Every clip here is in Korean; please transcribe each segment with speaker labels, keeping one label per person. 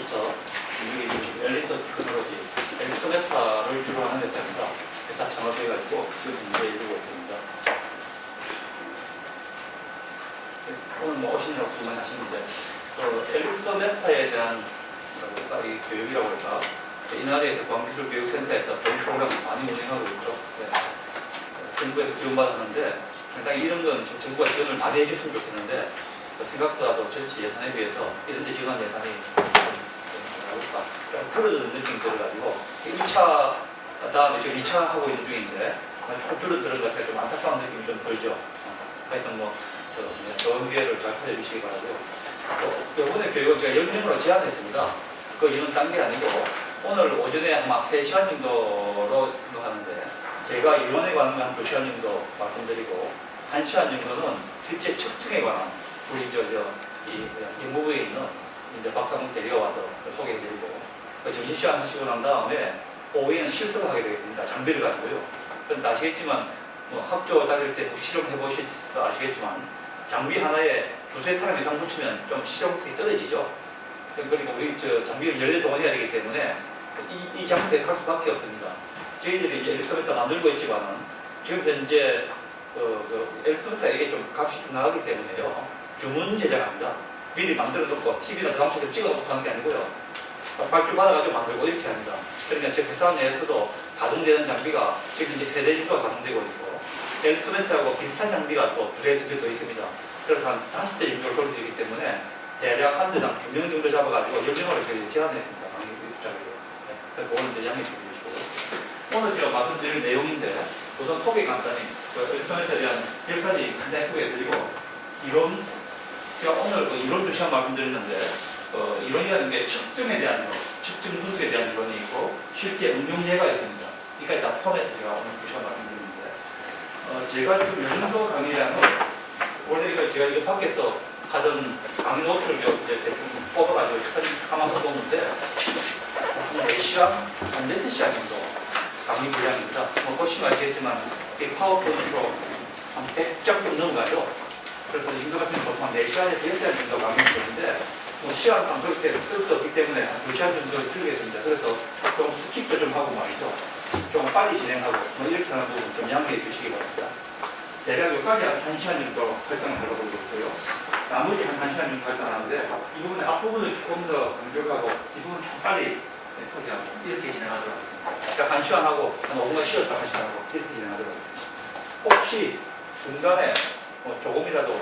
Speaker 1: 2005년부터 이 엘리트 테크놀로지, 엘리트 메타를 주로 하는 회사입니다. 회사 창업해가지고 지금 현재 이루고 있습니다. 오늘 뭐 오시느라고 수고많이 하시는데, 엘리트 메타에 대한 이 교육이라고 할까? 이 나라에서 광기술교육센터에서 좋은 프로그램을 많이 운영하고 있죠. 네. 정부에서 지원받았는데, 상당히 이런 건 정부가 지원을 많이 해줬으면 좋겠는데, 생각보다도 전체 예산에 비해서 이런 데 지원한 예산이 좀 줄어드는 느낌이 들어가지고 1차 다음에 지금 2차 하고 있는 중인데 조금 줄어드는 것 같아서 좀 안타까운 느낌이 좀 들죠. 하여튼 뭐 좋은 기회를 잘 가져주시기 바라고요. 이번에 교육은 제가 10명으로 제한했습니다. 그 이유는 딴 게 아니고 오늘 오전에 아마 3시간 정도로 생각하는데 제가 이론에 관한 한 2시간 정도 말씀드리고 1시간 정도는 실제 측정에 관한 우리 이 연구부에 있는 이제 박상욱 대리가 와서 소개해드리고 점심시간 하시고 난 다음에 오후에는 실습을 하게 되겠습니다. 장비를 가지고요. 그런데 아시겠지만 뭐 학교 다닐 때 실험해 보셔서 아시겠지만 장비 하나에 두세 사람 이상 붙이면 좀 실용성이 떨어지죠. 그러니까 우리 장비를 열려 동원해야 되기 때문에 이 장비에 갈 수밖에 없습니다. 저희들이 이제 엘리베이터 만들고 있지만은 지금 현재 엘리베이터 이게 좀 값이 나가기 때문에요. 주문 제작합니다. 미리 만들어 놓고 TV나 자동차에서 찍어 놓고 하는 게 아니고요. 발주 받아가지고 만들고 이렇게 합니다. 그러니까 제 회사 내에서도 가동되는 장비가 지금 이제 3대 정도가 가동되고 있고 엘리베이터하고 비슷한 장비가 또 2대 정도 더 있습니다. 그래서 한 5대 정도를 걸어드리기 때문에 대략 한 대당 2명 정도 잡아가지고 10명으로 저희 제한했습니다. 그래서 그거는 이제 양해해 주시고 오늘 제가 말씀드릴 내용인데 우선 소개 간단히 엘리베이터에 대한 몇 가지 간단히 소개해드리고 이론 제가 오늘 이론도 시간 말씀드렸는데 이론이라는 게 측정에 대한 이론, 측정 분석에 대한 이론이 있고 실제 응용 예가 있습니다. 이까지 다 포함해서 제가 오늘 시간 말씀드리는데 제가 지금 요 정도 강의라는 원래 제가 이거 밖에서 하던 강의 노트를 이제 대충 뽑아가지고 여기까지 가만 써보는데 4시간, 한 4시간 정도 강의 분량입니다. 보시면 아시겠지만 이 파워포인트로 한 100장 좀 넘어가죠. 그래서 인도 같은 경우 보통 4시간에서 6시간 정도 강의를 드리는데 시간 안 그렇게 쓸 수 없기 때문에 한 2시간 정도 드리겠습니다. 그래서 좀 스킵도 좀 하고 말이죠. 좀 빨리 진행하고 이렇게 하는 부분 좀 양해해 주시기 바랍니다. 대략 여기까지 한 1시간 정도 활동을 하려고 있고요. 나머지 한 1시간 정도 활동하는데 이 부분에 앞부분을 조금 더 간결하고 뒷부분은 좀 빨리 소개하고 이렇게 진행하도록 하겠습니다. 약 1시간 하고 한 5분간 쉬었다 1시간 하고 이렇게 진행하도록 하겠습니다. 혹시 중간에 조금이라도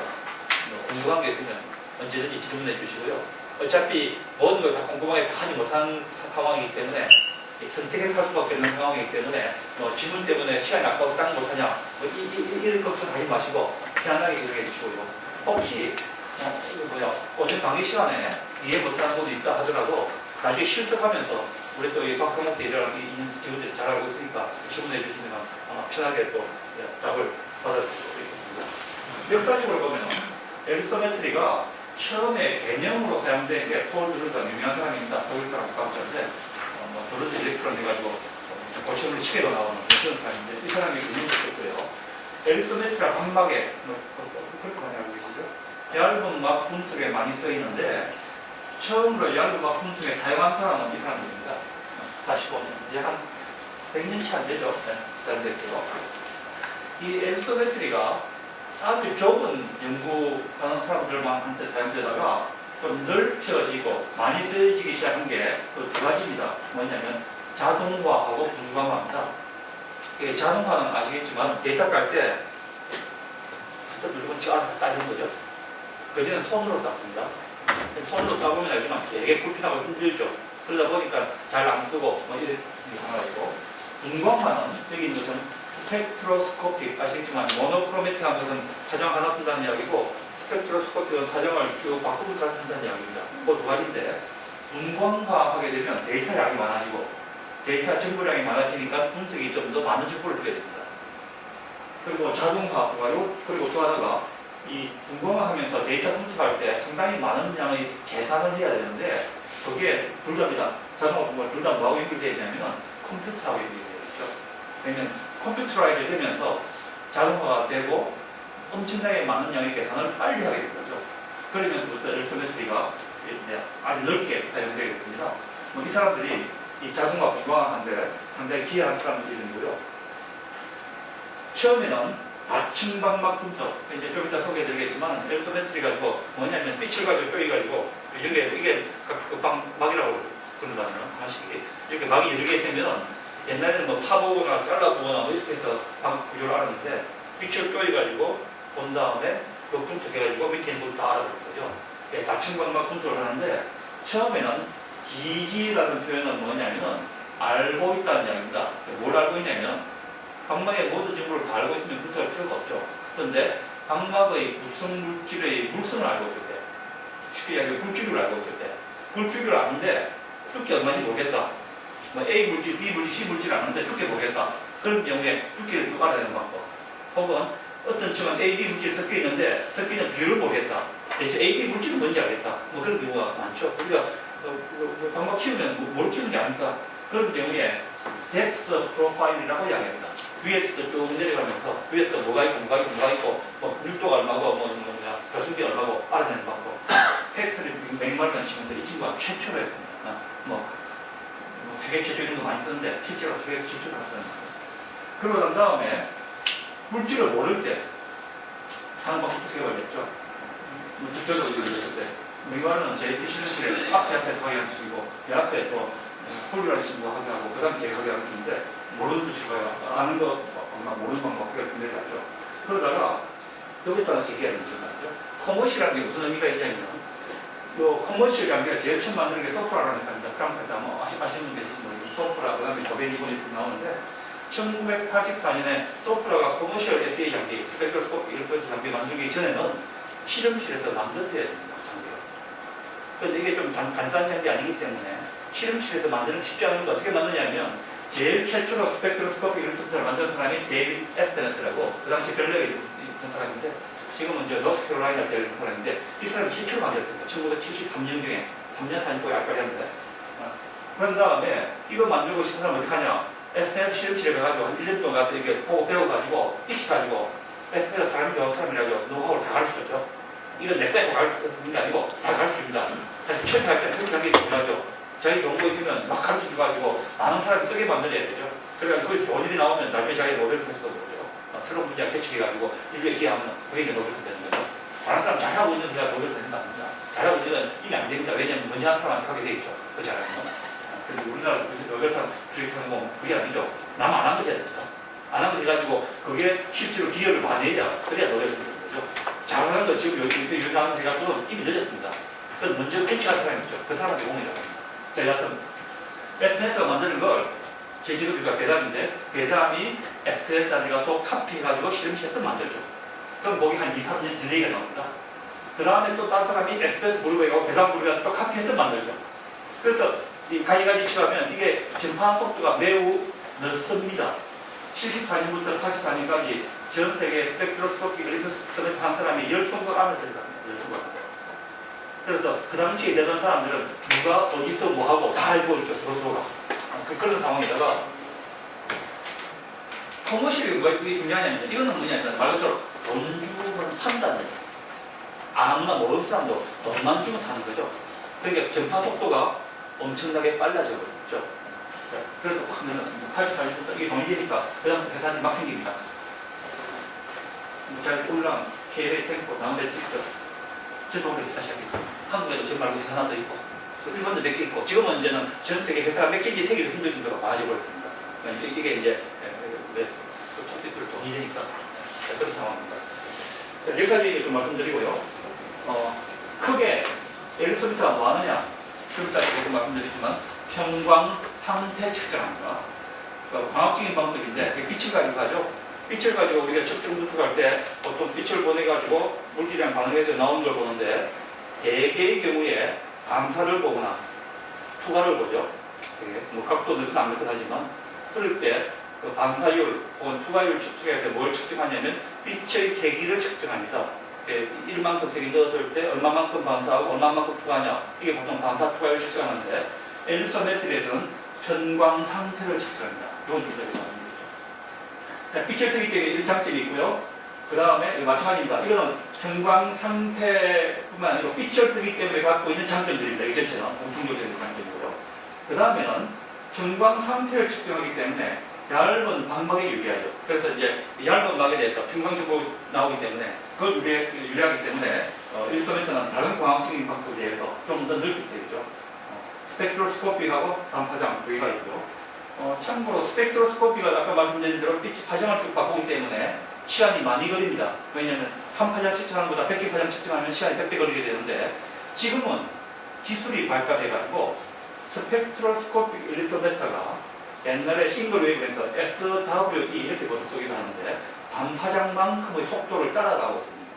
Speaker 1: 궁금한 게 있으면 언제든지 질문해 주시고요. 어차피 모든 걸 다 궁금하게 다 하지 못하는 상황이기 때문에 선택해서 할 수밖에 없는 상황이기 때문에 질문 때문에 시간이 아까워서 딱 못하냐 이런 것도 하지 마시고 편안하게 얘기해 주시고요. 혹시 오늘 강의 시간에 이해 못하는 부분이 있다 하더라도 나중에 실습하면서 우리 또 이 박상욱 대리랑 있는 직원들이 잘 알고 있으니까 질문해 주시면 아마 편하게 또 답을 받아줄 수 있습니다. 역사적으로 보면 엘리소메트리가 처음에 개념으로 사용된 게 폴 드루드가 유명한 사람입니다. 독일 사람 국가학자인데 드루드 일렉트론 해가지고 고체물이 시계로 나오는 그런 사람인데 이 사람이 유명했고요. 엘리소메트리가 광막에 그렇게 많이 알고 계시죠? 얇은 막 분석에 많이 쓰이는데 처음으로 얇은 막 분석에 사용한 사람은 이 사람입니다. 다시 보면 이제 한 100년치 안 되죠? 네, 잘 됐고요. 이 엘리소메트리가 아주 좁은 연구하는 사람들만한테 사용되다가 좀 넓혀지고 많이 쓰여지기 시작한 게 그 2가지입니다. 뭐냐면 자동화하고 분광화입니다. 자동화는 아시겠지만 데이터 깔 때 물건 알아서 따지는 거죠. 그전에는 손으로 땄습니다. 손으로 따보면 알지만 되게 불편하고 힘들죠. 그러다 보니까 잘 안 쓰고 이렇게 하나이고 분광화는 여기 있는 것은 스펙트로스코픽 아시겠지만 모노크로매틱 한 것은 화장 하나 쓴다는 이야기고 스펙트로스코픽은 화장을 쭉 바꾸면서 쓴다는 이야기입니다. 그 2가지인데 분광화하게 되면 데이터 양이 많아지고 데이터 정보량이 많아지니까 분석이 좀 더 많은 정보를 주게 됩니다. 그리고 자동화 그리고 또 하나가 이 분광화하면서 데이터 분석할 때 상당히 많은 양의 계산을 해야 되는데 그게 둘 다입니다. 자동화 분광 둘 다 뭐하고 연결되어 있냐면 컴퓨터하고 연결되어 있죠. 왜냐면 컴퓨터라이즈 되면서 자동화가 되고 엄청나게 많은 양의 계산을 빨리 하게 된 거죠. 그러면서부터 엘리소메트리가 아주 넓게 사용되게 됩니다. 이 사람들이 이 자동과 비관하는데 상당히 기여한 사람들이고요. 처음에는 다층 방막 분석, 이제 좀 이따 소개해드리겠지만, 엘리소메트리가 뭐냐면 빛을 가지고 쪼개가지고, 이게 그 막이라고 그런다면, 하나씩 이렇게 막이 여러 개 되면, 옛날에는 뭐 파보거나 잘라보거나 뭐 이렇게 해서 방 구조를 알았는데, 빛을 쪼개가지고, 본 다음에 그 분석해가지고 밑에 있는 것도 알아볼 거죠. 다층 방막 분석을 하는데, 처음에는 기기라는 표현은 뭐냐면, 알고 있다는 이야기입니다. 뭘 알고 있냐면, 방막의 모든 정보를 다 알고 있으면 분석할 필요가 없죠. 그런데 방막의 구성 물질의 물성을 알고 있을 때, 쉽게 이야기하면 굵주기를 알고 있을 때, 굵주기를 아는데 두께 얼마인지 모르겠다. 뭐 A 물질, B 물질, C 물질을 아는데 두께 모르겠다. 그런 경우에 두께를 쭉 알아내는 방법. 혹은 어떤 층은 A, B 물질이 섞여 있는데 섞이는 비율을 모르겠다. 대체 A, B 물질은 뭔지 알겠다. 뭐 그런 경우가 많죠. 우리가 방막 키우면 뭘 키우는지 아니까 그런 경우에 덱스 프로파일이라고 이야기합니다. 위에서부터 쭉 내려가면서 위에 또 뭐가 있고 뭐 육도가 얼마고 결승비 얼마고 알아내는 방법. 팩트를 맥말만 치는데 이 친구가 최초로 했습니다. 세계 최초 이런 거 많이 쓰는데 실제로 세계 최초로 쓰는 거예요. 그러고 난 다음에 물질을 모를 때 하는 방법도 배워야겠죠. 물질적으로 이루어졌을 때 맥말은 JT 실험실에 앞에 하게 하는 식이고 그 앞에 또 폴리라는 친구가 하게 하고 그 다음에 제가 하게 하는 식인데 모르는 친구가 아는 거 모르는 방법 그게 분별하죠. 그러다가 여기다가 얘기하는 거죠. 커머시라는 게 무슨 의미가 있냐면 요 커머시얼 장비가 제일 처음 만드는 게 소프라라는 회사입니다. 프랑스에서 뭐 아시는 분이 계시면 소프라 그 다음에 조베니곤이 나오는데 1984년에 소프라가 커머시얼 SA 장비, 스펙트로스코피 이런 장비 만들기 전에는 실험실에서 만들어야 됩니다. 장비가. 그런데 이게 좀 간단한 장비 아니기 때문에 실험실에서 만드는 게 쉽지 않은 거 어떻게 만드냐면 제일 최초로 스펙트로스코피 이런 소프트를 만든 사람이 데이비드 에스테너스라고 그 당시 벨러에 있던 사람인데 지금은 이제 노스캐롤라이나 대학에 있는 사람인데 이 사람이 최초로 만들었습니다. 1973년경에 3년 산지고 약까지 하는데 그런 다음에 이거 만들고 싶은 사람은 어떻게 하냐 에스테너스 실험실에 가가지고 한 1년 동안 가서 이렇게 보고 배워가지고 익혀가지고 에스테너스 사람이 좋은 사람이라고 노하우를 다 가르쳐줬죠. 이건 내 거에 가르쳐주는 게 아니고 다 가르쳐줍니다. 사실 처음에 할 때는 그렇게 하는 게 중요하죠. 자기 경우가 있으면 막 가르쳐줘가지고 많은 사람이 쓰게 만들어야 되죠. 그러니까 거기서 좋은 일이 나오면 나중에 자기 노벨을 할수도 모르죠. 새로운 문제가 제출해가지고 인류에 기여하면 그게 이제 노벨이 되는 거죠. 다른 사람 잘하고 있는 데가 노벨이 되는 거 아닙니다. 잘하고 있는 이게 안 됩니다. 왜냐하면 먼저 한 사람한테 하게 돼 있죠. 그 잘하는 건. 그래서 우리나라 노벨상 주식하는 건 그게 아니죠. 남 안 한 거 해야 됩니다. 안 한 거 해가지고 그게 실제로 기여를 많이 해야 그래야 노벨이 되는 거죠. 잘하는 거 지금 여기 유명한 대학들은 이미 늦었습니다. 그건 먼저 캐치한 사람이 있죠. 그 사람의 공이라고 합니다. 자, 여하튼 SNS가 만드는 걸 제 직업이가 배담인데 배담이 SNS가 또 카피해가지고 실험실에서 만들죠. 그럼 거기 한 2, 3년 딜레이가 나옵니다. 그 다음에 또 다른 사람이 SNS 블루베이하고 배담 블루베이가 또 카피해서 만들죠. 그래서 이 가지가지 치하면 이게 전파한 속도가 매우 늦습니다. 74년부터 84년까지 전 세계 스펙트로스코피 엘리소메트리 한 사람이 10손가락 안에 들어갑니다. 10손가락. 그래서 그 당시에 내던 사람들은 누가 어디서 뭐하고 다 알고 있죠. 서로서로가. 그런 상황에다가 커머셜이 그게 중요하냐면 이거는 뭐냐면 말 그대로 돈 주고 판다는 아무나 모르는 사람도 돈만 주고 사는 거죠. 그러니까 전파 속도가 엄청나게 빨라져 버렸죠. 그래서 확 늘어났습니다. 84년부터 이게 돈이 되니까 그 다음 회사들이 막 생깁니다. 잘 올랑, KLA 탱고, 나머지 틱tok 저도 오래 다시 하겠다. 한국에도 저 말고 회사 하나 더 있고 일본도 몇 개 있고 지금은 이제는 전 세계 회사가 몇 개인지 되기도 힘들 정도로 많아져 버렸습니다. 이게 이제 톡톡을 돈이 되니까 그런 상황입니다. 역사적인 좀 말씀드리고요. 크게 엘리소메트가 뭐 하느냐 좀 이따 조금 말씀드리지만 평광 상태 측정합니다. 그러니까 광학적인 방법인데 빛을 가지고 하죠. 빛을 가지고 우리가 측정 분석할 때 보통 빛을 보내가지고 물질이랑 반응해서 나온 걸 보는데 대개의 경우에 방사를 보거나 투과를 보죠. 뭐 각도 넣든 안 넣든 하지만 그럴 때 그 방사율 혹은 투과율 측정할 때 뭘 측정하냐면 빛의 세기를 측정합니다. 1만큼 세기 넣었을 때 얼마만큼 방사하고 얼마만큼 투과하냐 이게 보통 방사 투과율 측정하는데 엘리소메트리에서는 편광 상태를 측정합니다. 이건 좀 되게 많습니다. 빛을 쓰기 때문에 이런 장점이 있고요. 그 그 다음에 마찬가지입니다. 이거는 평광 상태뿐만 아니고 빛을 뜨기 때문에 갖고 있는 장점들입니다. 이 전체는 공통적인 장점이고요. 그 다음에는 평광 상태를 측정하기 때문에 얇은 방막에 유리하죠. 그래서 이제 얇은 막에 대해서 평광적으로 나오기 때문에 그걸 유리하기 때문에 일소멘트는 다른 광학적인 방법에 대해서 좀 더 넓게 되죠. 스펙트로스코피하고 단파장 두 개가 있고요. 참고로 스펙트로스코피가 아까 말씀드린 대로 빛 파장을 쭉 바꾸기 때문에 시간이 많이 걸립니다. 왜냐하면 한 파장 측정하는 것보다 100개 파장 측정하면 시간이 100배 걸리게 되는데 지금은 기술이 발달해가지고 스펙트로스코픽 일렉트로메터가 옛날에 싱글 웨이브렌터 SWE 이렇게 보통 쓰기도 하는데 단파장만큼의 속도를 따라가고 있습니다.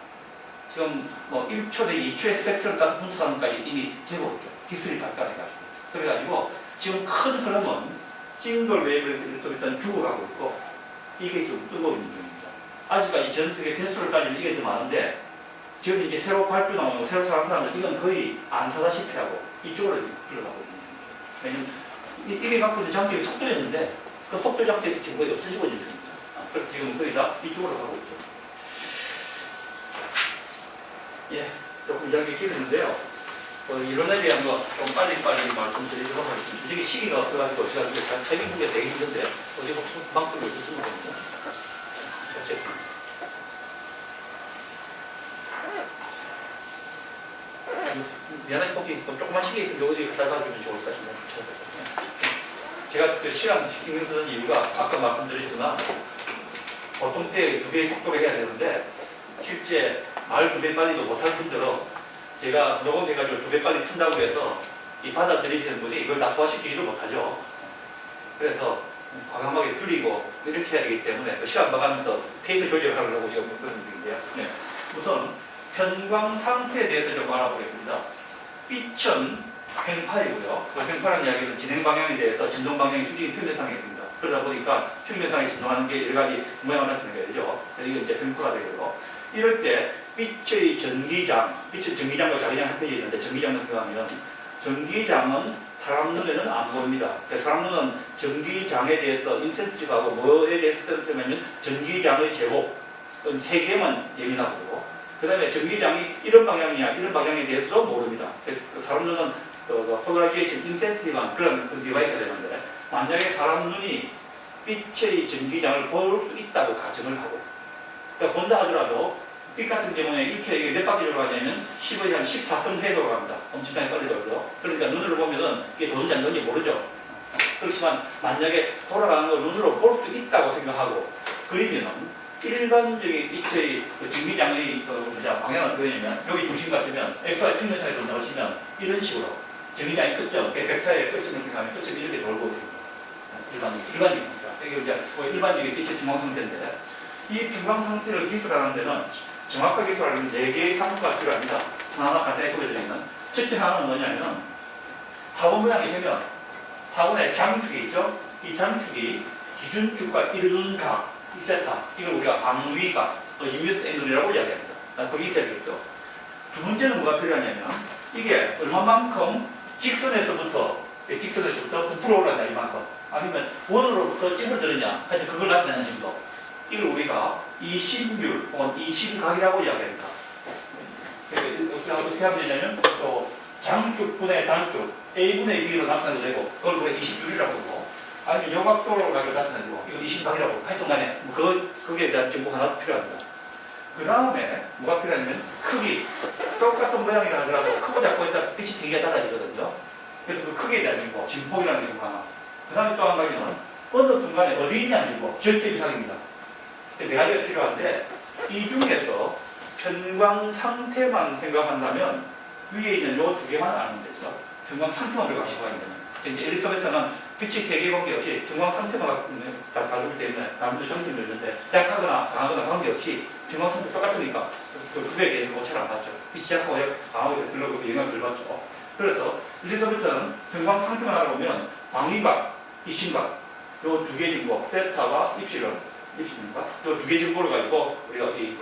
Speaker 1: 지금 뭐 1초 내 2초의 스펙트럼 따서 분석하는 것까지 이미 되고 있죠. 기술이 발달해가지고. 그래가지고 지금 큰 흐름은 싱글 웨이브렌터 일단 죽어가고 있고 이게 좀 뜨고 있는 중입니다. 아직까지 전 세계 개수를 따지면 이게 더 많은데 지금 이제 새로 발표 나오고 새로 사는 사람들 이건 거의 안 사다시피 하고 이쪽으로 흘러가고 있는 중입니다. 왜냐면 이게 갖고 있는 장점이 속도였는데 그 속도 장점이 지금 거의 없어지고 있는 중입니다. 그래서 지금 거의 다 이쪽으로 가고 있죠. 예, 조금 이야기 길었는데요. 이론에 대한 거 좀 빨리빨리 말씀드리도록 하겠습니다. 이게 시기가 없어가지고 제가 잘 타이밍 보기가 되게 힘든데 어디 보면 방법을 쓰는 겁니다. 어쨌든. 미안하게 혹시 조금만 시계 있으면 여기 갖다 가주면 좋을 것 같은데. 제가 그 시간 신경 쓰는 이유가 아까 말씀드렸지만 보통 때 2배의 속도로 해야 되는데 실제 말 2배 빨리도 못할 분들은 제가 녹음해가지고 2배 빨리 튼다고 해서 이 받아들이시는 분이 이걸 다 소화시키지를 못하죠. 그래서 과감하게 줄이고 이렇게 해야 되기 때문에 시간 봐가면서 페이스 조절하려고 제가 그런 중인데요. 네. 우선 편광 상태에 대해서 좀 알아보겠습니다. 빛은 횡파이고요. 그 횡파라는 이야기는 진행 방향에 대해서 진동 방향이 수직인 평면상에 있습니다. 그러다 보니까 평면상에 진동하는 게 여러 가지 모양을 나타내게 되죠. 이게 이제 횡파가 되고요. 이럴 때 빛의 전기장, 빛의 전기장과 자기장 한 페이지에 있는데 전기장을 표하면 전기장은 사람 눈에는 안 보입니다. 사람 눈은 전기장에 대해서 인센시티브하고 뭐에 대해서 센시티브냐면 전기장의 제곱, 세 개만 예민하고 그 다음에 전기장이 이런 방향이냐 이런 방향에 대해서도 모릅니다. 그래서 사람 눈은 폴라라이제이션 인센시티브한 그런 디바이스가 되는데 만약에 사람 눈이 빛의 전기장을 볼 수 있다고 가정을 하고 그러니까 본다 하더라도 빛 같은 경우에 1초에 몇 바퀴 돌아가냐면 10의 한 14선 회 돌아갑니다. 엄청나게 빨리 돌죠. 그러니까 눈으로 보면은 이게 도는지 안 도는지 모르죠. 그렇지만 만약에 돌아가는 걸 눈으로 볼 수 있다고 생각하고 그리면은 일반적인 빛의 전기장의 방향은 어떻게 되냐면 여기 중심 같으면 XY 평면상에 넣으시면 이런 식으로 전기장의 끝점, 벡터의 끝점을 생각하면 끝점이 이렇게 돌고 있습니다. 일반적입니다. 이게 이제 일반적인 빛의 중앙 상태인데 이 중앙 상태를 기술하는 데는 정확하게 기술하려면 4개의 상수가 필요합니다. 하나하나 간단히 보여드리면 첫째 하나는 뭐냐면 타원 모양이 되면 타원의 장축이 있죠. 이 장축이 기준축과 이루는 각, 이 세타, 이걸 우리가 방위각, 인뮤스 앵글이라고 이야기합니다. 그게 있어야 되겠죠. 두 번째는 뭐가 필요하냐면 이게 얼마만큼 직선에서부터 부풀어 올라가냐 이만큼 아니면 원으로부터 찝어들었냐 하여튼 그걸 나타내는 정도 이걸 우리가 이심률 혹은 이심각이라고 이야기합니다. 어떻게 하면 되냐면 또 장축분의 단축 A분의 B로 나타내도 되고 그걸 우리가 이심률이라고 하고 아니면 요각도로 가지고 나타내고 이걸 이심각이라고 하고 하여튼 간에 거기에 대한 정보 하나 필요합니다. 그 다음에 뭐가 필요하냐면 크기 똑같은 모양이라 하더라도 크고 작고 있다 빛이 되게 달라지거든요. 그래서 그 크기에 대한 정보 진폭이라는 정보 하나 그 다음에 또 한 가지는 어느 공간에 어디 있냐는 정보 절대 비상입니다. 네 가지가 필요한데 이 중에서 편광 상태만 생각한다면 위에 있는 요 두 개만 아는 되죠. 편광 상태만 우리가 시각하게 되면 이제 엘리트로메터는 빛이 세계 관계없이 편광 상태만 다 가지고 때문에 나머지 정점이 있는데 약하거나 강하거나 관계없이 편광 상태 똑같으니까 그에 대해서 오차를 안 받죠. 빛이 약하고 강하고 별로 영향을 덜 받죠. 그래서 엘리트로메터는 편광 상태만 알아보면 방위각, 이심각 요 두 개 정보 세타와 입실은 입십니까? 또 두 개 정보를 가지고 우리가 이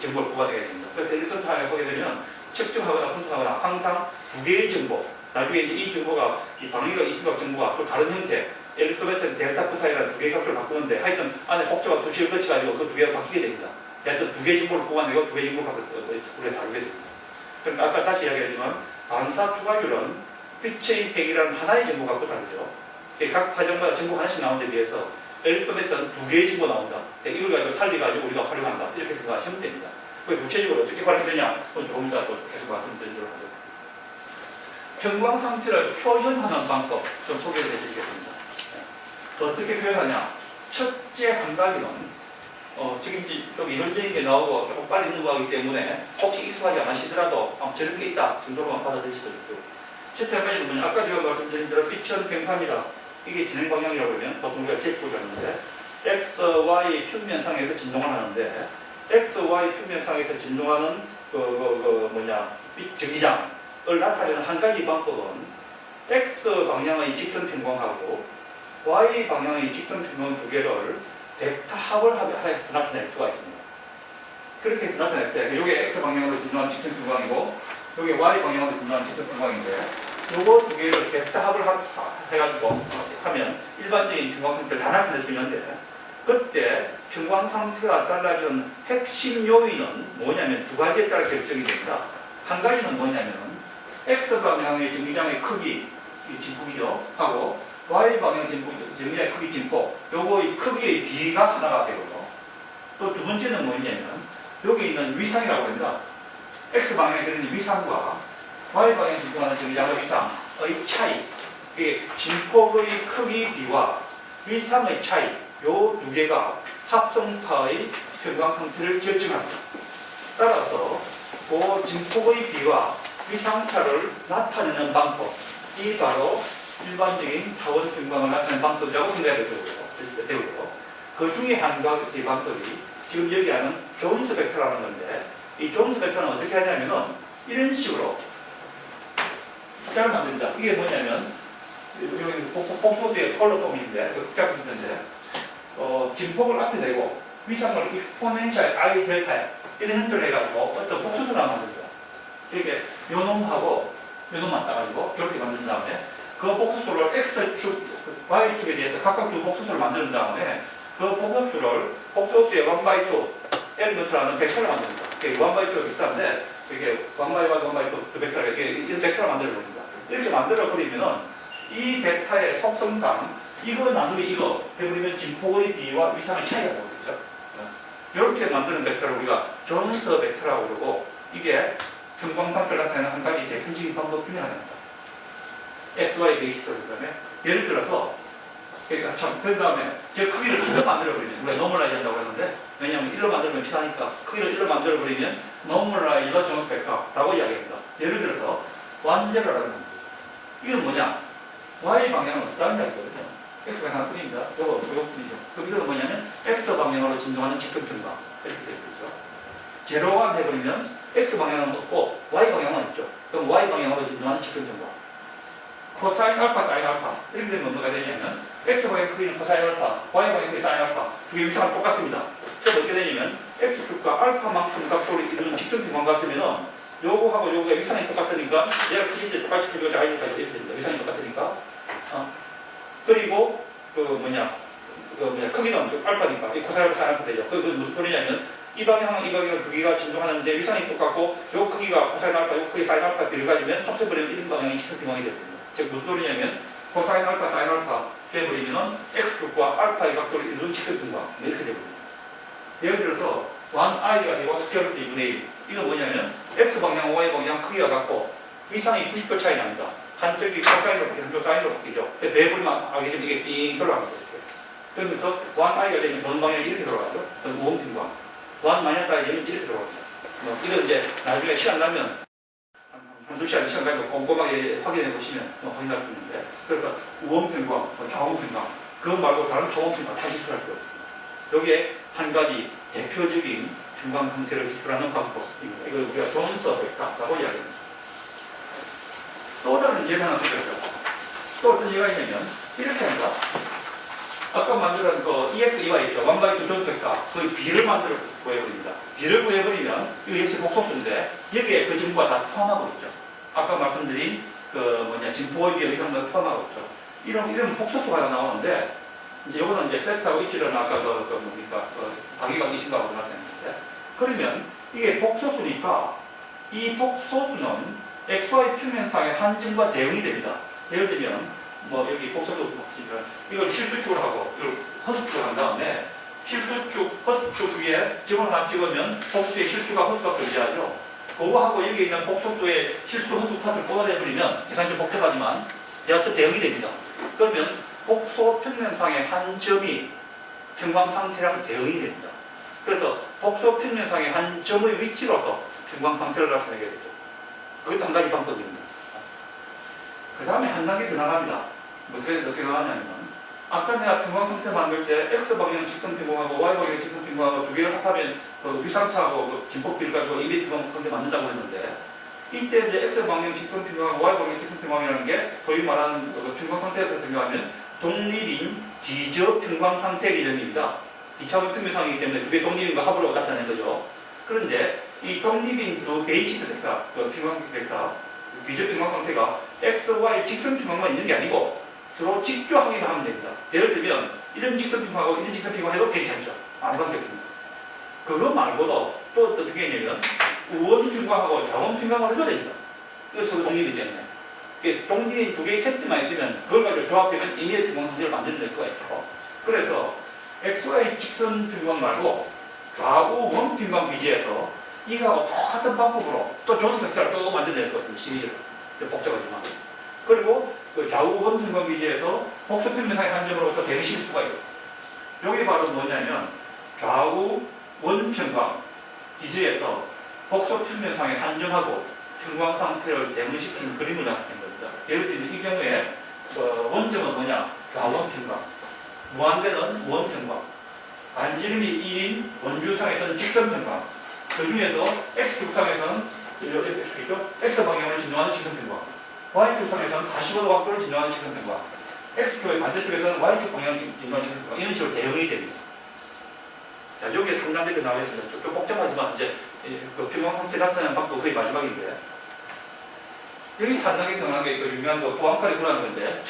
Speaker 1: 정보를 보관해야 됩니다. 그래서 일선 타임에 보게 되면 측정하거나 분석하거나 항상 두 개의 정보, 나중에 이제 이 정보가 이 방위가 이심각 정보가 또 다른 형태, 엘리소메트는 델타 코사인이라는 두 개의 값을 바꾸는데 하여튼 안에 복잡한 도시를 거쳐가지고 그 두 개가 바뀌게 됩니다. 하여튼 두 개 정보를 뽑아내고 두 개 정보를 갖고 우리가 다루게 됩니다. 그러니까 아까 다시 이야기하지만 반사 투과율은 빛의 색이라는 하나의 정보 갖고 다르죠. 각 과정마다 정보 하나씩 나오는 데 비해서 엘리코메트는 두 개의 정보 나온다. 이걸 가지고 살려가지고 우리가 활용한다. 이렇게 생각하시면 됩니다. 구체적으로 어떻게 활용되냐? 조금 이따 또 계속 말씀드리도록 하죠. 평광 상태를 표현하는 방법 좀 소개를 해드리겠습니다. 어떻게 표현하냐? 첫째 한 가지는 지금 이제 좀 이론적인 게 나오고 조금 빨리 넘어가기 때문에 혹시 익숙하지 않으시더라도 저런 게 있다 정도로만 받아들이시도록. 첫째 한 가지는 뭐냐? 아까 제가 말씀드린 대로 빛은 평판이다. 이게 진행 방향이라고 하면 보통 우리가 제프를 하는데 X, Y 평면상에서 진동을 하는데 X, Y 평면상에서 진동하는 빛 정기장을 나타내는 한 가지 방법은 X 방향의 직선 평광하고 Y 방향의 직선 평광 두 개를 벡터 합을 해서 나타낼 수가 있습니다. 그렇게 해서 나타낼 때 이게 X 방향으로 진동하는 직선 평광이고 이게 Y 방향으로 진동하는 직선 평광인데 요거 두 개를 벡터 합을 해가지고 하면 일반적인 평광 상태를 다 나타낼 수 있는데 그때 평광 상태가 달라지는 핵심 요인은 뭐냐면 두 가지에 따라 결정이 됩니다. 한 가지는 뭐냐면 X 방향의 정기장의 크기, 진폭이죠. 하고 Y 방향 정기장의 크기, 진폭. 요거의 크기의 비가 하나가 되고요. 또 두 번째는 뭐냐면 여기 있는 위상이라고 합니다. X 방향에 들어있는 위상과 Y 방향 진동하는 정기장의 위상의 차이. 이게 진폭의 크기 비와 위상의 차이. 요 두 개가 합성파의 평광 상태를 결정합니다. 따라서 그 진폭의 비와 위상차를 나타내는 방법이 바로 일반적인 타원 평광을 나타내는 방법이라고 생각이 되고요. 그 중에 한 가지 방법이 지금 여기하는 존스 벡터라는 건데 이 존스 벡터는 어떻게 하냐면은 이런 식으로 숫자를 만듭니다. 이게 뭐냐면 여기 복소수의 컬러 폼인데 숫자 붙는데 진폭을 앞에 대고 위상을 exponential I 델타 이런 형태로 해가지고 어떤 복소수를 만듭니다. 이렇게 요놈하고 요놈만 따가지고 이렇게 만든 다음에 그 복소수를 X축, Y축에 대해서 각각 두 복소수를 만든 다음에 그 복소수의 1/2 엘리먼트라는 벡터를 만듭니다. 1/2가 비슷한데 이게 1/1/2 그 벡터를 이런 벡터를 만들어 버립니다. 이렇게 만들어 버리면은 이 벡터의 속성상 이거 나누기 이거 해버리면 진폭의 비와 위상의 차이가 나오겠죠. 이렇게 만드는 벡터를 우리가 존스 벡터라고 그러고 이게 평광 상태를 나타내는 한 가지 대표적인 방법 중에 하나입니다. XY 베이스로 그다음에 예를 들어서 그 다음에 제 크기를 1로 만들어버리면 우리가 노멀라이즈 한다고 했는데 왜냐하면 1로 만들면 비싸니까 크기를 1로 만들어버리면 노멀라이즈 존스 벡터라고 이야기합니다. 예를 들어서 완제로라는 겁니다. 이건 뭐냐? Y 방향은 없다는 이야기거든요. X 방향 뿐입니다. 요거 뿐이죠. 그럼 이건 뭐냐면 X 방향으로 진동하는 직선 평광 이렇게 되어 있죠. 제로가 해버리면 X 방향은 없고 Y 방향은 있죠. 그럼 Y 방향으로 진동하는 직선 평광. 코사인 알파, 사인 알파 이렇게 되면 뭐가 되냐면 X 방향 크기는 코사인 알파, Y 방향 크기 사인 알파 두 개 위상은 똑같습니다. 그래서 어떻게 되냐면 X축과 알파만큼 각도를 이루는 직선 평광 같으면은 요거하고 요거가 위상이 똑같으니까 얘가 크기인데 똑같이 크기가 작으니까 이렇게 됩니다. 위상이 똑같으니까. 그리고 크기는 알파니까 이 코사인 알파, 사인 알파 되죠. 그 무슨 소리냐면 이 방향 크기가 진동하는데 위상이 똑같고 요 크기가 코사인 알파, 요 크기 사인 알파 들어가지면 합쳐버리면 이런 방향이 직선 평광이 됩니다. 즉 무슨 소리냐면 코사인 알파, 사인 알파 해버리면 X축과 알파의 각도를 이루는 직선 평광 이렇게 되거든요. 예를 들어서 1i가 되고 스퀘어루트 2분의 1 이건 뭐냐면 X방향, Y방향 크기가 같고 위상이 90도 차이 납니다. 한쪽이 코사인으로 바뀌고 한쪽 사인으로 바뀌죠. 대부분 알게 되면 이게 빙 돌아가는 거죠. 그러면서 1i가 되면 도는 방향이 이렇게 돌아가죠. 우원 평광. 1-i가 되면 이렇게 돌아갑니다. 이건 이제 나중에 시간 나면 한두 시간 가지고 꼼꼼하게 확인해 보시면 확인할 수 있는데 그래서 우원 평광, 좌우 평광 그것 말고 다른 초원 평광 다 기술할 수 없습니다. 여기에 한 가지 대표적인 평광 상태를 기술하는 방법입니다. 이걸 우리가 존스 벡터라고 이야기합니다. 또 다른 예를 하나 드려요. 또 어떤 예가 있냐면 이렇게 합니다. 아까 만들었던 그 EX, EY 있죠. 1/2 존스 벡터 그 B를 만들어 구해버립니다. B를 구해버리면 이거 역시 복소수인데 여기에 그 정보가 다 포함하고 있죠. 아까 말씀드린 진폭의 비의 위상도 포함하고 있죠. 이런 복소수가 하나 나오는데 이제 이거는 이제 세트하고 입지는 아까 박이가 20하고 나타냈는데 그러면 이게 복소수니까 이 복소수는 XY 평면상의 한 점과 대응이 됩니다. 예를 들면 뭐 여기 복소수 이걸 실수축을 하고 이걸 허수축을 한 다음에 실수축, 허수축 위에 점을 하나 찍으면 복수의 실수가 허수가 존재하죠. 그거하고 여기 있는 복소수의 실수, 허수 파트를 뽑아내버리면 계산이 좀 복잡하지만 얘가 또 대응이 됩니다. 그러면 복소 평면상의 한 점이 평광 상태랑 대응이 됩니다. 그래서 복소 평면상의 한 점의 위치로서 평광 상태를 나타내게 되죠. 그것도 한 가지 방법입니다. 그 다음에 한 단계 더 나갑니다. 어떻게 나가냐면 아까 내가 평광 상태 만들 때 X방향 직선 평광하고 Y방향 직선 평광하고 두 개를 합하면 위상차하고 진폭비를 가지고 2m 평광 상태 만든다고 했는데 이때 이제 X방향 직선 평광하고 Y방향 직선 평광이라는 게 소위 말하는 평광 상태에서 생각하면 독립인 기저 평광 상태 개념입니다. 2차원 평면상이기 때문에 두 개 독립인 거 합으로 나타낸 거죠. 그런데 이 독립인 그 베이시스 벡터, 그 평광 벡터, 기저 평광 상태가 X, Y 직선 평광만 있는 게 아니고 서로 직조하기만 하면 됩니다. 예를 들면 이런 직선 평광하고 이런 직선 평광 해도 괜찮죠. 아무 관계없습니다. 그거 말고도 또 어떻게 했냐면 우원 평광하고 좌원 평광을 해도 됩니다. 이거 서로 독립이기 때문에. 독립인 두 개의 세트만 있으면 그걸 가지고 조합해서 임의의 평광 상태를 만드는 수가 있죠. 그래서 XY 직선 평광 말고 좌우 원 평광 기지에서 이거하고 똑같은 방법으로 또 존스 벡터를 또 만들어낼 것 같은 심의를 복잡하지만 그리고 그 좌우 원 평광 기지에서 복소 평면상의 한 점으로 또 대응시킬 수가 있어요. 이게 바로 뭐냐면 좌우 원 평광 기지에서 복소 평면상의 한 점하고 평광 상태를 대응시킨 그림을 나타낸 겁니다. 예를 들면 이 경우에 원점은 뭐냐? 좌원 평광, 무한대는 우원 평광, 반지름이 1인 원주상에서는 직선 평광, 그 중에서 X축상에서는 X방향을 진동하는 직선 평광, Y축상에서는 45도 각도를 진동하는 직선 평광, X축의 반대쪽에서는 Y축 방향을 진동하는 직선 평광, 이런 식으로 대응이 됩니다. 자, 여기에 상단되게 나와 있습니다. 좀 복잡하지만 이제 그 평광 상태 나타내는 방법 거의 마지막인데 여기 상당히 정확하게 그 유명한 거 보안칼이 구라는 건데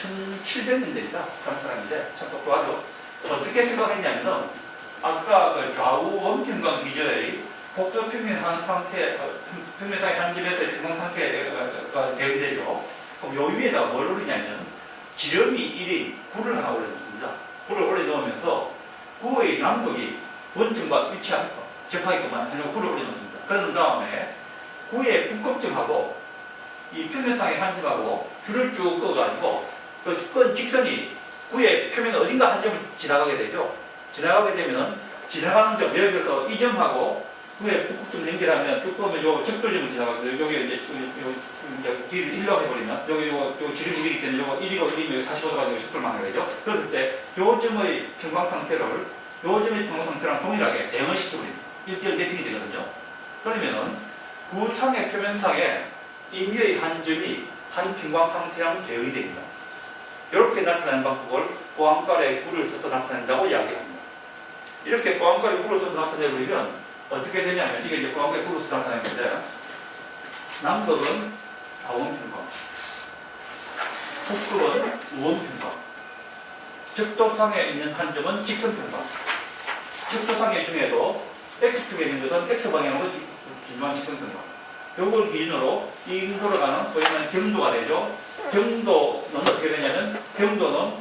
Speaker 1: 1700년대입니다. 참 사람인데 참 똑똑하죠. 어떻게 생각했냐면은 아까 그 좌우 원평광 기저의 복도 평면 한 상태, 평면상의 한 점에서 평광 상태가 대응되죠. 그럼 요 위에다가 뭘 올리냐면 지름이 1인 구를 하나 올려놓습니다. 구를 올려놓으면서 구의 남북이 원점과 위치하고 접하게끔만 해서 구를 올려놓습니다. 그런 다음에 구의 북극점하고 이 평면상의 한 점하고 줄을 쭉 그어가지고 그 직선이 구의 표면 어딘가 한 점을 지나가게 되죠. 지나가게 되면 지나가는 점, 예를 들어서 이 점하고 구의 북극점 연결하면 쭉 보면 요 적돌점을 지나가거든요. 여기 이제 길을 1로 해버리면 여기 요 지름 1이기 때문에 요거 1이고 1이면 45도 가지고 적돌만 하게 되죠. 그럴 때 요 점의 평광 상태를 요 점의 평광 상태랑 동일하게 대응을 시켜버립니다. 1대1 매핑이 되거든요. 그러면은 구상의 표면상에 임의의 한 점이 한 평광 상태랑 대응이 됩니다. 이렇게 나타내는 방법을 보안깔의 구를 써서 나타낸다고 이야기합니다. 이렇게 보안깔의 구를 써서 나타내버리면 어떻게 되냐면 이게 이제 보안깔의 구를 써서 나타내는 건데 남극은 좌원 평광, 북극은 우원 평광, 적도상에 있는 한 점은 직선 평광, 적도상의 중에도 X축에 있는 것은 X방향으로 진동한 직선 평광. 요걸 기준으로 이 돌아가는 보이면 경도가 되죠. 경도는 어떻게 되냐면 경도는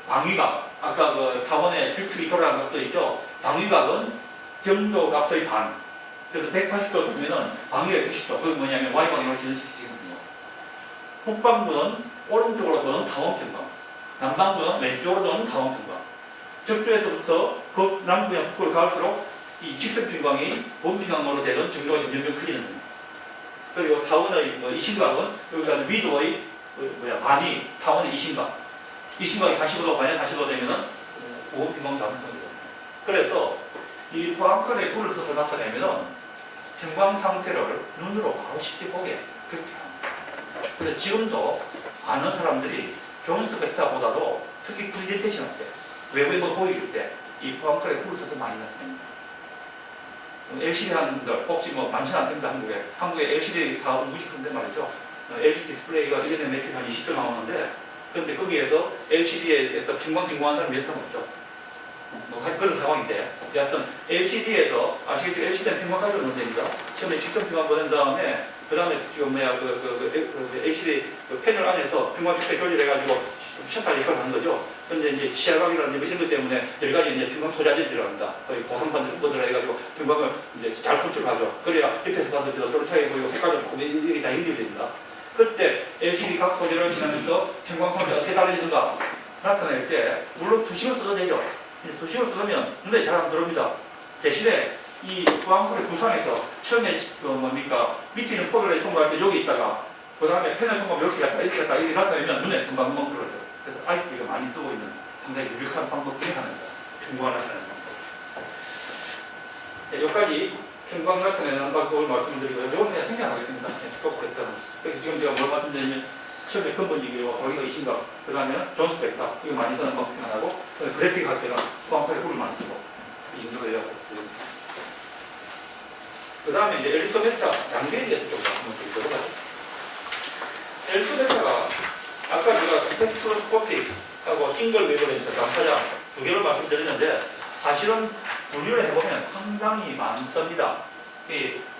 Speaker 1: 방위각, 아까 그 타원의 주축이 돌아가는 값도 있죠. 방위각은 경도 값의 반. 그래서 180도 보면은 방위가 90도. 그게 뭐냐면 Y방향으로 진행시키거든요. 북방부는 오른쪽으로 도는 타원평광, 남방부는 왼쪽으로 도는 타원평광. 적도에서부터 그 남부양 북으로 갈수록 이 직선평광이 원평광으로 되던 정도가 점점 크게 됩니다. 그리고 타원의 이심각은 여기가 위도의 반이 타원의 이심각. 이심각이 45도 반에 45도 되면은 우원평광 자동성이거든요. 그래서 이 보안칼의 구를 써서 나타내면은 평광 상태를 눈으로 바로 쉽게 보게 그렇게 합니다. 그래서 지금도 아는 사람들이 존스 벡터보다도 특히 프레젠테이션 할 때, 외부에 뭐 보여줄 때 이 보안칼의 구를 써서 많이 나타냅니다. LCD 하는 분들 혹시 뭐 많지는 않습니다. 한국에 LCD 사업은 무식한데 말이죠. LCD 디스플레이가 1년에 매출 한 20조 나오는데 그런데 거기에서 LCD에서 평광 증공하는 사람 몇 사람 없죠. 뭐 그런 상황인데, 여하튼 LCD에서 아시겠지만 LCD는 평광 가지고 놓는 됩니다. 처음에 직접 평광 보낸 다음에 그 다음에 지금 뭐야 LCD 그 패널 안에서 평광 축대 조절해가지고 셔터 역할을 하는 거죠. 근데 이제 시야각이라든지 뭐 이런 것 때문에 여러 가지 이제 평광 소자재들이 들어갑니다. 거의 보상반들 들어가지고 평광을 이제 잘 컨트롤하죠. 그래야 옆에서 봤을 때도 또렷하게 보이고 색깔도 조금 이게 다 연결이 됩니다. 그때 LCD 각 소재를 지나면서 평광 상태가 어떻게 달라지는가 나타낼 때 물론 두식을 써도 되죠. 두식을 쓰면 눈에 잘 안 들어옵니다. 대신에 이 광물의 구상에서 처음에 뭡니까 밑에 있는 포를 통과할 때 여기 있다가 그 다음에 패널 통과하면 이렇게 갔다 이렇게 갔다 이렇게 나타내면 눈에 금방 들어오죠. 그래서 아직도 이거 많이 쓰고 있는 상당히 유력한 방법 중에 하나입니다. 평광 나타내는 방법. 네, 여기까지 평광 나타내는 방법을 말씀드리고요. 이건 그냥 생략하겠습니다. 스코프레터는. 그래서 지금 제가 뭘 말씀드리면 처음에 근본적이고 거기가 이신각, 그 다음에는 존스 벡터, 이거 많이 쓰는 방법 중에 하나고, 그래픽 할 때는 광속의 hul을 많이 쓰고, 이 정도가 되려고. 그 다음에 이제 엘리토메타 장비에 대해서 좀 말씀을 드리도록 하죠. 엘리토메타가 아까 제가 스펙트로스코픽하고 싱글 웨이브렌트 단파장 두 개를 말씀드렸는데, 사실은 분류를 해보면 상당히 많습니다.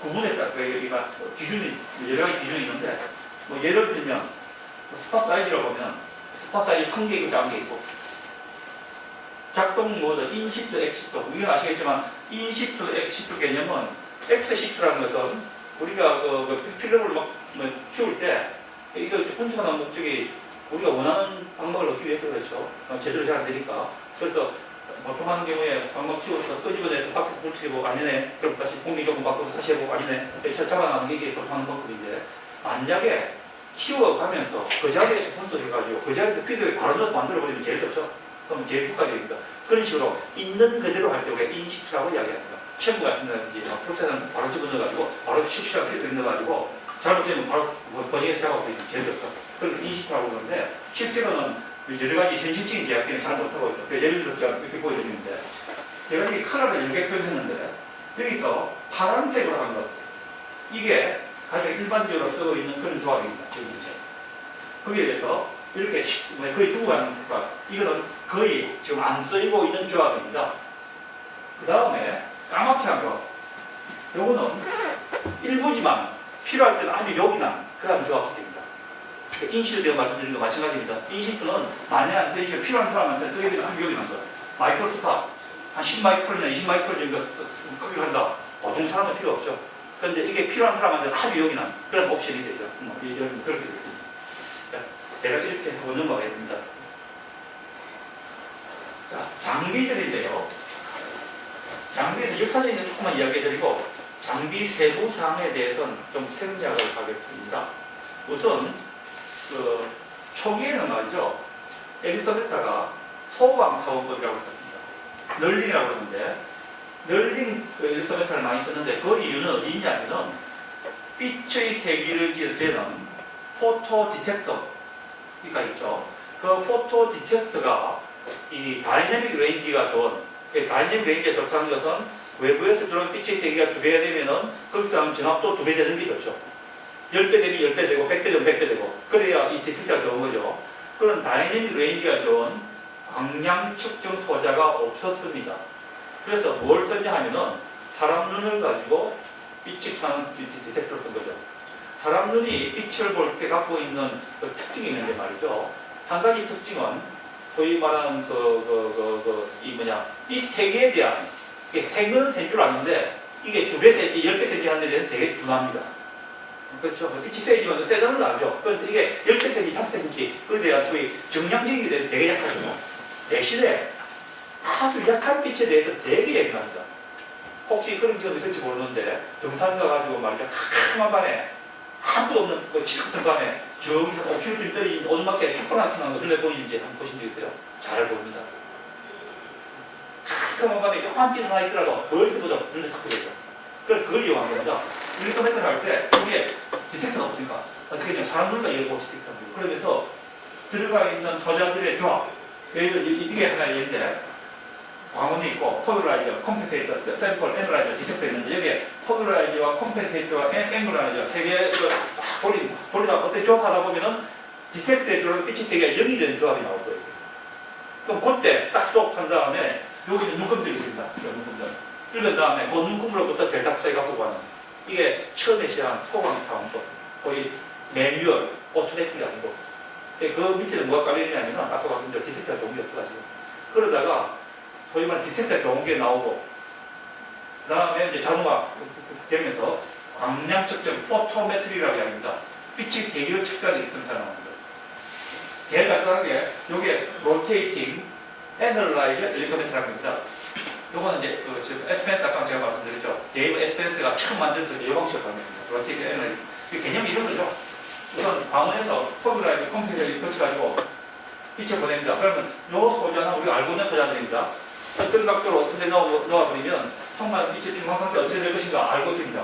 Speaker 1: 구분했다. 여기가 기준이, 여러 가지 기준이 있는데, 뭐 예를 들면, 스팟 사이즈라고 보면, 스팟 사이즈 큰 게 있고 작은 게 있고, 작동 모드, 인시프트, 엑시프트, 이건 아시겠지만, 인시프트, 엑시프트 개념은, 엑스시프트라는 것은, 우리가 필름을 키울 때, 이거 분석하는 목적이 우리가 원하는 방법을 얻기 위해서 그렇죠. 제대로 잘 안 되니까. 그래서, 보통 하는 경우에 방법 키워서 끄집어내서 박스 붙이고 아니네. 그럼 다시 공기 조금 바꿔서 다시 해보고 아니네. 잡아나가는 게 이게 보통 하는 방법인데, 만약에 키워가면서 그 자리에서 분석해가지고 그 자리에서 피드백을 바로 넣어서 만들어버리면 제일 좋죠. 그럼 제일 효과적입니다. 그런 식으로 있는 그대로 할 때 우리가 인시프트라고 이야기합니다. 첨부 같은 데든지 프로세서는 바로 집어넣어가지고 바로 실시간 피드백 넣어가지고 잘못되면 바로 버징에서 작업하면 제일 좋죠. 그걸 인시프트라고 그러는데 실제로는 여러 가지 현실적인 제약들은 잘 못하고 있죠. 예를 들어서 제가 이렇게 보여드리는데 제가 여기 컬러를 여러 개 표현했는데 여기서 파란색으로 한 것 이게 가장 일반적으로 쓰고 있는 그런 조합입니다. 지금 현재. 거기에 대해서 이렇게 거의 두고 가는 조합. 이거는 거의 지금 안 쓰이고 있는 조합입니다. 그 다음에 까맣게 한 거. 요거는 일부지만 필요할 때는 아주 요긴한 그런 조합입니다. 인시도 제가 말씀드린 거 마찬가지입니다. 인시트는 만약에 이게 필요한 사람한테 쓰게 되면 아주 요긴한 거예요. 마이크로스파 한 10마이크론이나 20마이크론 정도 크기로 한다. 보통 사람은 필요 없죠. 그런데 이게 필요한 사람한테는 아주 요긴한 그런 옵션이 되죠. 그렇게 되겠습니다. 제가 이렇게 하고 넘어가겠습니다. 자, 장비들인데요. 장비에서 역사적인 조금만 이야기해드리고 장비 세부 사항에 대해서는 좀 생략을 하겠습니다. 우선 초기에는 말이죠. 엘리자베타가 소방 사원법이라고 썼습니다. 널링이라고 하는데 널링 엘리자베타를 많이 썼는데 그 이유는 어디냐면은 빛의 세기를 재는 포토 디텍터가 있죠. 그 포토 디텍터가 이 다이내믹 레인지가 좋은 다이내믹 레인지가 좋다는 것은 외부에서 들어온 빛의 세기가 2배가 되면은 거기서 하면 전압도 2배 되는 게 좋죠. 10배 되면 10배 되고 100배 되면 100배 되고 그래야 이 디텍터가 좋은 거죠. 그런 다이내믹 레인지가 좋은 광량 측정 소자가 없었습니다. 그래서 뭘 썼냐 하면은 사람 눈을 가지고 빛을 차는 디텍터를 쓴 거죠. 사람 눈이 빛을 볼 때 갖고 있는 그 특징이 있는데 말이죠. 한 가지 특징은 소위 말하는 이 세계에 대한 생명은 생 줄 아는데 이게 2배 세기, 10배 세기 하는 데 대해서 되게 둔합니다. 그렇죠. 빛이 세지만 세다는 알죠. 그런데 이게 10배 세기, 5배 세기, 그에 대한 소위 정량적인 게 되게 약하죠. 대신에 아주 약한 빛에 대해서 되게 예민합니다. 혹시 그런 경우 있을지 모르는데 등산 가가지고 말이죠. 캄캄한 밤에 아무도 없는 칠 같은 밤에 저기서 5km 떨어진 오두막에 촛불 하나 켜놓은 거 눈에 보이는지 한번 보신 적 있어요? 잘 보입니다. 캄캄한 밤에 요한 빛 하나 있더라도 멀리서 보죠. 눈에 탁 보이죠. 그래서 그걸 이용한 겁니다. 일리터메터를 할 때 여기에 디텍터가 없으니까 어떻게 하냐면 사람들과 열고 디텍터입니다. 그러면서 들어가 있는 소자들의 조합 이게 하나 예인데 광원이 있고 폴라라이저, 컴펜세이터, 샘플, 애널라이저, 디텍터 있는데 여기에 폴라라이저와 컴펜세이터와 애널라이저 세 개의 볼리다 어떻게 조합하다 보면은 디텍터에 들어오는 빛의 세계가 0이 되는 조합이 나올 거예요. 그럼 그때 딱 조합한 다음에 여기는 눈금들이 있습니다. 눈금들. 읽은 다음에 그 눈금으로부터 델타 플라이 갖고 가는 이게 처음에 시작한 토광 타운도 거의 매뉴얼, 오토매틱이 아니고 그 밑에는 뭐가 깔려있냐면 아까 말씀드린 디텍터가 좋은 게 없어가지고 그러다가 소위 말하는 디텍터가 좋은 게 나오고 그 다음에 이제 자동화 되면서 광량 측정, 포토메트리라고 합니다. 빛의 대기를 측정하기 때문에 나오는 거예요. 제일 간단하게 요게 로테이팅 애널라이저 엘리코메트라고 합니다. 요거는 이제 지금 에스펜스 아까 제가 말씀드렸죠. 데이브 에스펜스가 처음 만들어서 이 방식을 발명했습니다. 로테이팅 애널라이저. 개념이 이런 거죠. 우선 광원에서 포뮬라이즈 컴퓨터를 거쳐가지고 빛을 보냅니다. 그러면 요 소자는 우리가 알고 있는 소자들입니다. 어떤 각도로 어떻게 놓아버리면 정말 빛의 평광 상태 어떻게 될 것인가 알고 있습니다.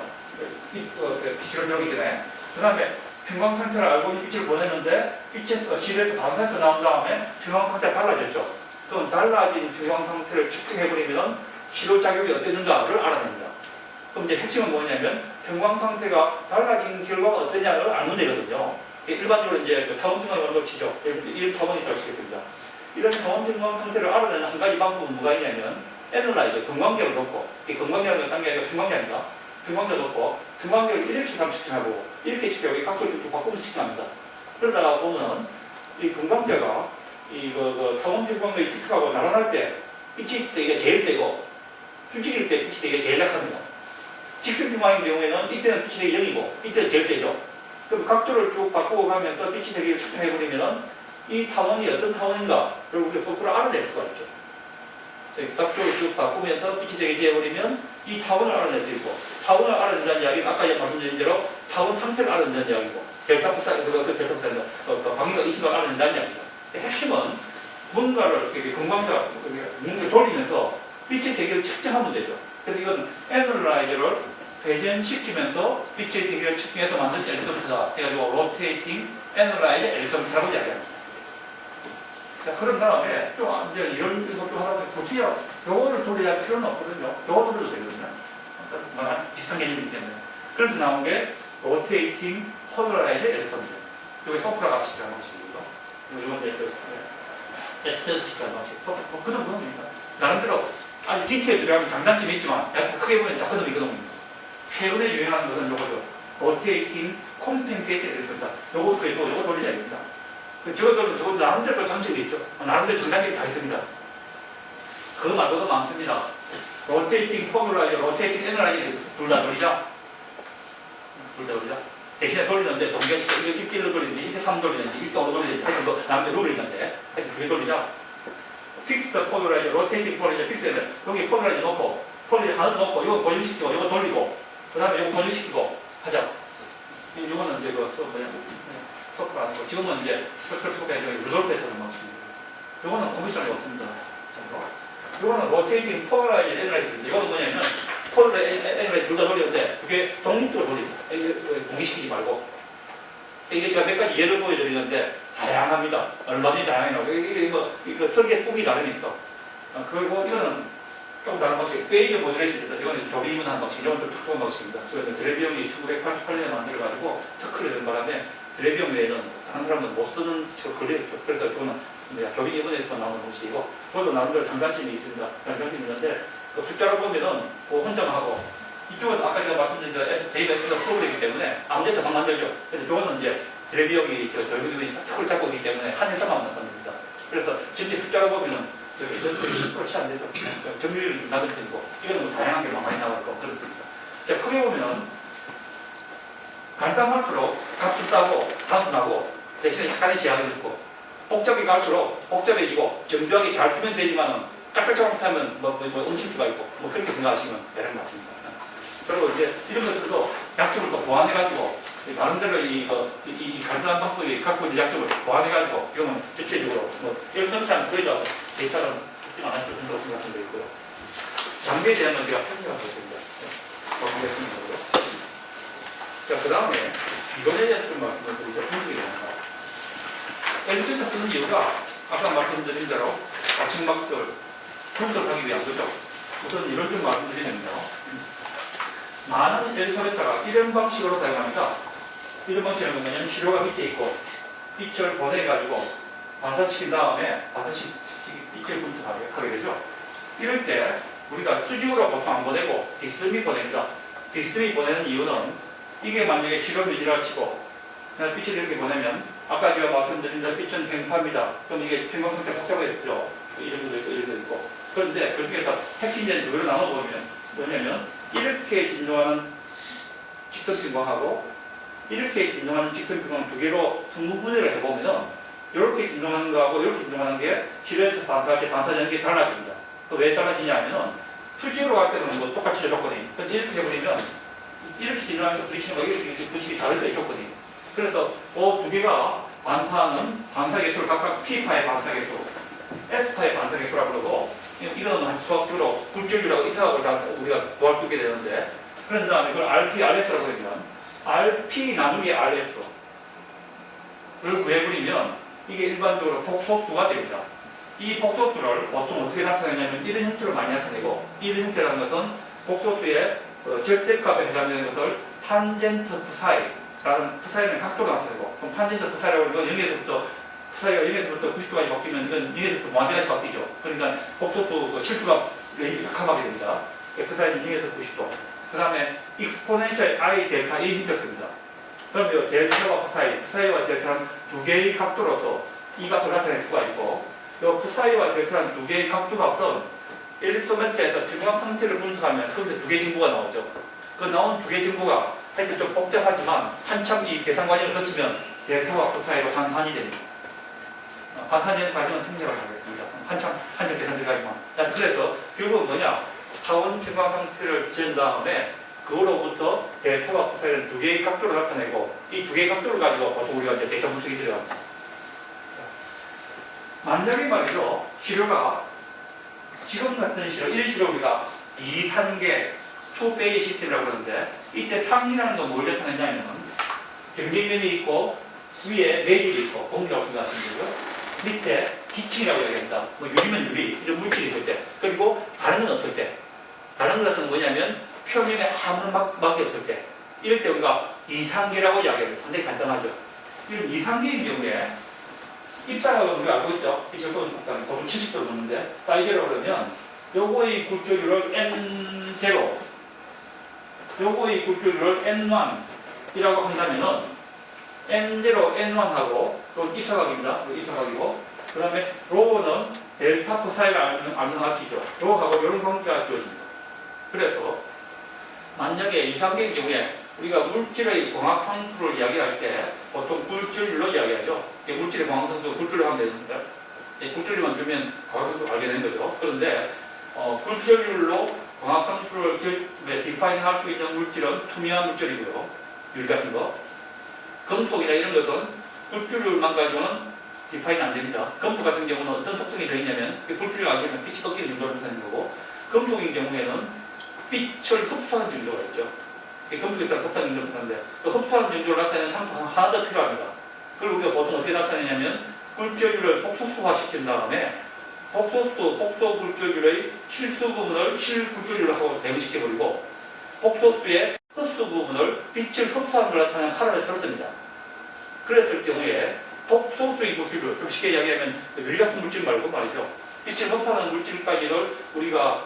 Speaker 1: 빛을 여기 있잖아요. 그 다음에 평광 상태를 알고 빛을 보냈는데 빛에서 실에서 다른 상태가 나온 다음에 평광 상태가 달라졌죠. 그럼 달라진 평광 상태를 측정해버리면 시로 작용이 어땠는가를 알아냅니다. 그럼 이제 핵심은 뭐냐면 평광 상태가 달라진 결과가 어떠냐를 알면 되거든요. 일반적으로 이제 그 타원 평광이라는 걸 치죠. 이 타원이 있다고 치겠습니다. 이런 타원 평광 상태를 알아내는 한 가지 방법은 뭐가 있냐면 애널라이저, 금광계를 놓고 이 금광계라는 건 딴 게 아니라 평광계입니다. 평광계 놓고 평광계를 이렇게 측정하고 이렇게 측정하고 이 각도를 쭉 바꾸면서 측정합니다. 그러다가 보면 이 금광계가 타원 평광계를 추측하고 날아갈 때 빛이 있을 때 이게 제일 세고 휴직일 때 빛이 되게 제일 약합니다. 직선 평광인 경우에는 이때는 빛이 되게 0이고 이때는 제일 세죠. 그럼 각도를 쭉 바꾸고 가면서 빛이 되게 측정해버리면 이 타원이 어떤 타원인가를 우리가 거꾸로 알아낼 수가 있죠. 각도를 쭉 바꾸면서 빛이 되게 재버리면 이 타원을 알아낼 수 있고 타원을 알아낸다는 이야기는 아까 말씀드린 대로 타원 상태를 알아낸다는 이야기고 델타 플라이, 방위가 있으면 알아낸다는 이야기입니다. 핵심은 뭔가를 금광자 뭔가 돌리면서 빛의 세계를 측정하면 되죠. 그래서 이건 애널라이저를 회전시키면서 빛의 세계를 측정해서 만든 엘리먼트다 해가지고 로테이팅 애널라이저 엘리먼트라고 이야기합니다. 자, 그런 다음에 좀 이제 이런 것도 하다 보면 굳이 요거를 돌려야 할 필요는 없거든요. 요거 돌려도 되거든요. 비슷한 개념이기 때문에. 그래서 나온 게 로테이팅 포널라이저 엘리먼트. 요게 소프라 같이 들어간 방식이고요. 요건 이제 에스테드 측정하는 방식. 그 정도입니다. 나름대로 아주 디테일 들어가면 장단점이 있지만 크게 보면 다 그 놈이 그 놈입니다. 최근에 유행하는 것은 요거죠. 로테이팅 콤펜세이트 엘리먼트. 요것도 있고 요거 돌리자 입니다. 저것들은 저것도 나름대로 장점이 있죠. 나름대로 장단점이 다 있습니다. 그 말고도 많습니다. 로테이팅 포뮬라이저, 로테이팅 애널라이저 둘 다 돌리자. 둘 다 돌리자. 대신에 돌리는데 동계시켜. 이거 1로 돌리는지, 1대3 돌리는지, 1대5 돌리는지, 하여튼 뭐 나름대로 룰이 있는데, 하여튼 그게 돌리자. 픽스드 포뮬라이저, 로테이팅 포뮬라이저, 픽스드. 여기 포뮬라이저 놓고, 포뮬라이저 하나 놓고, 이거 고정시키고, 이거 돌리고, 그 다음에 이거 고정시키고 하자. 이거는 이제 소프가 아니고, 지금은 이제 서클 소프가 아니라 루돌프에서 하는 방식입니다. 이거는 컴퓨터가 없습니다. 이거는 로테이팅 포뮬라이저 애널라이저인데, 이거는 뭐냐면, 포뮬라이저 애널라이저 둘 다 돌리는데, 그게 독립적으로 돌립니다. 공개시키지 말고. 이게 제가 몇 가지 예를 보여드리는데, 다양합니다. 얼마든지 다양해요. 이거 설계 꿈이 다르니까. 그리고 이거는 조금 다른 방식. 페이저 모듈레이션입니다. 이거는 조립은 하는 방식. 이건 좀 특殊방식입니다. 그래서 드레비형이 1988년에 만들어가지고 특허를 낸 바람에 드레비형 외에는 다른 사람은 못 쓰는 저 걸려있죠. 그래서 이거는 조립 일본에서만 나오는 방식이고, 그것도 나름대로 장단점이 있습니다. 장단점이 있는데, 그 숫자로 보면은 그 혼자만 하고, 이쪽은 아까 제가 말씀드린 대로 데이터에서 프로그램이기 때문에 아무 데서 막 만들죠. 그래서 이거는 이제 드레비형이 저희들이 특허를 잡고 있기 때문에 한 회사만 만듭니다. 그래서 전체 숫자로 보면은 저기 10% 채 안 되죠. 점유율이 낮은 편이고, 이거는 뭐 다양한 게 많이 나와서 그렇습니다. 자, 크게 보면 간단할수록 값도 싸고 단순하고 대신에 약간의 제약이 있고, 복잡하게 갈수록 복잡해지고 정교하게 잘 쓰면 되지만은 깍깍 못하면 음식도가 있고 그렇게 생각하시면 되는 것 같습니다. 그리고 이제 이런 것들도 약점을 또 보완해가지고 나름대로 이 간단한 방법이 갖고 있는 약점을 보완해가지고 이거는 전체적으로 일정치는 거의 다 데이터는 특정 안 하시고 된다고 생각하시면 되겠고요. 장비에 대한 건 제가 설명을 하겠습니다. 자, 그 다음에 이번에 대해서 좀 말씀을 드리죠. 분석이 됩니다. 엘리베이터 쓰는 이유가 아까 말씀드린 대로 좌측막들 분석하기 위한 거죠. 우선 이런 좀 말씀드리면요. 많은 엘리베이터가 이런 방식으로 사용합니다. 이런 방식은 뭐냐면 시료가 밑에 있고 빛을 보내가지고 반사시킨 다음에 빛을 분석하게 되죠. 이럴 때 우리가 수직으로 보통 안 보내고 비스듬히 보냅니다. 비스듬히 보내는 이유는 이게 만약에 실험이지라 치고 그냥 빛을 이렇게 보내면 아까 제가 말씀드린 대로 빛은 팽파입니다. 그럼 이게 평광상태 복잡해졌죠. 이런 것도 있고 이런 것도 있고. 그런데 그 중에서 핵심적인 두 개로 나눠보면 뭐냐면 이렇게 진동하는 직선평광하고 이렇게 진동하는 직선평광 두 개로 성분분해를 해보면은 이렇게 진동하는 거하고 이렇게 진동하는 게 실외에서 반사할 때 반사되는 게 달라집니다. 왜 달라지냐면은 수직으로 갈 때는 뭐 똑같이 조건이. 근데 이렇게 해버리면 이렇게 진동하면서 부딪히는 거 이렇게 부딪히기 다르죠, 조건이. 그래서 그 두 개가 반사하는 반사계수를 각각 P파의 반사계수, S파의 반사계수라고 그러고 이거는 수학적으로 굴절이라고 이차하고 우리가 구할 수 있게 되는데 그런 다음에 그걸 RP, RS라고 하면 RP 나누기 RS를 구해버리면 이게 일반적으로 폭소수가 됩니다. 이 폭소수를 보통 어떻게 나타내냐면 이런 형태로 많이 나타내고 이런 형태라는 것은 폭소수의 절대값에 해당되는 것을 탄젠트 프사이라는 프사이는 각도가 나타내고 그럼 탄젠트 프사이라고 하는 건 0에서부터 프사이가 0에서부터 90도까지 바뀌면 이건 0에서부터 무한대까지 바뀌죠. 그러니까 폭소수 실수가 레인지 각함하게 됩니다. 프사이는 0에서 90도. 그 다음에 익스포넨셜 I 델타 이 힘켰습니다. 그럼 이 델타와 프사이와 델타는 두 개의 각도로서 이 값을 나타낼 수가 있고 이 프사이와 델타는 두 개의 각도가 없어 일소멘트에서 평광 상태를 분석하면 거기서 두 개의 정보가 나오죠. 그 나온 두 개의 정보가 하여튼 좀 복잡하지만 한참 이 계산 과정을 거치면 델타와 프사이로 환산이 됩니다. 환산되는 과정은 생략을 하겠습니다. 한참 계산 들어가지만. 그래서 결국은 뭐냐? 사원 평광 상태를 지은 다음에 그거로부터 델타와 프사이는 두 개의 각도를 나타내고 이 두 개의 각도를 가지고 보통 우리가 이제 데이터 분석이 들어갑니다. 만약에 말이죠, 시료가 지금 같은 시료, 이런 시료 우리가 2단계 투페이 시스템이라고 그러는데 이때 상이라는 건 뭘 나타내냐면 경계면이 있고 위에 매질이 있고 공기가 없는 것 같은데요. 밑에 기층이라고 이야기합니다. 뭐 유리면 유리, 이런 물질이 있을 때, 그리고 다른 건 없을 때. 다른 것은 뭐냐면 표면에 아무런 막이 없을 때. 이럴 때 우리가 이상계라고 이야기합니다. 상당히 간단하죠. 이런 이상계인 경우에 입자각은 우리가 알고 있죠. 이 절도는 보통 70도를 보는데 파이제로 그러면 요거의 굴절률을 N0, 요거의 굴절률을 N1이라고 한다면은 N0, N1하고 또 입사각입니다. 입사각이고 그 다음에 로우는 델타 프사이를 알면 아시죠. 로우하고 이런 관계가 주어집니다. 그래서 만약에 이상계의 경우에 우리가 물질의 광학 상수를 이야기할 때 보통 굴절률로 이야기하죠. 물질의 광학 상수 굴절을 하면 되는데 굴절률만 주면 광학 상수 알게 되는 거죠. 그런데 굴절률로 광학 상수를 디파인 할 수 있는 물질은 투명한 물질이고요. 유리 같은 거. 금속이나 이런 것은 굴절률만 가지고는 디파인 안 됩니다. 금속 같은 경우는 어떤 속성이 더 있냐면 굴절률 아시면 빛이 꺾이는 정도를 나타내는 거고 금속인 경우에는 빛을 흡수하는 정도가 있죠. 금속에 따라 흡수하는 정도를 하는데 그 흡수하는 정도를 나타내는 상품 하나 더 필요합니다. 그걸 우리가 보통 어떻게 나타내냐면 굴절률을 폭소수화 시킨 다음에 폭소 굴절률의 실수 부분을 실굴절률로 하고 대응시켜버리고 폭소수의 흡수 부분을 빛을 흡수하는 걸 나타내는 하나를 들었습니다. 그랬을 경우에 폭소수의 굴절률, 좀 쉽게 이야기하면 유리 같은 물질 말고 말이죠. 빛을 흡수하는 물질까지를 우리가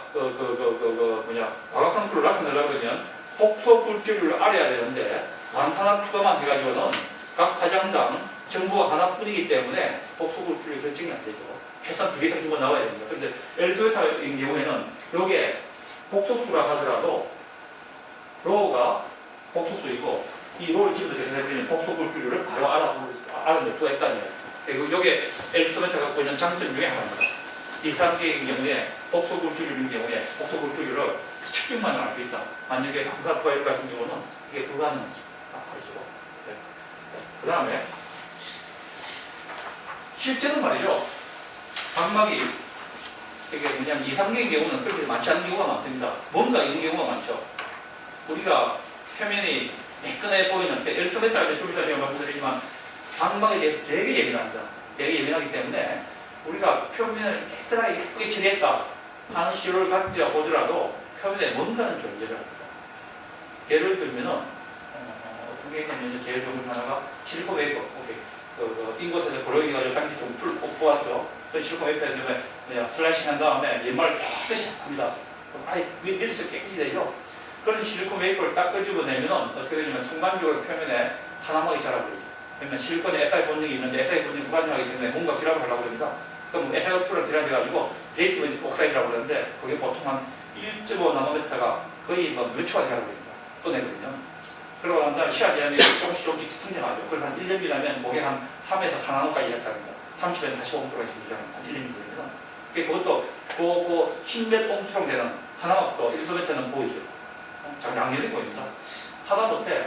Speaker 1: 광학 상수를 나타내려고 하면 폭소 굴절률을 알아야 되는데 반사나 투과만 해가지고는 각 파장당 정보가 하나뿐이기 때문에 폭소 굴절률이 결정이 안 되죠. 최소한 두 개 이상 정보가 나와야 됩니다. 그런데 엘스베타의 경우에는 이게 폭소수라 하더라도 로우가 폭소수이고 이 로우를 지금도 계산해버리면 폭소 굴절률을 바로 알아낼 수가 있다는 거예요. 그리고 이게 엘스베타가 갖고 있는 장점 중에 하나입니다. 이 3개의 경우에 폭소 굴절률인 경우에 폭소 굴절률을 측정만 알 수 있다. 만약에 항사 포일 같은 경우는 이게 불가능하시고. 네. 그 다음에 실제는 말이죠. 각막이 이게 뭐냐면 이상계의 경우는 그렇게 많지 않은 경우가 많습니다. 뭔가 있는 경우가 많죠. 우리가 표면이 매끈해 보이는 엘스베타를 좀 이따 제가 말씀드리지만 각막에 대해서 되게 예민합니다. 되게 예민하기 때문에 우리가 표면을 깨끗하게 예쁘게 처리했다 하는 시료를 갖다 보더라도 표면에 뭔가는 존재를 합니다. 예를 들면은 어떤 게 있냐면 제일 좋은 하나가 실리콘 웨이퍼. 인곳에서 고르기가 당시 좀 보았죠. 또 실리콘 웨이퍼에 그냥 슬라이싱 한 다음에 연말을 깨끗이 합니다. 아예 밀어서 깨끗이 되죠. 그런 실리콘 웨이퍼를 딱 끄집어내면 어떻게 되냐면 순간적으로 표면에 사나막이 자라버리죠. 그러면 실리콘에 SI 본능이 있는데 SI 본능이 불안정하기 때문에 뭔가 기랍을 하려고 합니다. 그럼 SiO2를 들여가지고 네이티브 옥사이드라고 그러는데 그게 보통 한 1.5 나노미터가 거의 뭐 몇 초가 되라고 합니다. 또 내거든요. 그러고 난 다음에 시간 지나면 조금씩 성장하죠. 그래서 한 1년 지나면 목에 한 3에서 4나노까지 했답니다. 30에서 다시 5%까지 성장합니다. 한 1년 걸리면. 그것도 그 10몇 옴트롱 되는 하나만도 1소미터는 보이죠. 양면이 보입니다. 하다못해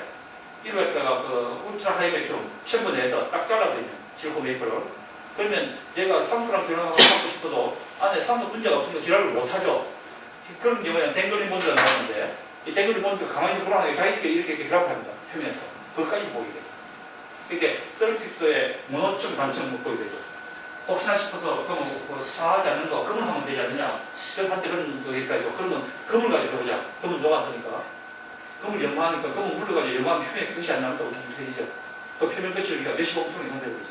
Speaker 1: 이거에다가 그 울트라 하이백트럼 첨부 내에서 딱 잘라버리면 실리콘 웨이퍼를 그러면 얘가 산소랑 결합하고 하고 싶어도 안에 산소 문제가 없으니까 결합을 못하죠. 그런 경우에는 댕글링 본드가 나오는데 이 댕글링 본드가 가만히 불안하게 자기들끼리 이렇게 결합합니다. 표면에서. 그것까지 보게 되죠. 그러니까 서킷의 모노층, 단층 못 보게 되죠. 혹시나 싶어서 그러면 뭐 상하지 않는 거 금을 하면 되지 않느냐. 그래서 한때 그런 거 있어가지고 그러면 금을 가지고 해보자. 금은 녹아서니까. 금을 연마하니까 금은 물러가지고 연마하면 표면에 끝이 안 나면서 엄청 되지죠. 그 표면 끝이 우리가 몇십 옴통이 상대로 그러죠.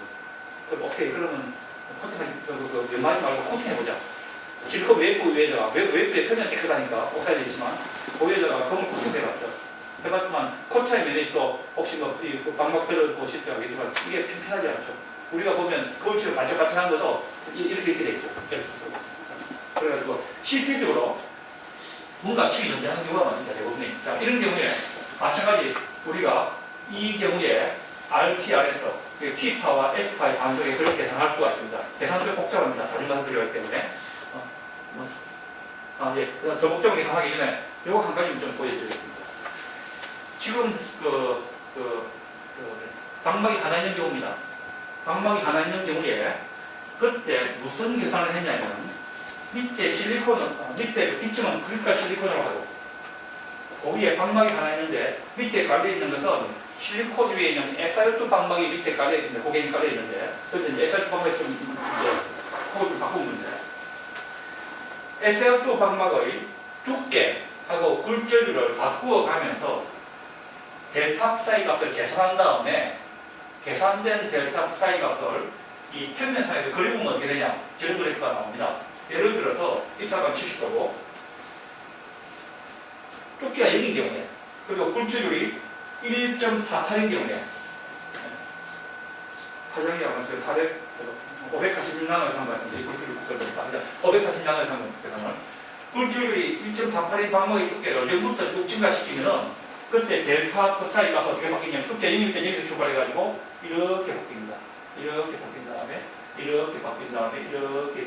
Speaker 1: 그럼 오케이 그러면 코팅 연마하지 말고 코팅해보자. 실리콘 웨이프 위에다가 웨이프의 표면이 깨끗하니까 옥사이드 있지만 그 위에다가 금을 코팅해봤죠. 해봤지만 코팅의 면이 또 혹시 그 방막 들어보실지 알겠지만 이게 편편하지 않죠. 우리가 보면 거울처럼 반짝반짝한 것도 이렇게 되겠죠. 그래가지고 실질적으로 뭔가 치기 전제하는 경우가 많습니다. 대부분이. 자, 이런 경우에 마찬가지 우리가 이 경우에 RPR에서 P파와 S파의 반동에 그렇게 계산할 수가 있습니다. 계산도 복잡합니다. 다른 것을 들어가기 때문에. 예. 더 복잡하게 가기 전에 이거 한 가지 좀 보여드리겠습니다. 지금 방막이 하나 있는 경우입니다. 방막이 하나 있는 경우에 그때 무슨 계산을 했냐면 밑에 실리콘은 밑에 뒷층은 그립과 실리콘으로 하고 그 위에 방막이 하나 있는데 밑에 깔려있는 것은 실리콘 위에 있는 SiO2 방막이 밑에 깔려있는데 고객이 깔려있는데 그런데 이제 SiO2 방막이 좀 이제 그걸 좀 바꾸면 돼. SiO2 방막의 두께하고 굴절율을 바꾸어 가면서 델타 사이 값을 계산한 다음에 계산된 델타 사이 값을 이 표면상에서 그려보면 어떻게 되냐? 저런 그래프가 나옵니다. 예를 들어서 입사각 70도고 두께가 0인 경우에 그리고 굴절율이 1.48인 경우에 파장이 아마 546나노를 상관했습니다. 이 굴절율 국설입니다. 546나노를 상관했습니다. 굴절율이 1.48인 방막의 두께를 0부터 쭉 증가시키면은 그때 델타 코사이가 어떻게 바뀌냐면 두께 0일 때 여기서 출발해가지고 이렇게 바뀝니다. 이렇게 바뀐 다음에 이렇게 바뀐 다음에 이렇게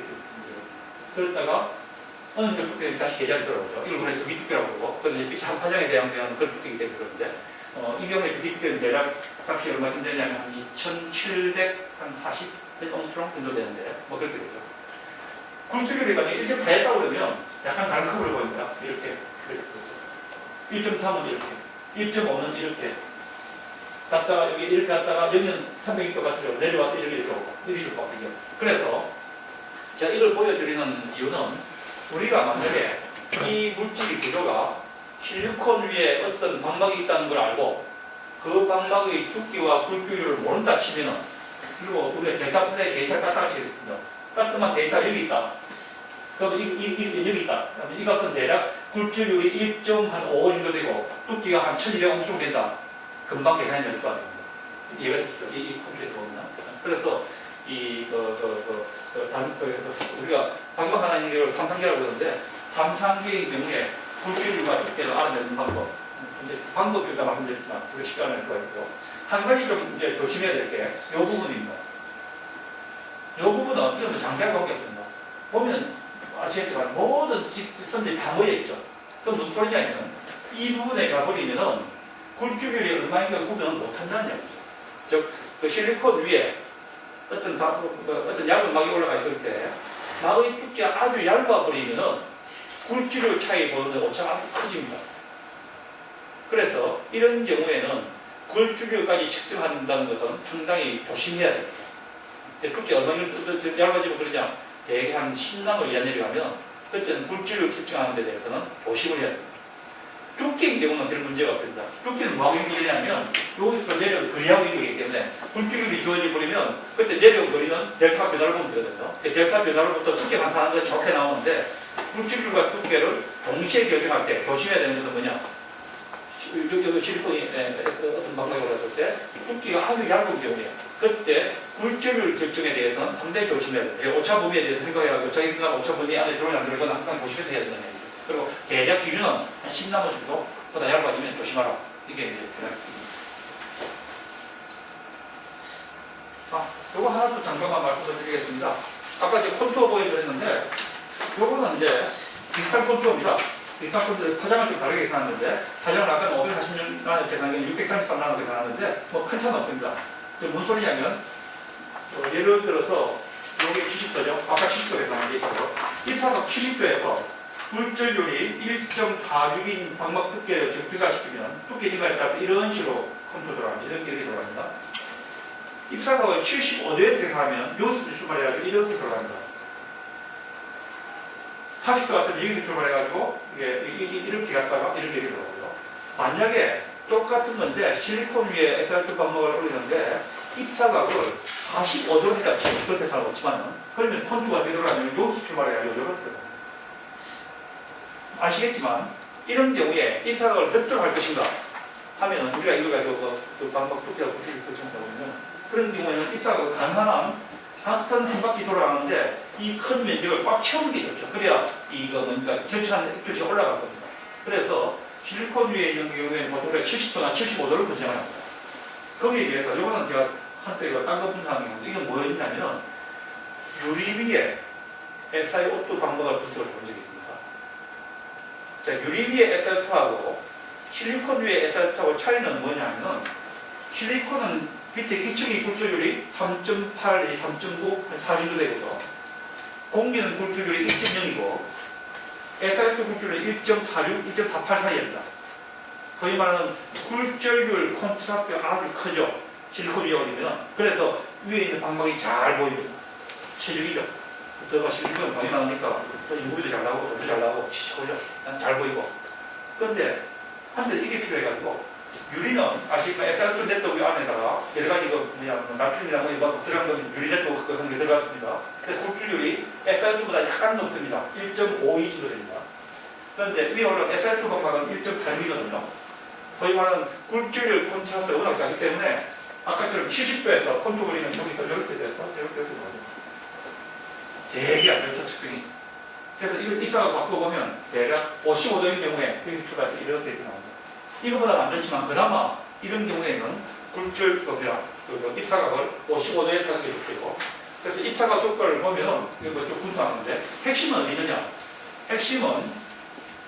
Speaker 1: 그러다가 어느 정도 두께는 다시 계절이 돌아오죠. 이걸 그냥 주기두께라고 그러고 그런데 이제 한 파장에 대한 그런 두께이기 때문에 그러는데 이 경우에 주기두께는 대략 값이 얼마쯤 되냐면 한 2740 옴트롱 정도 되는데 뭐 그렇게 되죠. 굴절율이 만약에 1.4 했다고 그러면 약간 다른 컵을 보입니다. 이렇게 1.3은 이렇게 1.5는 이렇게 갔다가 여기 이렇게 갔다가 여기는 300도 같으죠. 내려와서 이렇게 오고 이렇게 바뀌죠. 그래서 제가 이걸 보여드리는 이유는 우리가 만약에 이 물질의 구조가 실리콘 위에 어떤 방막이 있다는 걸 알고 그 방막의 두께와 굴절율을 모른다 치면은 그리고 우리가 데이터 플레이 데이터 땄다가 치겠습니다. 땄더만 데이터 여기 있다. 그럼 여기 있다. 그러면 이 값은 대략 굴절율이 1.5 정도 되고 두께가 한 1200 정도 된다. 금방 계산이 될 것 같습니다. 이해가 되시죠? 이 컴퓨터에서 보면. 그래서 우리가 방법 하나 있는 걸 삼상계라고 그러는데 삼상계의 경우에 굴절율과 두께를 알아내는 방법. 근데 방법이 일단 말씀드렸지만 우리가 시간을 낼 거고요. 한 가지 좀 이제 조심해야 될 게 이 부분입니다. 이 부분은 좀 장비하고 관계없습니다. 보면 아시겠지만 모든 선들이 다 모여있죠. 그럼 무슨 소리냐면 이 부분에 가버리면은 굴절율이 얼마인 걸 구분을 못한다는 얘기죠. 즉, 그 실리콘 위에 어떤 얇은 막이 올라가 있을 때 막의 두께가 아주 얇아버리면은 굴절율 차이 보는 오차가 아주 커집니다. 그래서 이런 경우에는 굴절율까지 측정한다는 것은 상당히 조심해야 됩니다. 두께 얼마나 얇아지면 그러냐? 대개 한 10나노 이하 내려가면 그때는 굴절율 측정하는 데 대해서는 조심을 해야 됩니다. 두께인 경우는 별 문제가 없습니다. 두께는 뭐하고 연결되냐면 여기서 내려온 거리하고 연결되기 때문에 굴절율이 주어져 버리면 그때 내려온 거리는 델타 변화를 보면 되거든요. 델타 변화로부터 두께 반사하는 건 좋게 나오는데 굴절율과 두께를 동시에 결정할 때 조심해야 되는 것은 뭐냐? 여기 실리콘이 어떤 방법에 올랐을 때 두께가 아주 얇은 경우에 그때 굴절율 결정에 대해서는 상당히 조심해야 돼요. 오차 범위에 대해서 생각해가지고 자기 생각은 오차 범위 안에 들어오냐 안 들어오냐 항상 조심해서 해야 된다는 얘기죠. 그리고 대략 기준은 한 10나무 정도 보다 얇아지면 조심하라. 이게 이제 요거 하나 또 잠깐만 말씀을 드리겠습니다. 아까 이제 콘투어 보여드렸는데 요거는 이제 비슷한 콘투어입니다. 비슷한 콘투어 파장을 좀 다르게 계산하는데 파장을 아까 546나노 계산하는 게 633나노 계산하는데 뭐 큰 차는 없습니다. 무슨 소리냐면 예를 들어서 요게 70도죠. 아까 70도 계산한 게 있고 일사각 70도에서 굴절율이 1.46인 방막 두께를 증가시키면 두께 증가에 따라서 이런 식으로 콘투어 들어갑니다. 이렇게 들어갑니다. 입사각을 75도에서 계산하면 여기서 출발해가지고 이렇게 들어갑니다. 80도 같은 여기서 출발해가지고 이렇게 갔다가 이렇게 들어가고요. 만약에 똑같은 건데 실리콘 위에 SR2 방막을 올리는데 입사각을 45도로 했다 치면 그렇게 잘 없지만은 그러면 콘투어가 되돌아가면 여기서 출발해가지고 이렇게 들어갑니다. 아시겠지만 이런 경우에 입사각을 몇 도로 할 것인가 하면은 우리가 이걸 가지고 그 방막 두께가 90도 정도 보면 그런 경우에는 입사각을 가능한 같은 한 바퀴 돌아가는데 이 큰 면적을 꽉 채우는 게 좋죠. 그래야 이거 뭔가 결정한 규칙이 올라갈 겁니다. 그래서 실리콘 위에 있는 경우에는 보통 70도나 75도를 권장을 합니다. 거기에 비해서 이거는 제가 한때 이거 딴 거 분석한 게 이건 뭐였냐면 유리 위에 SiO2 방법을 분석을 본 적이 있습니다. 자, 유리 위에 SiO2하고 실리콘 위에 SiO2하고 차이는 뭐냐면 실리콘은 밑에 기층이 굴절율이 3.8, 3.9, 4정도 되고서 공기는 굴절율이 1.0이고 SiO2 굴절율이 1.46, 1.48 사이입니다. 거의 말하는 굴절율 콘트라스트가 아주 크죠. 실리콘 위에 올리면. 그래서 위에 있는 방막이 잘 보입니다. 체적이죠. 그때가 실리콘 방이 나오니까 또 인구비도 잘 나오고 돈도 잘 나오고 치쳐올려. 잘 보이고. 그런데 한때 이게 필요해가지고 유리는 아시니까 SiO2 네트워크 안에다가 여러 가지 나트륨이나 뭐 들어간 건 유리 네트워크 같은 게 들어갔습니다. 그래서 굴절율이 SiO2보다 약간 높습니다. 1.52 정도 됩니다. 그런데 위에 올라간 SiO2 방막은 1.8이거든요. 거의 말하는 굴절율 콘트라스트가 워낙 작기 때문에 아까처럼 70도에서 콘투어 그리는 여기서 이렇게 돼서 이렇게 나오죠. 되게 안 좋죠, 측정이. 그래서 이걸 입사하고 바꿔보면 대략 55도인 경우에 여기서 출발해서 이렇게 나옵니다. 이거보다 안 좋지만 그나마 이런 경우에는 굴절법이라 입사각을 55도에 하는 게 좋겠고 그래서 입사각 효과를 보면 이거 좀 분석하는데 핵심은 어디 있느냐? 핵심은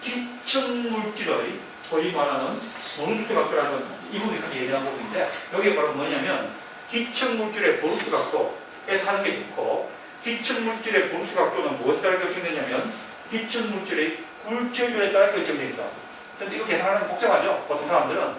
Speaker 1: 기층 물질의 소위 말하는 보루트 각도라는 이 부분이 크게 예민한 부분인데 여기에 바로 뭐냐면 기층 물질의 보루트 각도에 사는 게 좋고 기층 물질의 보루트 각도는 무엇에 따라 결정되냐면 기층 물질의 굴절율에 따라 결정됩니다. 근데 이거 계산하는 게 복잡하죠? 보통 사람들은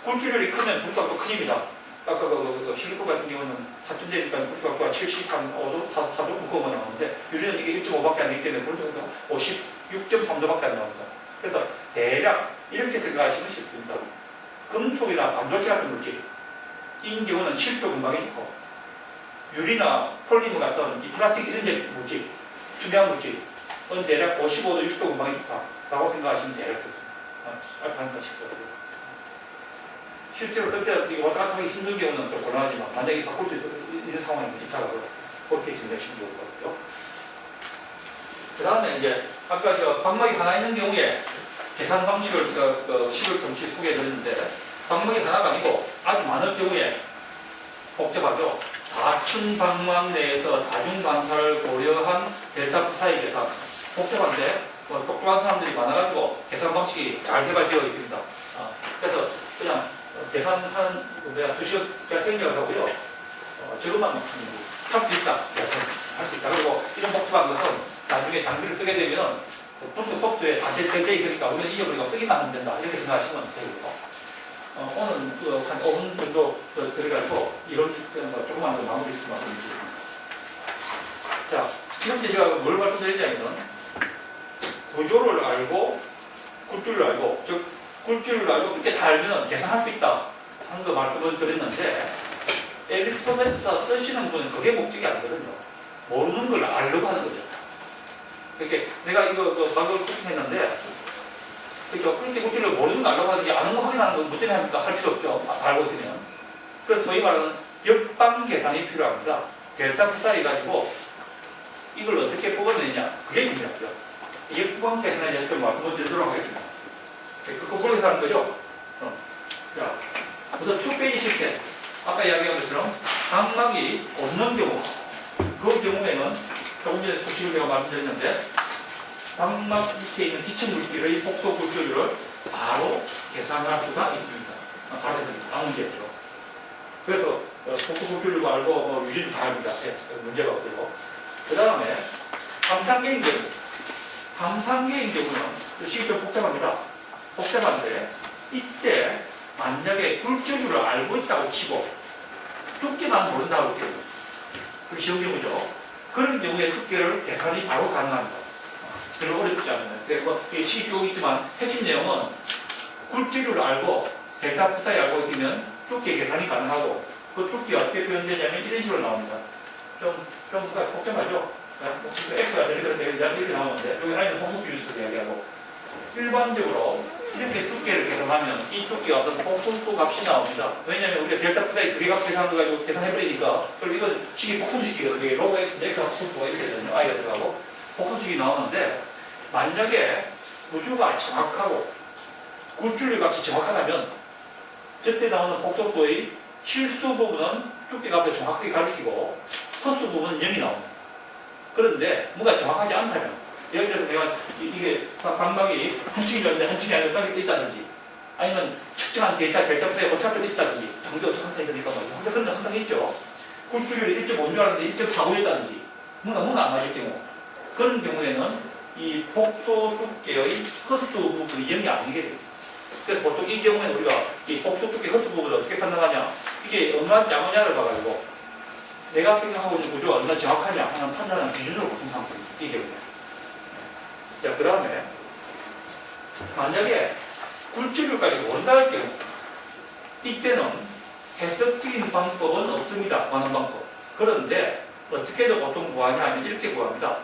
Speaker 1: 굴절율이 크면 굴절각도 커집니다. 아까 그 실리콘 같은 경우는 4.0이니까 굴절각도가 75도, 4도, 9가 나오는데 유리는 이게 1.5밖에 안 되기 때문에 굴절각도가 56.3도밖에 안 나옵니다. 그래서 대략 이렇게 생각하시면 쉽습니다. 금속이나 반도체 같은 물질, 이 경우는 70도 금방이 좋고 유리나 폴리머 같은 이 플라스틱 이런 제 물질, 중요한 물질은 대략 55도, 60도 금방이 좋다라고 생각하시면 되겠습니다. 단가 싶거든요. 실제로 쓸 때 왔다 갔다 하기 힘든 경우는 좀 곤란하지만 만약에 바꿀 수 있는 상황이면 입사각으로 그렇게 진행하시면 좋을 것 같고요. 그 다음에 이제 아까 저 방막이 하나 있는 경우에 계산 방식을 식을 동시에 소개해드렸는데 방막이 하나가 아니고 아주 많은 경우에 복잡하죠. 다층 방막 내에서 다중 반사를 고려한 델타 사이 계산 복잡한데 똑똑한 사람들이 많아가지고 계산 방식이 잘 개발되어 있습니다. 그래서 그냥 계산한 2시간 생략을 하고요. 저것만 할 수 있다. 할 수 있다. 그리고 이런 복잡한 것은 나중에 장비를 쓰게 되면 분석 속도에 다 돼 있으니까 우리는 잊어버리고 쓰기만 하면 된다. 이렇게 생각하시면 되고요. 오늘 한 5분 정도 들어가지고 이런 조금만 더 마무리 짓고 말씀드리겠습니다. 자, 이렇게 제가 뭘 말씀드리냐면 구조를 알고 굴절을 알고 즉 꿀줄을 알고 이렇게 다 알면 계산할 수 있다 하는 거 말씀을 드렸는데 엘리프토메터 쓰시는 분은 그게 목적이 아니거든요. 모르는 걸 알려고 하는 거죠. 이렇게 내가 이거 방금 했는데 그렇죠. 그렇게 꿀줄을 모르는 걸 알려고 하는 게 아는 거 확인하는 건 뭐 때문에 합니까? 할 필요 없죠. 다 알고 있으면. 그래서 소위 말하는 역방 계산이 필요합니다. 델타 푸사이 가지고 이걸 어떻게 뽑아내냐 그게 문제죠. 역방 계산에 대해서 말씀을 드리도록 하겠습니다. 그걸로 하는 거죠. 자, 우선 투페이지 시스템. 아까 이야기한 것처럼 각막이 없는 경우, 그 경우에는 조금 전에 수식을 제가 말씀드렸는데 각막 밑에 있는 기침 물질의 폭도 굴절율을 바로 계산할 수가 있습니다. 바로 해줍니다. 아무 문제 없죠. 그래서 폭도 굴절율도 알고 유지도 다 합니다. 네, 문제가 없고요. 그 다음에 3단계인 경우, 3단계인 경우는 식이 좀 복잡합니다. 복잡한데 이때 만약에 굴절율을 알고 있다고 치고 두께만 모른다고 할게요. 그 쉬운 경우죠. 그런 경우에 두께를 계산이 바로 가능합니다. 별로 어렵지 않아요. 그리고 식이 쭉 있지만 핵심 내용은 굴절율을 알고 델타 푸사이 알고 있으면 두께 계산이 가능하고 그 두께가 어떻게 표현되냐면 이런 식으로 나옵니다. 좀 복잡하죠? X가 이렇게 나오는데 여기 안에는 폭속비율에서 이야기하고 일반적으로 이렇게 두께를 계산하면 이 두께가 어떤 폭속도 값이 나옵니다. 왜냐하면 우리가 델타 푸사이 두 개 값 계산한 거 가지고 계산해버리니까 그럼 이건 식이 폭속식이거든요. 로그 X인데 X가 폭속도가 이렇게 되거든요. I가 들어가고 폭속식이 나오는데 만약에 구조가 정확하고 굴줄의 값이 정확하다면 저때 나오는 폭속도의 실수 부분은 두께 값을 정확하게 가리키고 허수 부분은 0이 나옵니다. 그런데 뭔가 정확하지 않다면 예를 들어서 내가 이게 각막이 한 층이 있는데 한 층이 아니라 딱이 있다든지 아니면 측정한 델타 푸사이 오차점이 있다든지 정도 오차가 있으니까 항상 그런 데 항상 있죠. 굴줄율이 1.5인 줄 알았는데 1.49였다든지 뭔가 안 맞을 경우 그런 경우에는 이 폭도 두께의 허수 부분이 0이 아니게 됩니다. 그래서 보통 이 경우에는 우리가 이 폭도 두께 허수 부분을 어떻게 판단하냐 이게 얼마나 작으냐를 봐가지고 내가 생각하고 있는 구조가 얼마나 정확하냐 하는 판단하는 기준으로 보통 삼습니다. 이 경우에. 자, 그 다음에 만약에 굴절율까지 모른다 할 경우 이때는 해석적인 방법은 없습니다. 구하는 방법. 그런데 어떻게든 보통 구하냐 하면 이렇게 구합니다.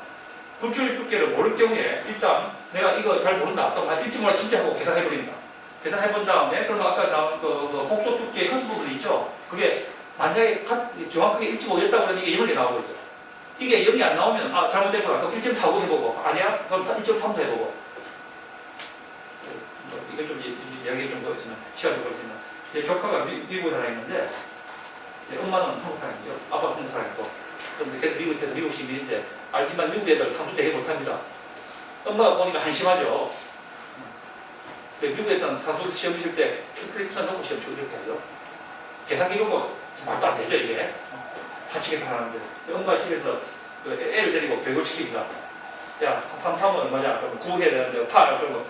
Speaker 1: 굴절율 두께를 모를 경우에 일단 내가 이거 잘 모른다. 그럼 한 1.5나 진짜 하고 계산해버립니다. 계산해본 다음에 그러면 아까 나온 폭도 두께의 허수 부분이 있죠. 그게 만약에 정확하게 1.5였다고 그러면 이게 0이 나오고 있죠. 이게 0이 안 나오면 잘못된 거야. 그럼 1.49 해보고 아니야? 그럼 1.3도 해보고 이거 좀 이야기 좀 더 있으면 시간이 더 있으면 제 조카가 미국에 살아 있는데 엄마는 한국 사람이죠. 아빠는 한국 사람이고 그런데 미국에서 미국 시민인데 알지만 미국 애들 탐구 되게 못합니다. 엄마가 보니까 한심하죠. 미국에서는 사수 시험 있을 때 캘큘레이터 놓고 시험 치고 이렇게 하죠. 계산기 보고 말도 안 되죠 이게. 같이 계산하는데 엄마가 집에서 애를 데리고 교육을 시킵니다. 야 3은 얼마냐? 그러면 9 해야 되는데 8 그러면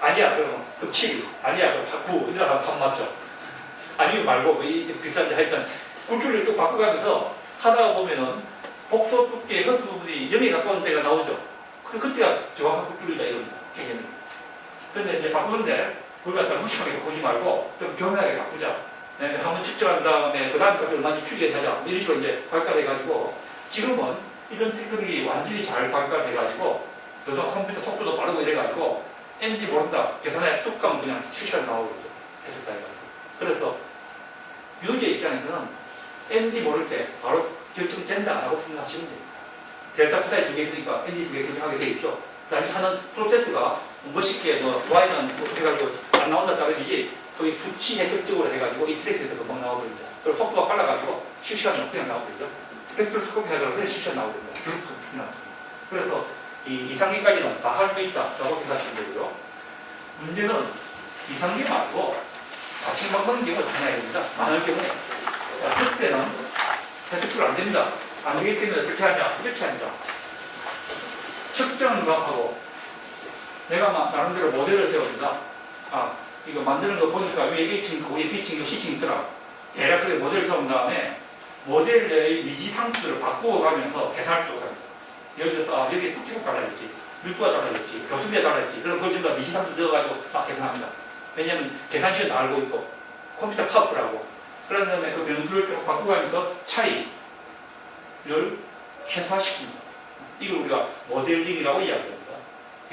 Speaker 1: 아니야 그러면 그럼 7 아니야 그럼 9 이러다가 8 맞죠. 아니면 말고 비싼데 하여튼 굴줄을 쭉 바꿔가면서 하다가 보면은 복도 두께의 허수 부분이 0에 가까운 때가 나오죠. 그때가 정확한 굴줄이다 이겁니다. 개념이. 그런데 이제 바꾸는데 그걸 갖다 무식하게 바꾸지 말고 좀 교묘하게 바꾸자. 네, 한번 측정한 다음에 그 다음까지 얼마나 추리하자. 이런 식으로 이제 발달해가지고 지금은 이런 테크닉이 완전히 잘 발달해가지고 저도 컴퓨터 속도도 빠르고 이래가지고 NG 모른다. 계산에 뚝 가면 그냥 실시간 나오거든요. 해석다해가지고. 그래서 유저 입장에서는 NG 모를 때 바로 결정된다 라고 생각하시면 돼요. 델타 푸사이 2개 있으니까 NG 2개 결정하게 돼 있죠. 그 다음에 하는 프로세스가 멋있게 Y는 어떻게 해가지고 안 나온다 따르듯이 거기 수치 해석적으로 해가지고 이 트레이스에서 금방 나오거든요. 그리고 속도가 빨라가지고 실시간으로 그냥 나오거든요. 스펙트를 섞어 해가지고 그냥 실시간 나오거든요. 그래서 이 2단계까지는 다 할 수 있다라고 생각하시면 되고요. 문제는 2단계 말고 같이 먹는 경우가 하나야 됩니다. 많을 경우에. 자, 그때는 해석적으로 안 됩니다. 안 되기 때문에 어떻게 하냐? 이렇게 합니다. 측정을 하고 내가 나름대로 모델을 세웁니다. 이거 만드는 거 보니까 위에 A층 있고 위에 B층 있고 C층 있더라. 대략 그렇게 모델을 세운 다음에 모델 내의 미지 상수를 바꾸어 가면서 계산을 쭉 합니다. 예를 들어서 여기 뚝뚝 달라졌지, 밀도가 달라졌지, 교수비가 달라졌지. 그럼 그걸 전부 다 미지 상수 넣어가지고 막 계산합니다. 왜냐하면 계산식은 다 알고 있고 컴퓨터 파워풀하고 그런 다음에 그 변수를 쭉 바꾸면서 차이를 최소화시킵니다. 이걸 우리가 모델링이라고 이야기합니다.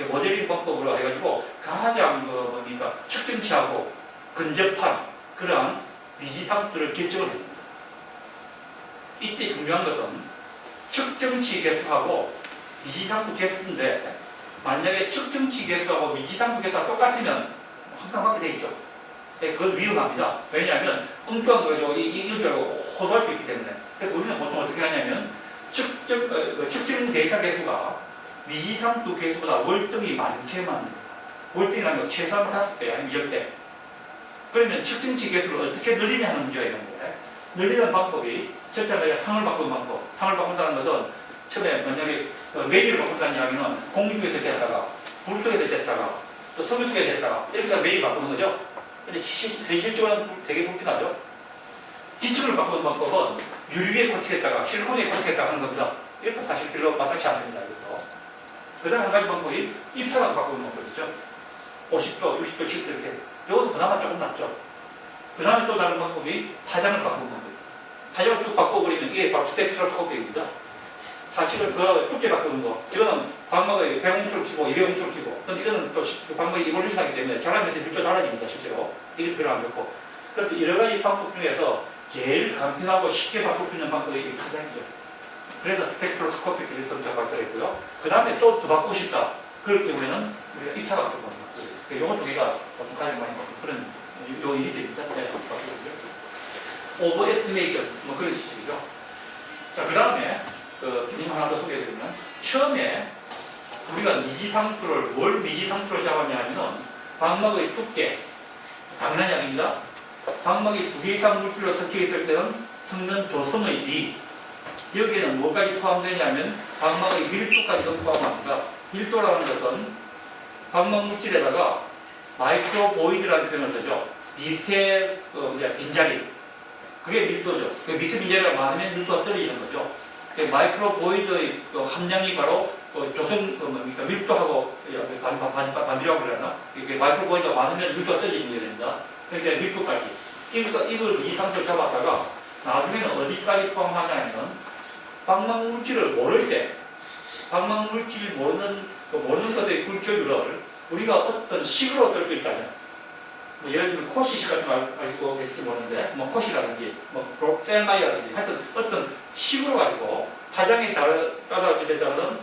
Speaker 1: 모델링 방법으로 해가지고 가장 뭡니까 측정치하고 근접한 그러한 미지상수를 결정을 합니다. 이때 중요한 것은 측정치 계수하고 미지상수 계수인데 만약에 측정치 계수하고 미지상수 계수가 똑같으면 항상 맞게 되어 있죠. 그건 위험합니다. 왜냐하면 엉뚱한 거죠. 이걸 호도할 수 있기 때문에. 그래서 우리는 보통 어떻게 하냐면 측정 데이터 계수가 미지상수 계수보다 월등히 많게 만듭니다. 월등이라는 건 최소한 5배 아니면 10배. 그러면 측정치 계수를 어떻게 늘리냐 하는 문제가 있는데 늘리는 방법이 첫째는 상을 바꾸는 방법. 상을 바꾼다는 것은 처음에 만약에 메일을 바꾼다는 이야기는 공중에서 쟀다가 불 쪽에서 쟀다가 또 석유 쪽에서 쟀다가 이렇게 해서 메일 바꾸는 거죠. 근데 현실적으로는 되게 불편하죠. 기축을 바꾸는 방법은 유리에 코팅했다가 실리콘에 코팅했다가 하는 겁니다. 이것도 사실 별로 마땅치 않습니다. 그 다음에 한 가지 방법이 입사가 바꾸는 방법이죠. 50도, 60도, 70도 이렇게. 이건 그나마 조금 낫죠. 그 다음에 또 다른 방법이 파장을 바꾸는 방법이에요. 파장을 쭉 바꿔버리면 이게 바로 스펙트로스코피입니다. 사실은 그 두께 바꾸는 거. 이거는 광막의 100옴수를 키고 200옴수를 키고. 근데 이거는 또 광막이 이볼루션하기 때문에 잘하면서 밀도 달라집니다. 실제로. 이게 별로 안 좋고. 그래서 여러 가지 방법 중에서 제일 간편하고 쉽게 바꿀 수 있는 방법이 파장이죠. 그래서 스펙트로스코픽 일선자 발달했고요. 그 다음에 또 더 바꾸고 싶다. 그럴 경우에는 우리가 입사가 바꾸는 거예요. 요건 두 개가 보통 가장 많이 바꾸는 그런 요 일이 됩니다. 네, 바꾸고요. 오버 에스티메이션 뭐 그런 식이죠. 자, 그 다음에 개념 하나 더 소개해드리면 처음에 우리가 미지상수를 뭘 미지상수로 잡았냐 하면은 방막의 두께 당연한 이야기입니다. 방막이 2개 이상 물질로 섞여 있을 때는 섞는 조성의 비 여기에는 뭐까지 포함되냐면 방막의 밀도까지도 포함합니다. 밀도라는 것은 방막 물질에다가 마이크로보이드라는 표현을 쓰죠. 미세 빈자리 그게 밀도죠. 그 미세 빈자리가 많으면 밀도가 떨어지는 거죠. 마이크로보이드의 함량이 바로 조성 밀도하고 반비라고 그러나 마이크로보이드가 많으면 밀도가 떨어지는 게 됩니다. 그러니까 밀도까지 이걸 이 상태로 잡았다가 나중에는 어디까지 포함하냐면 방막물질을 모를 때 방막물질 모르는 것의 굴절율을 우리가 어떤 식으로 쓸 수 있다면 뭐 예를 들면 코시식 같은 거 알고 계실지 모르는데 뭐 코시라든지 뭐 셀마이라든지 하여튼 어떤 식으로 가지고 파장에 따라집에 따른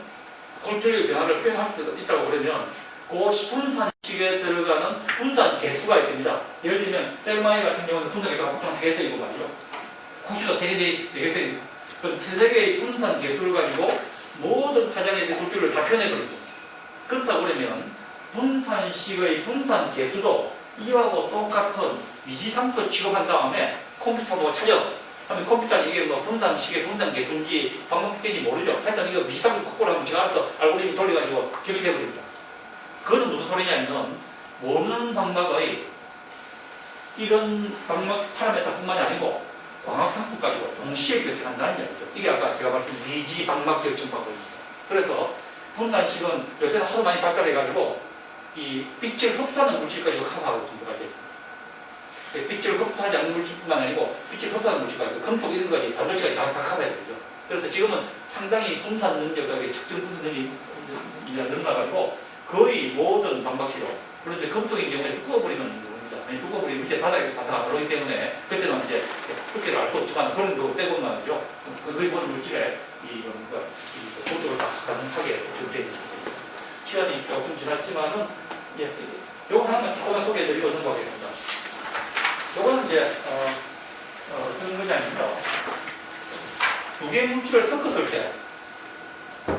Speaker 1: 굴절의 변화를 표현할 수 있다고 그러면 그 분산식에 들어가는 분산 개수가 됩니다. 예를 들면 셀마이 같은 경우는 분산 개수가 보통 3개씩이고 말이죠. 코시도 4개씩입니다. 그 3개의 분산 개수를 가지고 모든 파장에 대한 굴절을 다 표현해버리죠. 그렇다고 그러면 분산식의 분산 개수도 이와고 똑같은 미지상수 취급한 다음에 컴퓨터 보고 찾아. 하면 컴퓨터는 이게 뭐 분산식의 분산 개수인지 방법인지 모르죠. 하여튼 이거 미지상수 거꾸로 하면 제가 알아서 알고리즘 돌려가지고 격식해버립니다. 그건 무슨 소리냐면 모르는 방막의 이런 방막 파라메터뿐만이 아니고 광학상품 가지고 동시에 결정한다는 이야기죠. 이게 아까 제가 말씀드린 미지 방막 결정 방법입니다. 그래서 분산식은 요새 하도 많이 발달해가지고 이 빛을 흡수하는 물질까지 커버하고 준비가 되어 있습니다. 빛을 흡수하지 않는 물질뿐만 아니고 빛을 흡수하는 물질까지 금속 이런 거지 단도체까지 다 커버해야 되죠. 그래서 지금은 상당히 분산 능력이 측정 분산 능력이 늘어나가지고 거의 모든 방박식으로 그런데 금속인 경우에 두꺼워버리는 경우입니다. 두꺼워버리면 밑에 바닥에 다가 들어오기 때문에 그때는 이제 그때를 알 수 없지만 그런 경우 빼고는 말이죠. 거의 모든 물질에 이 고도를 다 가능하게 준비되어 있습니다. 시간이 조금 지났지만은, 예, 요거 하나만 조금만 소개해드리고 넘어가겠습니다. 요거는 이제, 어떤 거냐면요. 2개 물질을 섞었을 때,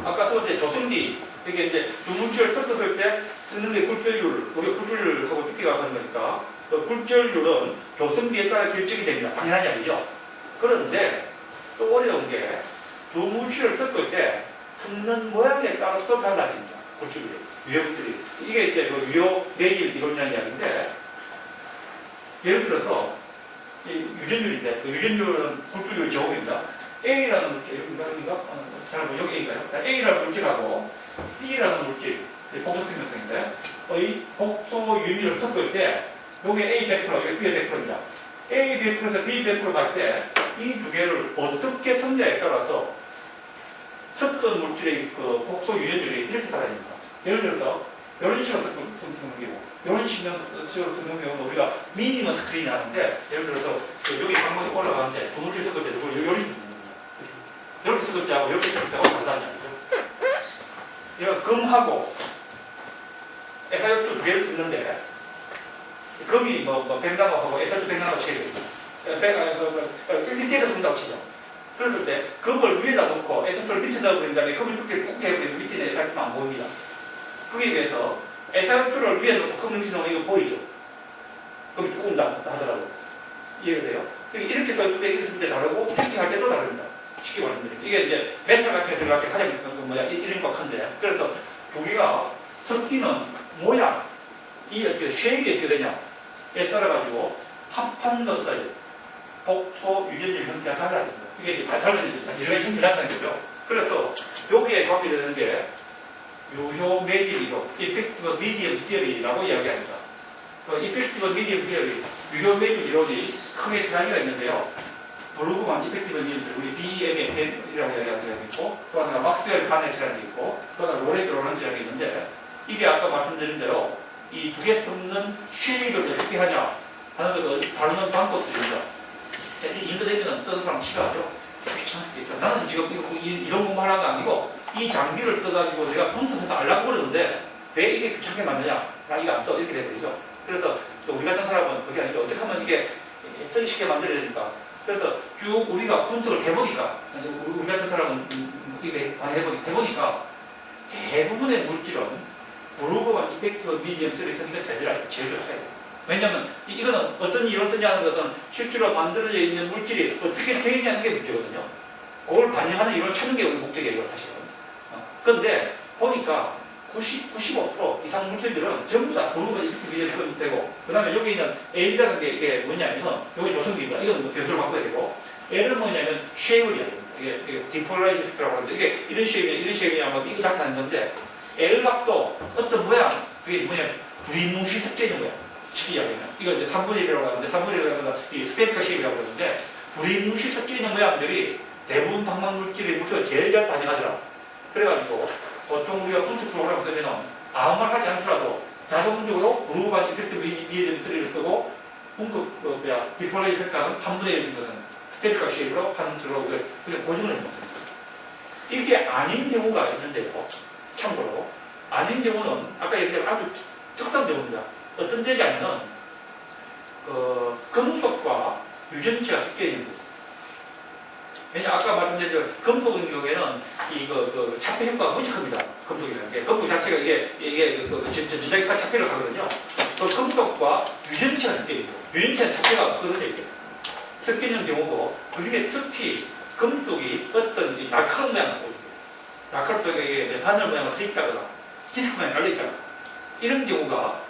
Speaker 1: 아까 이제 조성비, 이게 이제 2물질을 섞었을 때 쓰는 게 굴절율, 우리가 굴절율하고 두께가 같은 거니까, 그 굴절율은 조성비에 따라 결정이 됩니다. 당연한 이야기죠. 그런데 또 어려운 게 2물질을 섞을 때 섞는 모양에 따라서 달라집니다. 굴절율이, 유효물질이. 이게 이제 그 유효 매일 이론이라는 이야기인데, 예를 들어서, 유전율인데, 그 유전율은 굴절율 제곱입니다. A라는 물질, 여기인가? 잘 보면 여기 A인가요? A라는 물질하고 B라는 물질, 복소 생명성인데, 이 복소 유미를 섞을 때, 요게 A 100%, 이게 B의 100%입니다. A 100%에서 B 100% 갈 때 이 두 개를 어떻게 섞냐에 따라서 섞은 물질의 그 복소 유전율이 이렇게 달라집니다. 예를 들어서 이런 식으로 섞는 경우, 이런 식으로 섞는 경우는 우리가 미니멈 스크린이 하는데, 예를 들어서 여기 방법이 올라가는데 두 물질 섞을 때 이런 식으로 섞는 겁니다. 이렇게 섞을 때하고 이렇게 섞을 때하고 다르다는 얘기죠. 이런 금하고 SiO2 두 개를 섞는데 금이 뭐 백나노하고 SiO2 백나노 체계입니다. 1대1로 섞는다고 치죠. 그랬을 때 금을 위에다 놓고 SiO2를 밑에 넣어버린 다음에 금을 뚝게 꾹 해버리면 밑에 SiO2가 안 보입니다. 그에 비해서 SiO2를 위에 놓고 금을 밑에 놓으면 이거 보이죠. 금이 조금 하더라도. 이해가 돼요? 이렇게 해서 이렇게 쓸 때 다르고 테스팅할 때 또 다릅니다. 쉽게 말씀드리면 이게 이제 메탈 같은 게 들어갈 때 가장 이런 거 큰데, 그래서 두 개가 섞이는 모양, 이 어떻게 쉐입이 어떻게 되냐에 따라 가지고 합한 것의 복소 유전율 형태가 달라집니다. 이게 이제 달라집니다. 이런 형태 나타나는 거죠. 그래서 여기에 관계되는 게 유효 매질 이론, Effective Medium Theory라고 이야기합니다. 그 Effective Medium Theory, 유효 매질 이론이 크게 세 가지가 있는데요. 브루그만 Effective Medium Theory, 우리 BM이라고 이야기하는 게 있고, 또 하나가 막스웰 가넷이라는 게 있고, 또 하나가 로렌츠 로렌츠라는 게 있는데, 이게 아까 말씀드린 대로 이 두 개 섞는 쉐입을 어떻게 하냐 하는 것을 다루는 방법들입니다. 이거 되면 쓰는 사람 싫어하죠? 귀찮겠죠. 나는 지금 이런 공부하는 거 아니고 이 장비를 써가지고 내가 분석해서 알라고 그러는데 왜 이게 귀찮게 만드냐? 나 이거 안 써. 이렇게 돼버리죠. 그래서 또 우리 같은 사람은 그게 아니죠. 어떻게 하면 이게 쓰기 쉽게 만들어야 되니까. 그래서 쭉 우리가 분석을 해보니까, 우리 같은 사람은 이게 많이 해보니까 대부분의 물질은 브루그만 이펙티브 미디엄 쓰리에서 이거 제일 좋아요. 왜냐하면 이거는 어떤 이론 쓰냐는 것은 실제로 만들어져 있는 물질이 어떻게 되어 있냐는 게 문제거든요. 그걸 반영하는 이론을 찾는 게 우리 목적이에요, 사실은. 그런데 보니까 95% 이상 물질들은 전부 다 브루그만 이펙티브 미디엄 되고, 그 다음에 여기 있는 L이라는 게 이게 뭐냐면, 여기 조성기입니다. 이건 변수를 바꿔야 되고, L은 뭐냐면 쉐입을 이야기합니다. 이게 디폴라이즈라고 하는데, 이게 이런 쉐입이냐, 뭐 이거 나타나는 건데, L 값도 어떤 모양, 그게 뭐냐면 부리뭉시 섞여 있는 모양. 쉽게 이야기하면. 이거 이제 3분의 1이라고 하는데, 3분의 1이라고 하는 이 스페리컬 쉐입이라고 하는데, 부리뭉시 섞여 있는 모양들이 대부분 방광물질의 물질을 제일 잘 반영하더라. 그래가지고, 보통 우리가 분석 프로그램을 쓰면 아무 말 하지 않더라도 자동적으로 브루그만 이펙티브 미디엄 쓰리를 쓰고, 디폴라이즈 이펙트는 3분의 1 정도는 스페리컬 쉐입으로 하는 들어오고, 그냥 고정을 해놓습니다. 이게 아닌 경우가 있는데요. 참고로 아닌 경우는 아까 얘기한 아주 특단 경우입니다. 어떤 데냐면 금속과 유전체가 섞여 있는 거죠. 왜냐 아까 말씀드린 대로 금속인 경우에는 이거 차폐 효과가 무지 큽니다. 금속이라는 게 금속 자체가 이게 전자기파 차폐를 하거든요. 그 금속과 유전체가 섞여 있고, 유전체는 차폐가 없거든요. 이렇게 섞여 있는 경우고, 그중에 특히 금속이 어떤 이 날카로운 모양을 갖고 있어요. 날카롭게 바늘 모양을 서 있다거나 디스크 모양이 달려있다거나 이런 경우가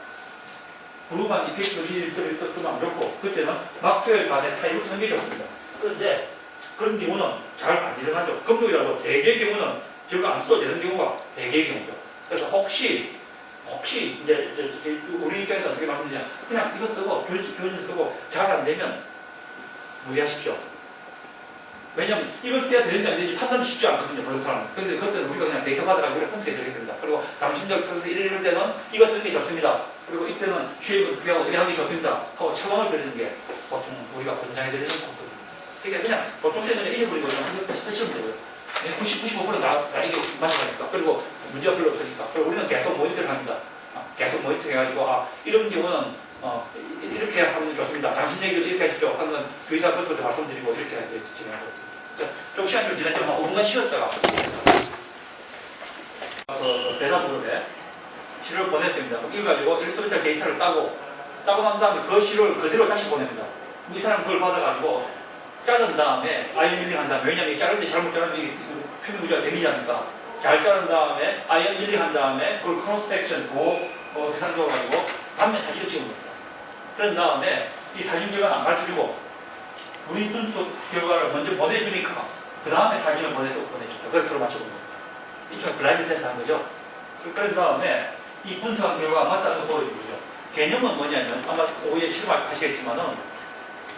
Speaker 1: 브루그만 이펙티브 미디엄 좀 안 좋고, 그때는 막스웰 가넷 타입으로 성격이 없습니다. 그런데 그런 경우는 잘 안 일어나죠. 금속이라도 대개의 경우는 저거 안 써도 되는 경우가 대개의 경우죠. 그래서 혹시 이제 우리 입장에서 어떻게 말씀드리냐, 그냥 이거 쓰고 교훈을 쓰고 잘 안 되면 무리하십시오. 왜냐면 이걸 써야 되는지 안 되는지 판단이 쉽지 않거든요, 그런 사람은. 그런데 그때는 우리가 그냥 데이터 받아가지고 분석해 드리겠습니다. 그리고 당신들 평소 이럴 때는 이거 쓰는 게 좋습니다. 그리고 이때는 쉐입을 어떻게 하는 게 좋습니다 하고 처방을 드리는 게 보통 우리가 권장해 드리는 거거든요. 그러니까 그냥 보통 때는 잊어버리고 그냥 이거 쓰시면 되고요. 95% 나 이게 맞아가니까. 그리고 문제가 별로 없으니까. 그리고 우리는 계속 모니터를 합니다. 계속 모니터 해가지고 이런 경우는 이렇게 하면 좋습니다. 당신 얘기를 이렇게 하십시오 하는 교의사 것부터 말씀드리고 이렇게 진행하거든요. 좀 시간 좀 지났지만 5분간 쉬었다가 대답으로에 시료를 보냈습니다. 이거 가지고 일소비탈 데이터를 따고 난 다음에 그 시료를 그대로 다시 보냅니다. 이 사람 그걸 받아가지고 자른 다음에 아이언 밀링 한 다음에, 왜냐면 자를 때 잘못 자르면 이게 표면 구조가 데미지 하니까 잘 자른 다음에 아이언 밀링 한 다음에 그걸 크로스 섹션 계산 줘가지고 단면 사진을 찍어줍니다. 그런 다음에 이 사진 결과는 안 가르쳐주고 우리 분석 결과를 먼저 보내주니까 그 다음에 사진을 보내주죠. 그걸 서로 맞춰봅니다. 이쪽은 블라인드 테스트 한 거죠. 그런 다음에 이 분석한 결과가 맞다는 걸 보여주죠. 개념은 뭐냐면 아마 오해 실험하시겠지만은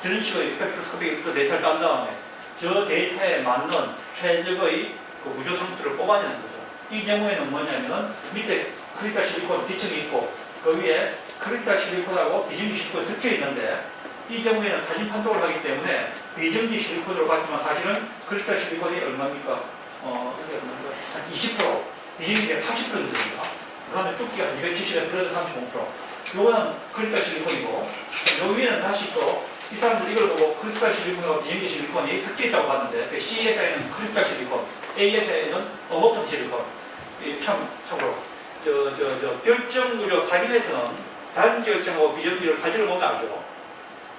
Speaker 1: 이런 식의 스펙트로스코픽 데이터를 딴 다음에 저 데이터에 맞는 최적의 그 구조 상태를 뽑아내는 거죠. 이 경우에는 뭐냐면 밑에 크리스탈 실리콘 비층이 있고 그 위에 크리스탈 실리콘하고 비정지 실리콘이 섞여 있는데 이 경우에는 사진 판독을 하기 때문에 비정지 실리콘으로 봤지만 사실은 크리스탈 실리콘이 얼마입니까? 한 20%, 비정지가 80% 정도 됩니다. 그 다음에 두께가 270에 그래도 35%. 요거는 크리스탈 실리콘이고 요 위에는 다시 또 이 사람들 이걸 보고 크리스탈 실리콘과 비정지 실리콘이 섞여 있다고 봤는데 그 CS에는 크리스탈 실리콘, AS에는 어목턴 실리콘. 참고로 결정구조 사진에서는 단지 결정하고 비정지를 사진을 보면 알죠.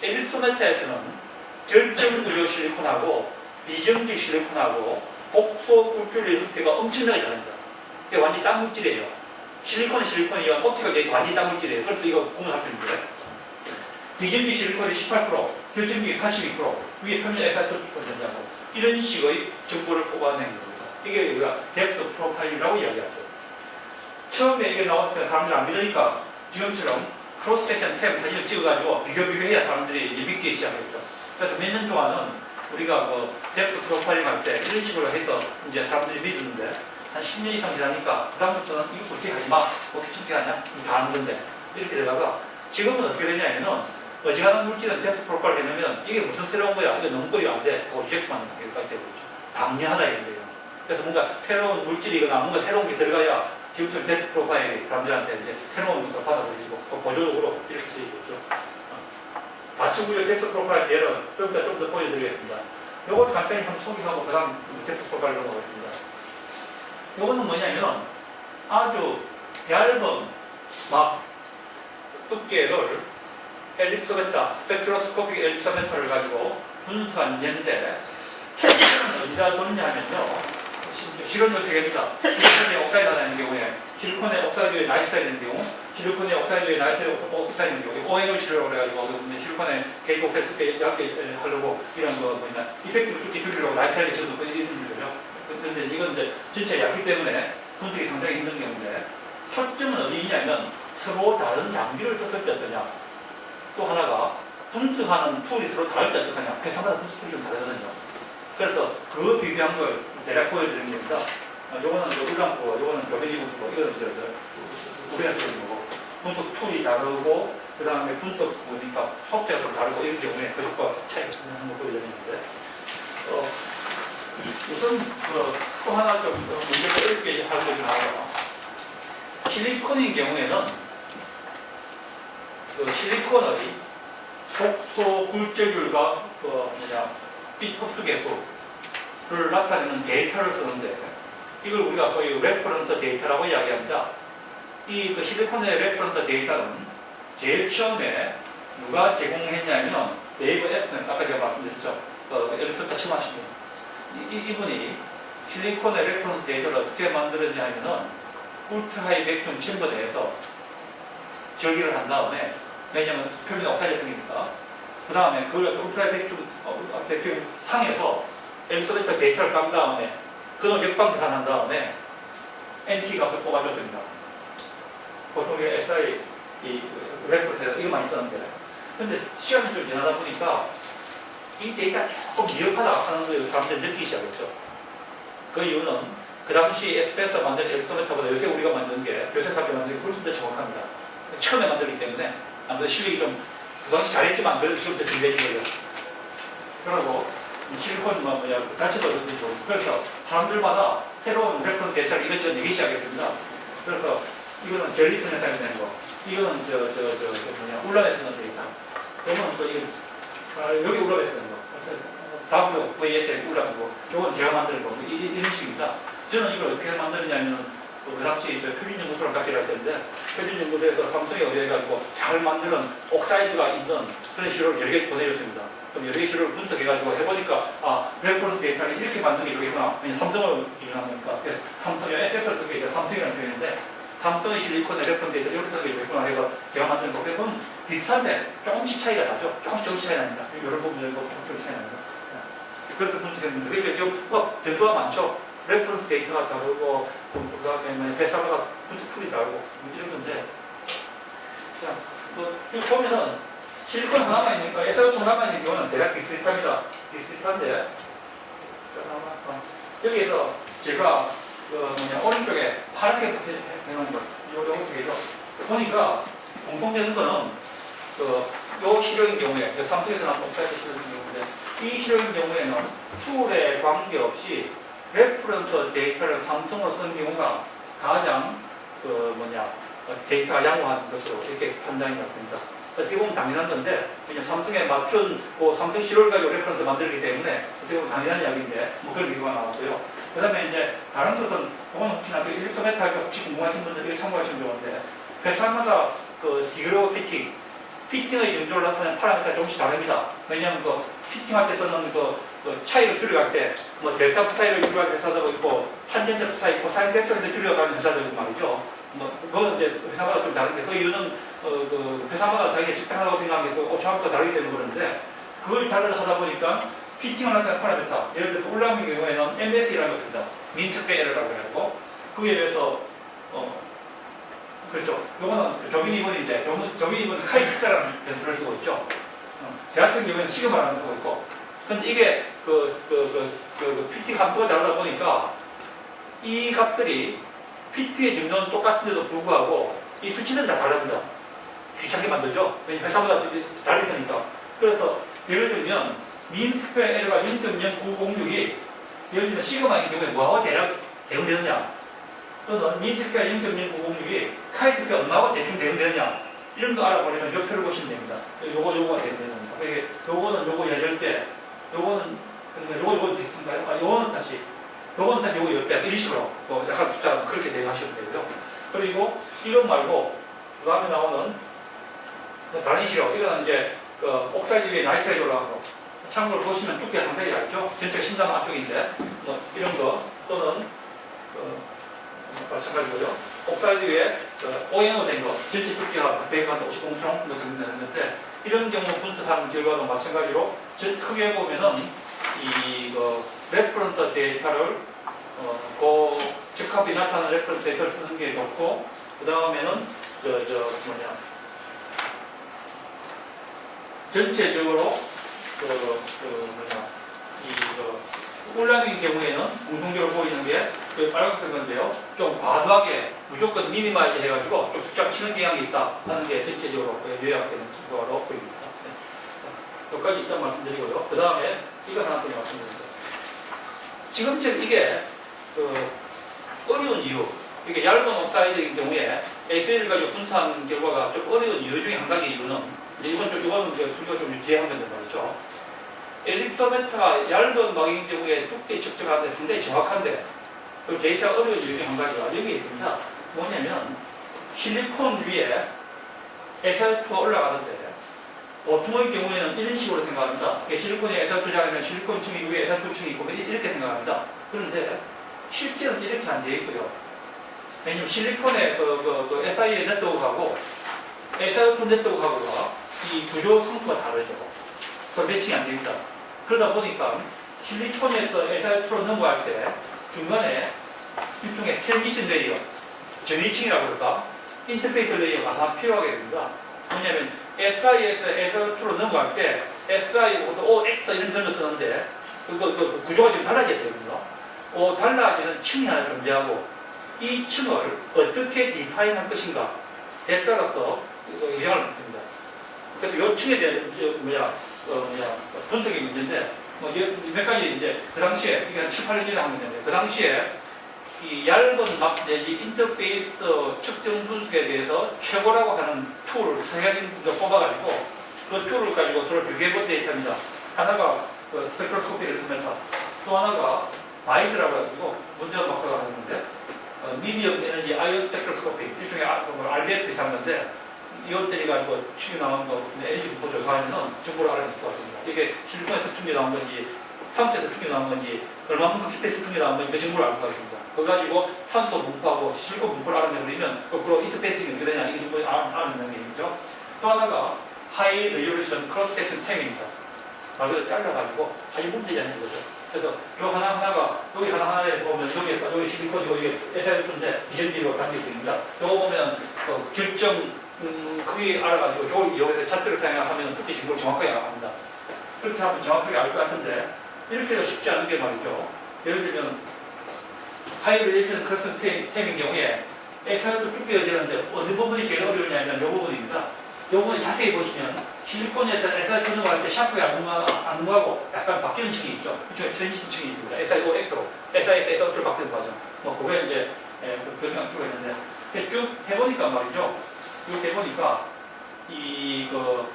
Speaker 1: 엘리소메타에서는 결정구조 실리콘하고 비정지 실리콘하고 복소 굴줄의 형태가 엄청나게 다릅니다. 이게 완전히 딴 물질이에요. 실리콘이면 옵티컬 데이터 완전히 딴 물질이에요. 그래서 이거 구분할텐데 비정지 실리콘이 18%, 결정기 82%, 위에 표면 SR2% 된다고 이런 식의 정보를 뽑아내는 겁니다. 이게 우리가 뎁스 프로파일이라고 이야기하죠. 처음에 이게 나왔을 때 사람들이 안 믿으니까 지금처럼 크로스 섹션 탭 사진을 찍어가지고 비교해야 사람들이 믿기 시작했죠. 그래서 몇 년 동안은 우리가 그 뎁스 프로파일링 할 때 이런 식으로 해서 이제 사람들이 믿었는데 한 10년 이상 지나니까 그다음부터는 이거 그렇게 하지 마. 어떻게 저렇게 하냐? 다 아는 건데. 이렇게 되다가 지금은 어떻게 되냐면은 어지간한 물질은 뎁스 프로파일을 해놓으면 이게 무슨 새로운 거야? 이거 넘거리가 안 돼. 리젝트만 여기까지 되고 있죠. 당연하다 이거예요. 그래서 뭔가 새로운 물질이거나 뭔가 새로운 게 들어가야 지금처럼 뎁스 프로파일이 사람들한테 이제 새로운 것을 받아들이고 보조적으로 이렇게 쓰이고 있죠. 다층구조 뎁스 프로파일 예를 좀 더 보여드리겠습니다. 이것도 간단히 한번 소개하고 그 다음 뎁스 프로파일로 넘어가겠습니다. 이거는 뭐냐면 아주 얇은 막 두께를 엘립소메타, 스펙트로스코픽 엘립소메타를 가지고 분수한 예인데 어디다 뒀냐 하면요. 실험을 되겠습니다. 실리콘에 옥사이드 하는 경우에 실리콘에 옥사이드에 나이트사이드 있는 경우 실리콘에 옥사이드에 나이트사이드 있는 경우 ON을 실험을 해가지고 실리콘에 게이트 옥사이드 두께 얇게 하려고 이런 거 뭐냐 이펙트를 두께 줄이려고 나이트사이드 실험도 이런 일이죠. 그런데 이건 이제 전체 얇기 때문에 분석이 상당히 힘든 경우인데 초점은 어디 있냐면 서로 다른 장비를 썼을 때 어떠냐 또 하나가 분석하는 툴이 서로 다를 때 어떠냐 회사마다 분석 툴이 좀 다르거든요. 그래서 그 비교한 걸 대략 보여드리는 겁니다. 요거는 울랑고, 요거는 교배기구고, 이거는 우리한테 있는 거고 분석 툴이 다르고 그 다음에 분석 보니까 속도가 좀 다르고 이런 경우에 그 효과 차이가 있는 걸 보여드리는데 우선 또 하나 좀 문제가 어렵게 할 것이 나와요. 실리콘인 경우에는 그 실리콘의 속소 굴절율과 빛 흡수 계수를 나타내는 데이터를 쓰는데 이걸 우리가 소위 레퍼런스 데이터라고 이야기합니다. 이 그 실리콘의 레퍼런스 데이터는 제일 처음에 누가 제공했냐면 데이브 에스펜스 아까 제가 말씀드렸죠. 엘리소메타 처음 하신 분. 이분이 실리콘의 레퍼런스 데이터를 어떻게 만들었냐 하면은 울트라하이 백큐um 챔버 내에서 절기를 한 다음에 왜냐면 표면에 옥사이드 생기니까 그 다음에 그걸 울트라하이 백큐um 상에서 엘리소메타 데이터를 깐 다음에 그걸 역방 계산한 다음에 NT 값을 뽑아줬습니다. 보통 SI 레퍼런스 이거 많이 썼는데 근데 시간이 좀 지나다 보니까 이 데이터가 조금 미흡하다 하는 걸 사람들이 느끼기 시작했죠. 그 이유는 그 당시 에스펜서 만든 엘리소메타보다 요새 우리가 만든 게 요새 사람들이 만든 게 훨씬 더 정확합니다. 처음에 만들기 때문에 아무래도 실력이 좀 그 당시 잘했지만 그래도 지금부터 준비해진 거예요. 그리고 실리콘 자체도 그렇고 그래서 사람들마다 새로운 레퍼런스 데이터를 이것저것 내기 시작했습니다. 그래서 이거는 젤리슨에 사용되는 거, 이거는 울람에 쓰는 데이터, 이거는 또 여기 울람에 쓰는 거, WVS의 울람이고, 이건 제가 만드는 거, 이런 식입니다. 저는 이걸 어떻게 만드느냐면 그 당시 표준연구소랑 같이 일할 때인데 표준연구소에서 삼성에 의뢰해가지고 잘 만드는 옥사이드가 있는 그런 시료를 여러 개 보내줬습니다. 그럼 여러 개 시료를 분석해가지고 해보니까 레퍼런스 데이터를 이렇게 만드는 게 되겠구나. 왜냐면 삼성을 기준하니까 그래서 삼성의 SS를 쓰게 이제 삼성이라는 표현인데 삼성의 실리콘의 레퍼런스 데이터 이렇게 쓰게 되겠구나 해서 제가 만드는 거 그건 비슷한데 조금씩 차이가 나죠. 조금씩 차이 납니다. 이런 부분들도 조금씩 차이 납니다. 그래서 분석했는데 그래서 지금 변수가 많죠. 레퍼런스 데이터가 다르고 그 다음에 회사마다 분석 툴이 다르고 이런 건데 자, 여기 보면은 실리콘 하나만 있으니까 SiO2 하나만 있는 경우는 대략 비슷비슷합니다. 비슷비슷한데 여기에서 제가 오른쪽에 파랗게 해놓은 거 요거 쪽에서 보니까 공통되는 거는 요 시료인 경우에 삼성에서 나온 옥사이드 시료인 경우인데 이 시료인 경우에는 툴에 관계없이 레퍼런스 데이터를 삼성으로 쓴 경우가 가장 데이터가 양호한 것으로 이렇게 판단이 났습니다. 어떻게 보면 당연한 건데, 그냥 삼성에 맞춘 삼성 시료를 가지고 레퍼런스 만들기 때문에 어떻게 보면 당연한 이야기인데, 그런 얘기가 나왔고요. 그 다음에 이제 다른 것은, 그건 혹시나 일렉트로메탈 혹시 궁금하신 분들 이거 참고하시면 좋은데, 회사마다 디그로우 피팅의 정도를 나타내는 파라미터가 조금씩 다릅니다. 왜냐하면 피팅할 때 쓰는 차이를 줄여갈 때, 델타 파타이를 줄여가는 회사도 있고, 탄젠트 파타이, 코사인 벡터에서 줄여가는 회사도 있고 말이죠. 그건 이제 회사마다 좀 다른데, 그 이유는 회사마다 자기가 적당하다고 생각하는 게 오차함수가 다르기 때문에 그러는데, 그걸 하다 보니까 피팅을 나타내는 파라미터, 예를 들어서 올라오는 경우에는 MS이라는 것입니다. 민특배 에러라고 해가지고, 그에 비해서 그렇죠. 요거는 조빈 이번인데, 조빈 이번은 카이특배라는 변수를 쓰고 있죠. 제 같은 경우에는 시그마라는 쓰고 있고, 근데 이게 PT 함수가 다르다 보니까 이 값들이 PT의 정도는 똑같은데도 불구하고 이 수치는 다 다릅니다. 귀찮게 만들죠. 왜냐면 회사마다 달리 있으니까. 그래서 예를 들면 민특배 에러가 0.0906이 예를 들면 시그마인 경우에 뭐하고 대략 대응되느냐, 또는 민특배가 0.0906이 카이특배 얼마하고 대충 대응되느냐, 이런 거 알아보려면 이 표를 보시면 됩니다. 요거가 대응되는 겁니다. 그러니까 요거는 요거 10배, 요거 비슷한가요? 요거는 다시 요거 10배, 이런 식으로 약간 숫자 그렇게 대응하시면 되고요. 그리고 이런 말고 그 다음에 나오는 다른 시료, 이거는 이제 옥사이드 위에 나이트레이드 올라가고, 참고로 보시면 두께가 상당히 얇죠. 전체가 심장 안쪽인데 이런 거, 또는 마찬가지고요. 옥사이드 위에 ONO 된 거, 전체 두께가 150공총 정도 되는데, 이런 경우 분석하는 결과도 마찬가지로 크게 보면은 레퍼런스 데이터를 적합히 나타나는 레퍼런스 데이터를 쓰는 게 좋고, 그 다음에는 전체적으로 올라가는 경우에는 공통적으로 보이는 게 빨간색 건데요. 좀 과도하게 무조건 미니마이즈 해가지고 좀 숫자 치는 경향이 있다 하는 게 전체적으로 요약되는 결과로 보입니다. 네. 여기까지 일단 말씀드리고요. 그 다음에 이거 하나 더 말씀드립니다. 지금쯤 이게 어려운 이유, 이게 얇은 옥사이드인 경우에 SL을 가지고 분석한 결과가 좀 어려운 이유 중에 한 가지 이유는, 이거는 둘다 좀 뒤에 하면 된다 말이죠. 엘립소메트가 얇은 막인 경우에 두께 측정하는데 상당히 정확한데, 그 데이터가 어려운 이유 중에 한 가지가 여기에 있습니다. 뭐냐면 실리콘 위에 SiO2가 올라가는데, 보통의 경우에는 이런 식으로 생각합니다. 실리콘에 SiO2 장이면 실리콘 층이 위에 SiO2 층이 있고 이렇게 생각합니다. 그런데 실제로는 이렇게 안 되어 있고요. 왜냐면 실리콘의 SiA 네트워크하고 SiO2 네트워크하고가 이 구조 성수가 다르죠. 그 매칭이 안 됩니다. 그러다 보니까 실리콘에서 SiO2로 넘어갈 때 중간에 일종의 트랜지션 레이어, 전이층이라고 그럴까? 인터페이스 레이어가 하나 필요하게 됩니다. 뭐냐면 Si에서 SiO2로 넘어갈 때 SI, OX 이런 걸로 쓰는데 그 구조가 좀 달라져야 됩니다. 달라지는 층이 하나 존재하고 이 층을 어떻게 디파인할 것인가에 따라서 영향을 받습니다. 그래서 이 층에 대한 분석이 문제인데, 몇 가지 이제 그 당시에 이게 한 7, 8년 전에 한 건데, 그 당시에 이 얇은 막 내지 인터페이스 측정 분석에 대해서 최고라고 하는 툴을 3가지 뽑아가지고 그 툴을 가지고 서로 비교해본 데이터입니다. 하나가 스펙트로스코피를 쓰면서, 또 하나가 마이즈라고 해가지고 문제원 박사가 하는데 미디엄 에너지 아이온 스펙트로스코피, 일종의 RDS 비슷한 건데, 이것들이 가지고 튀겨 나온 거, 에너지 분포 조사하면서 정보를 알아낼 것 같습니다. 이게 실리콘에서 튀겨 나온 건지, 산소에서 튀겨 나온 건지, 얼마만큼 깊이에서 튀겨 나온 건지 그 정보를 알 것 같습니다. 그거 가지고 산소 분포하고 실리콘 분포를 알아내버리면, 거꾸로 인터페이스가 어떻게 되냐, 이 정보를 알아내는 얘기죠. 또 하나가 하이 레졸루션 크로스 섹션 템입니다. 말 그대로 잘라가지고 자기 문제지 않는 거죠. 그래서 요 하나하나가 여기 하나하나에서 보면 여기 실리콘이고 여기 SiO2인데 비전비로 담길 수 있습니다. 요거 보면 결정 그게 알아가지고 저걸 이용해서 차트를 사용하면 그때 정보를 정확하게 알아갑니다. 그렇게 하면 정확하게 알 것 같은데 이렇게도 쉽지 않은 게 말이죠. 예를 들면 하이레이션 커스텀 템인 경우에 엑사이도 두께가 되는데 어느 부분이 제일 어려우냐면 이 부분입니다. 이 부분 자세히 보시면 실리콘에서 엑사이드 전송할 때 샤프가 안 넘어가고 약간 바뀌는 층이 있죠. 이쪽에 트랜지션 층이 있습니다. SIO, X로, SIS, X로 바뀌는 거죠. 뭐 그게 이제 결정할 수가 있는데 쭉 해보니까 말이죠. 쭉 해보니까 이거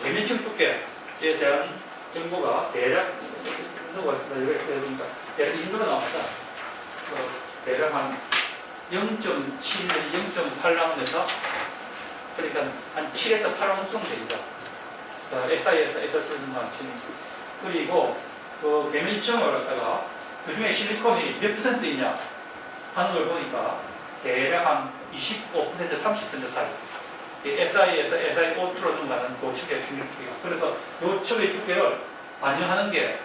Speaker 1: 계면층 두께에 대한 정보가 대략 정도가 있습니다. 이렇게 해보니까 대략 이 정도로 나옵니다. 대략 한 0.7, 0.8 나오면서 그러니까 한 7에서 8원 정도 됩니다. SI에서 S만 치는. 그리고 그 계면층을 갖다가 그 중에 실리콘이 몇 %이냐 하는 걸 보니까 대략 한 25%, 30% 사이. SI에서 SiO2로 넘어가는 그 층의 충격 두께가. 그래서 이 층의 두께를 반영하는 게,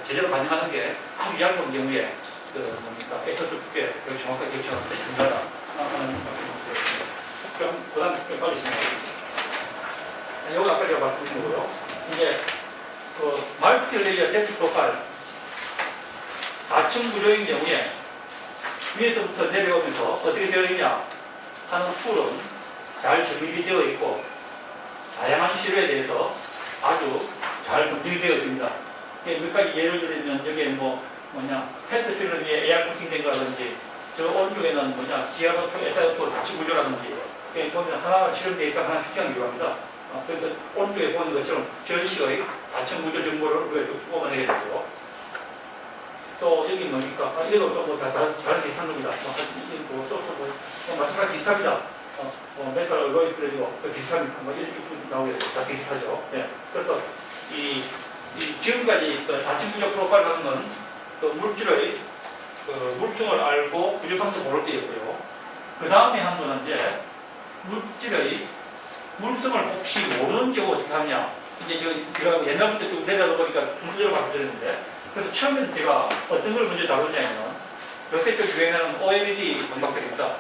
Speaker 1: 제대로 반영하는 게 아주 얇은 경우에 뭡니까? SiO2 두께 정확하게 결정하는 데 중요하다 하는 말씀드렸습니다. 그 다음 빨리 진행하겠습니다. 이거 아까 제가 말씀드린 거고요. 이제 멀티레이어 뎁스 프로파일 다층 구조인 경우에 위에서부터 내려오면서 어떻게 되어 있냐 하는 툴은 잘 정립이 되어 있고 다양한 시료에 대해서 아주 잘 분석이 되어 있습니다. 몇 가지 예를 들면 여기에 페트 필름이 AR 코팅된 거라든지 저 오른쪽에는 GR2, SiO2 다층 구조라든지 보면 하나가 실험되어 있다 하나 피팅하는 기로합니다. 그래서 오른쪽에 보는 것처럼 전시의 다층 구조 정보를 우리가 쭉 뽑아내게 되죠. 또 여기 뭡니까? 이것도 또다 다른 비슷한 겁니다. 마찬가지 비슷합니다. 메탈 얼로이 그래도 비슷합니다. 이런 쭉 나오게 되죠. 다 비슷하죠. 예. 그래서 지금까지 다층 구조 프로파일 하는 건 물질의 물층을 알고 구조 상태 모를 때였고요. 그 다음에 한 거는 이제 물질의 물성을 혹시 모르는 경우 어떻게 하냐. 이제 제가 옛날부터 쭉 내려다 보니까 분석을 말씀드렸는데, 그래서 처음에는 제가 어떤 걸 먼저 다루냐면, 요새 좀 유행하는 OLED 방막들입니다.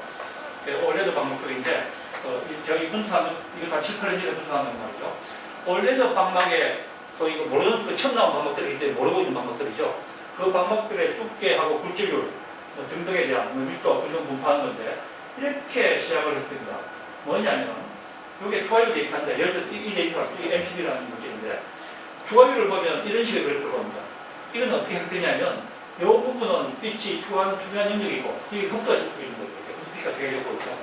Speaker 1: OLED 방막들인데, 제가 이 분석하는, 이거 다 7, 8년 전에 분석하는 말이죠. OLED 방막에 또 이거 모르는, 처음 나온 방막들이기 때문에 모르고 있는 방막들이죠. 그 방막들의 두께하고 굵질률 등등에 대한 밀도 등등 분포하는 건데, 이렇게 시작을 했습니다. 뭐냐면, 이게 투하율 데이터인데, 예를 들어서 이 데이터가 MCD라는 문제인데, 투하율을 보면 이런 식의 그래프를 봅니다. 이건 어떻게 형태냐면, 이 부분은 빛이 투하한 투명한 영역이고, 이게 흑도가 있고 있는 거예요. 빛가 되게 되고 있죠.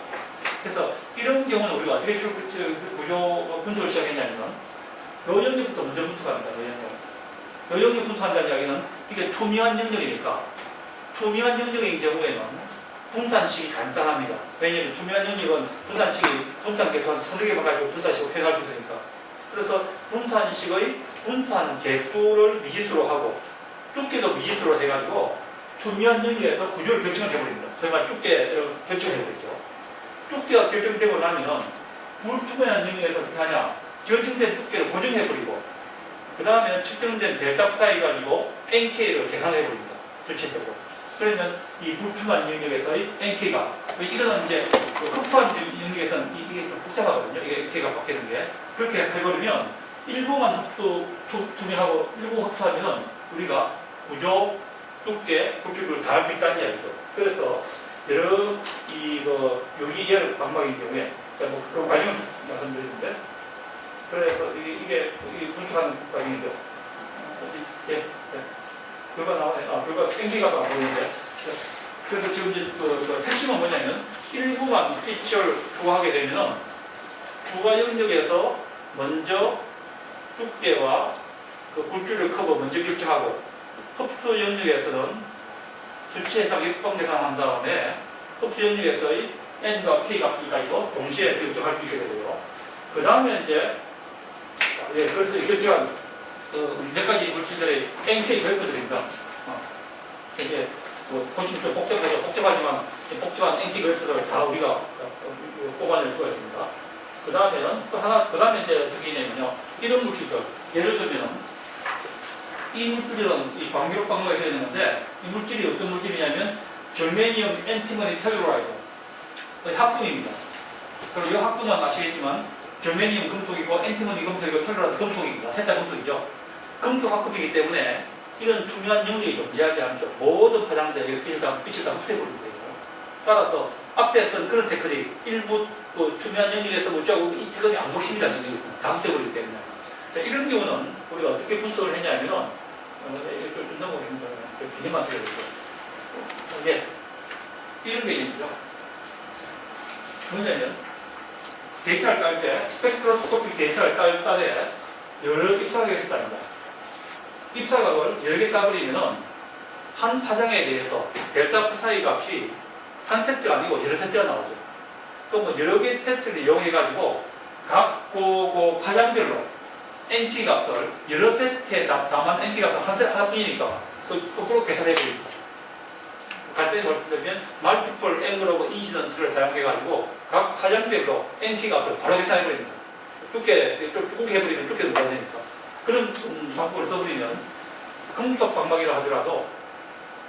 Speaker 1: 그래서 이런 경우는 우리가 어떻게 구조 분석을 시작했냐면, 이 영역부터 먼저 분석합니다. 이 영역 분석한다는 이야기는 이게 투명한 영역이니까, 투명한 영역인 경우에는 분산식이 간단합니다. 왜냐하면 투명한 영역은 분산 계수한 서너 개만 가지고 분산식으로 표현할 수 있으니까. 그래서 분산식의 분산 개수를 미지수로 하고 두께도 미지수로 해가지고 투명한 영역에서 구조를 결정을 해버립니다. 소위 말해 두께를 결정을 해버리죠. 두께가 결정되고 나면 불투명한 영역에서 어떻게 하냐. 결정된 두께를 고정해버리고 그 다음에 측정된 델타 사이 가지고 NK를 계산해버립니다. 전체적으로. 그러면 이 불투명한 영역에서의 NK가, 이거는 이제 흡투한 영역에서는 이게 좀 복잡하거든요. 이게 NK가 바뀌는 게. 그렇게 해버리면 일부만 투명하고 일부 흡투하면 우리가 구조, 두께, 굵질을 다 할 수 있다는 이야기죠. 그래서 여러 여기 열 방막인 경우에 그 과정을 말씀드리는데, 그래서 이게 분석하는 과정이죠. 예. 결과 나오네. 결과 NK가 안 보이는데. 그래서 지금 이제 핵심은 뭐냐면, 일부만 빛을 투하하게 되면, 투하 영역에서 먼저 두께와 그 굵질을 커버 먼저 결정하고, 흡수 영역에서는 수치 해상, 역방 계산한 다음에, 흡수 영역에서의 N과 K 값까지도 동시에 결정할 수 있게 되고요. 그 다음에 이제, 그래서 결정한 몇 가지 물질들의 NK 그래프들입니다. 이게 보시면 좀 복잡하죠. 복잡하지만 복잡한 NK 그래프들을 다 우리가 뽑아낼 수가 있습니다. 그 다음에는 또 하나, 그 다음에 이제 어떻게 있냐면요. 이런 물질들, 예를 들면 이 물질은 이 광기록 방목에 되어 있는데, 이 물질이 어떤 물질이냐면 절메니엄 엔티머니 텔루라이드 합금입니다. 그리고 이 학부는 아시겠지만 저메니움 금속이고 엔티모니 금속이고 텔루라도 금속입니다. 셋 다 금속이죠. 금속 학급이기 때문에 이런 투명한 영역이 존재하지 않죠. 모든 파장들 빛을 다 흡수해버리는 거예요. 따라서 앞에서는 그런 테크닉 일부 투명한 영역에서 못자고 이 테크닉이 안 보십니다. 다 흡수해버리기 때문에. 자, 이런 경우는 우리가 어떻게 분석을 했냐면은 좀 넘어가겠습니다. 개념만 들어보죠. 이게 이런 개념이죠. 뭐냐면 데이터를 깔 때 스펙트로스코픽 데이터를 깔 때 여러 입사각이 있었답니다. 입사각을 여러 개 까버리면은 한 파장에 대해서 델타 프사이 값이 한 세트가 아니고 여러 세트가 나오죠. 또 뭐 여러 개 세트를 이용해가지고 각 파장별로 NT 값을 여러 세트에 담은 NT 값을 한 세트 하나뿐이니까 거꾸로 계산해버립니다. 간단히 말씀드리면 멀티플 앵글 오브 인시던스를 사용해가지고 각 파장별로 NT 값을 바로 계산해버립니다. 두께 해버리면 두께도 못 되니까. 그런 방법을 써버리면 금속 방막이라 하더라도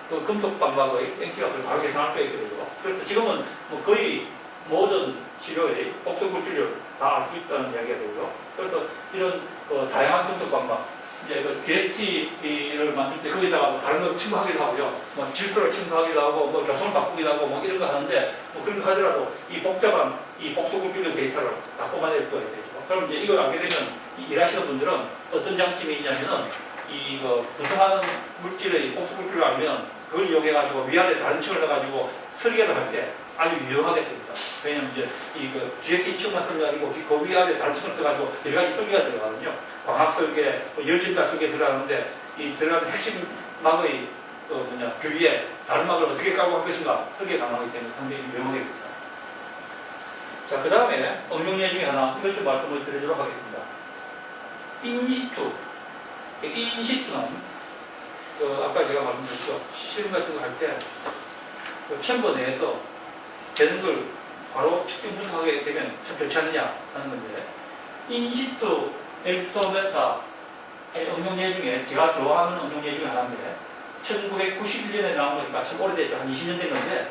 Speaker 1: 그 금속 방막의 NT 값을 바로 계산할 수 있게 되죠. 그래서 지금은 뭐 거의 모든 치료의 복도굴출을 다 알 수 있다는 이야기가 되고요. 그래서 이런 다양한 금속 방막 이제 GST를 만들 때 거기다가 뭐 다른 거 첨가하기도 하고요. 뭐 질소를 첨가하기도 하고, 뭐 조선을 바꾸기도 하고, 뭐 이런 거 하는데, 뭐 그런 거 하더라도 이 복잡한 이 복소굴주력 데이터를 다 뽑아낼 거야 되죠. 그럼 이제 이걸 알게 되면 일하시는 분들은 어떤 장점이 있냐면은 구성하는 물질의 복소굴주를 알면 그걸 이용해가지고 위아래 다른 층을 넣어가지고 설계를 할 때 아주 유용하게 됩니다. 왜냐면 이제 GST 층만 설계가 아니고 그 위아래 다른 층을 써가지고 여러 가지 설계가 들어가거든요. 광학 설계, 열진단 설계 들어가는데 이 들어가는 핵심 막의 주위에 다른 막을 어떻게 까고 할 것인가 설계 가능하기 때문에 상당히 유용하게 됩니다. 자, 그 다음에 응용 예 중에 하나 이걸 좀 말씀을 드리도록 하겠습니다. 인시투. 인시투는 아까 제가 말씀드렸죠. 실험 같은 거 할 때 챔버 내에서 되는 걸 바로 측정 분석하게 되면 참 좋지 않느냐 하는 건데 인시투 엘토메타 응용 예 중에 제가 좋아하는 응용 예 중에 하나인데 1991년에 나온 거니까 참 오래됐죠. 한 20년 된 건데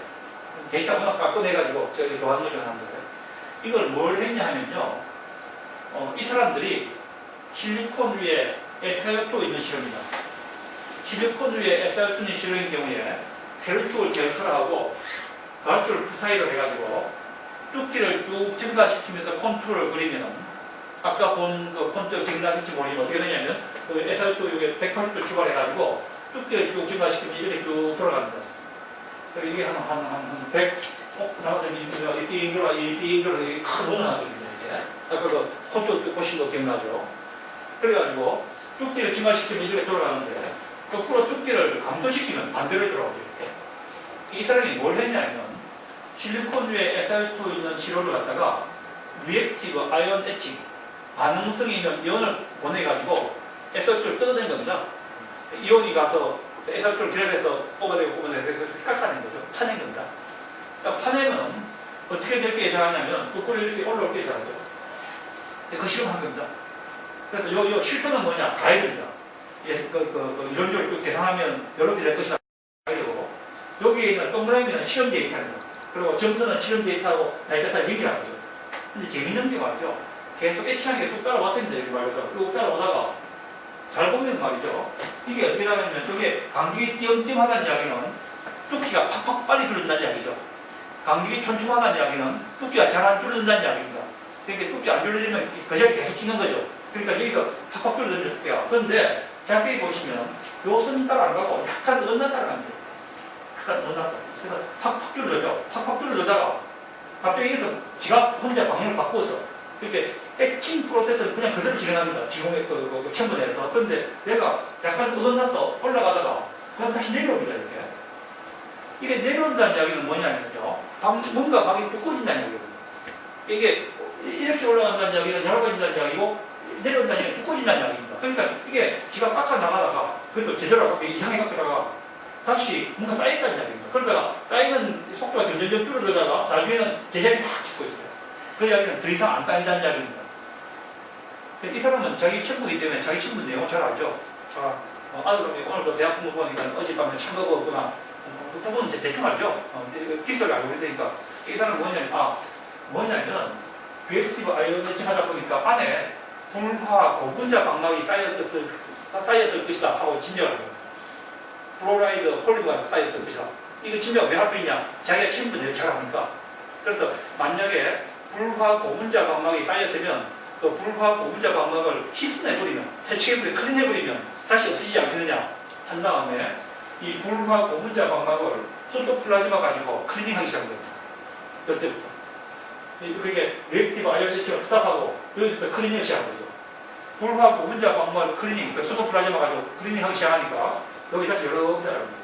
Speaker 1: 데이터 워낙 깎아내가지고 제가 좋아하는 거 중에 하나인데 이걸 뭘 했냐 하면요. 이 사람들이 실리콘 위에 SiO2 있는 실험이다. 실리콘 위에 SiO2 있는 실험인 경우에 세로축을 결설하고 가로축을 푸사이로 해가지고 두께를 쭉 증가시키면서 컨투를 그리면 아까 본 컨투 증가시킬지 모르면 어떻게 되냐면 SiO2 이게 180도 출발해가지고 두께를 쭉 증가시키면 이렇게 쭉 돌아갑니다. 이게 한 100, 이 빙그로 큰 원을 하거든요. 아까 그 컨투 쭉 보신 거 기억나죠? 그래가지고 두께를 증가시키면 이렇게 돌아가는데 거꾸로 두께를 감소시키면 반대로 돌아오죠. 이렇게. 이 사람이 뭘 했냐면 실리콘 위에 SiO2 있는 시료를 갖다가 리액티브 아이온 에칭 반응성이 있는 이온을 보내가지고 SiO2를 뜯어낸 겁니다. 이온이 가서 SiO2를 기압해서 뽑아내고 깎아낸 거죠. 파낸 겁니다. 그러니까 파내면 어떻게 될 게 예상하냐면 거꾸로 이렇게 올라올 게 예상하죠. 그 실험한 겁니다. 그래서 요 실험은 뭐냐? 가이드입니다. 이론적으로 쭉 계산하면 이렇게 될 것이다. 가이드고 여기에 있는 동그라미는 실험 데이터입니다. 그리고 점수는 실험 데이터하고 데이터 사이 얘기하는 거죠. 근데 재밌는 게 말이죠. 계속 애치하게 쭉 따라왔습니다. 여기 말이죠. 쭉 따라오다가 잘 보면 말이죠. 이게 어떻게 하냐면 이게 감격이 띄엄띄엄하다는 이야기는 두께가 팍팍 빨리 줄어든다는 이야기죠. 감격이 촘촘하다는 이야기는 두께가 잘 안 줄어든다는 이야기입니다. 그러니까 두께 안 줄어들면 그 자리에 계속 찍는 거죠. 그러니까 여기서 팍팍 줄어드는 두께가. 그런데 자세히 보시면 요 선 따라 안 가고 약간 언나 따라갑니다. 약간 언나 따라. 그래서 팍팍 줄어들죠. 팍팍 줄어들다가 갑자기 여기서 지가 혼자 방향을 바꾸어서 이렇게 액칭 프로세스는 그냥 그대로 진행합니다. 지공의 첨부 내에서. 그런데 얘가 약간 언나서 올라가다가 그럼 다시 내려옵니다. 이게 내려온다는 이야기는 뭐냐면요. 뭔가 막이 두꺼워진다는 이야기거든요. 이게 이렇게 올라간다는 이야기는 얇아진다는 이야기고 내려온다는 이야기는 두꺼워진다는 이야기입니다. 그러니까 이게 지가 깎아 나가다가 그래도 제대로 이상하게 깎다가 다시 뭔가 쌓였다는 이야기입니다. 그러다가 쌓이는 속도가 점점 줄어들다가 나중에는 제자리 막 찍고 있어요. 그 이야기는 더 이상 안 쌓인다는 이야기입니다. 이 사람은 자기 친구이기 때문에 자기 친구 내용을 잘 알죠. 아들 오늘 대학 공부 보니까 어젯밤에 참가가 없구나. 그 부분은 대충 알죠. 기술을 알고 있으니까 이 사람은 뭐냐면 뭐냐면 리액티브 아이오닉 하다 보니까 안에 불화 고분자 방막이 쌓였을 것이다 하고 짐작을 합니다. 플로라이드 폴리머가 쌓였을 것이다. 이거 짐작 왜 할 수 있냐? 자기가 친분을 잘 하니까. 그래서 만약에 불화 고분자 방막이 쌓였으면 그 불화 고분자 방막을 흡수해버리면, 세척해버리면, 클린해버리면 다시 없어지지 않겠느냐 한 다음에 이 불화 고분자 방막을 소토플라즈마 가지고 클리닝하기 시작합니다. 이때부터. 그게 리액티브 아이오닉을 스탑하고 여기서부터 클리닝을 시작한 거죠. 불화 고분자 방막을 클리닝, 그 소토플라즈마 가지고 클리닝하기 시작하니까 여기 다시 여러 개가 나옵니다.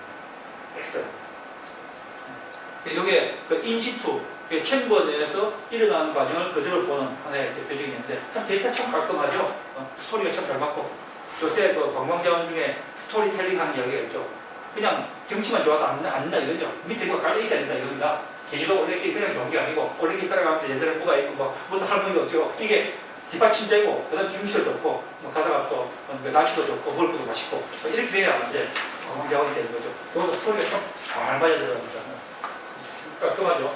Speaker 1: 이게 그 인시투, 챔버 내에서 일어나는 과정을 그대로 보는 하나의 대표적인 예인데 참 데이터 참 깔끔하죠. 스토리가 참 잘 맞고 요새 그 관광자원 중에 스토리텔링 하는 이야기가 있죠. 그냥 경치만 좋아서 안 나 이거죠. 밑에 이거 깔려 있어야 된다 이겁니다. 제주도 올레길 그냥 좋은 게 아니고 올레길 따라가면서 얘들은 뭐가 있고 뭐 무슨 할머니가 어쩌고 이게 뒷받침되고 그다음 경치도 좋고 뭐 가다가 또 날씨도 좋고 먹을것도 맛있고 뭐 이렇게 돼야 하는데 관광자원이 되는 거죠. 그것도 스토리가 참 잘 맞아 들어갑니다. 깔끔하죠.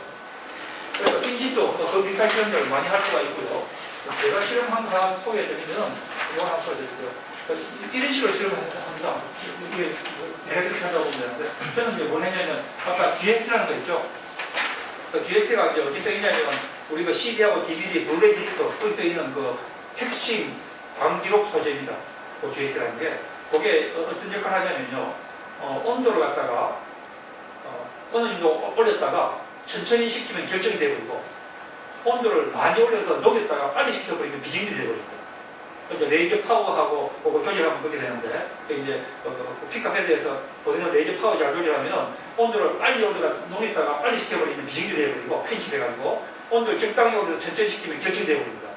Speaker 1: 그래서 인식도 그 비슷한 실험들을 많이 할 수가 있고요. 제가 실험한 사람 소개해 드리면 이거 한번 보여드릴게요. 이런 식으로 실험을 합니다. 이게 내가 이렇게 하다 보면 되는데 저는 이제 뭘 했냐면 아까 GX라는 거 있죠. 그 GX가 이제 어디 쓰이냐면 우리 그 CD하고 DVD, 블루레이 디스크 거기 쓰이는 그 핵심 광기록 소재입니다. 그 GX라는 게 그게 어떤 역할을 하냐면요. 온도를 갖다가 어느 정도 올렸다가 천천히 식히면 결정이 되어버리고 온도를 많이 올려서 녹였다가 빨리 식혀버리면 비정들이 되어버립니다. 이제 레이저 파워하고 그거 조절하면 그렇게 되는데 이제 피카패드에서 보세요. 레이저 파워 잘 조절하면 온도를 빨리 올려다 녹였다가 빨리 식혀버리면 비정들이 되어버리고 퀸치 돼가지고 온도를 적당히 올려서 천천히 식히면 결정이 되어버립니다.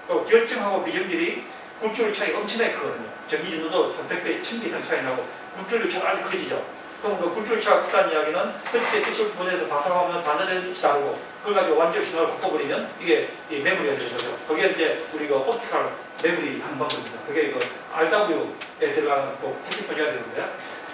Speaker 1: 또 결정하고 비정들이 굴절 차이가 엄청나게 크거든요. 전기 진도도 100배, 1000배 이상 차이 나고 굴절 차이가 아주 커지죠. 그럼 그 굴절차가 크다는 이야기는 그때 특수 분해에서 바탕하면 반대되는 빛이 다르고 그걸 가지고 완전 신호를 바꿔버리면 이게 메모리가 되는 거죠. 그게 이제 우리가 옵티컬 메모리 하는 방법입니다. 그게 그 RW에 들어가는 그 패킷 분해가 되는데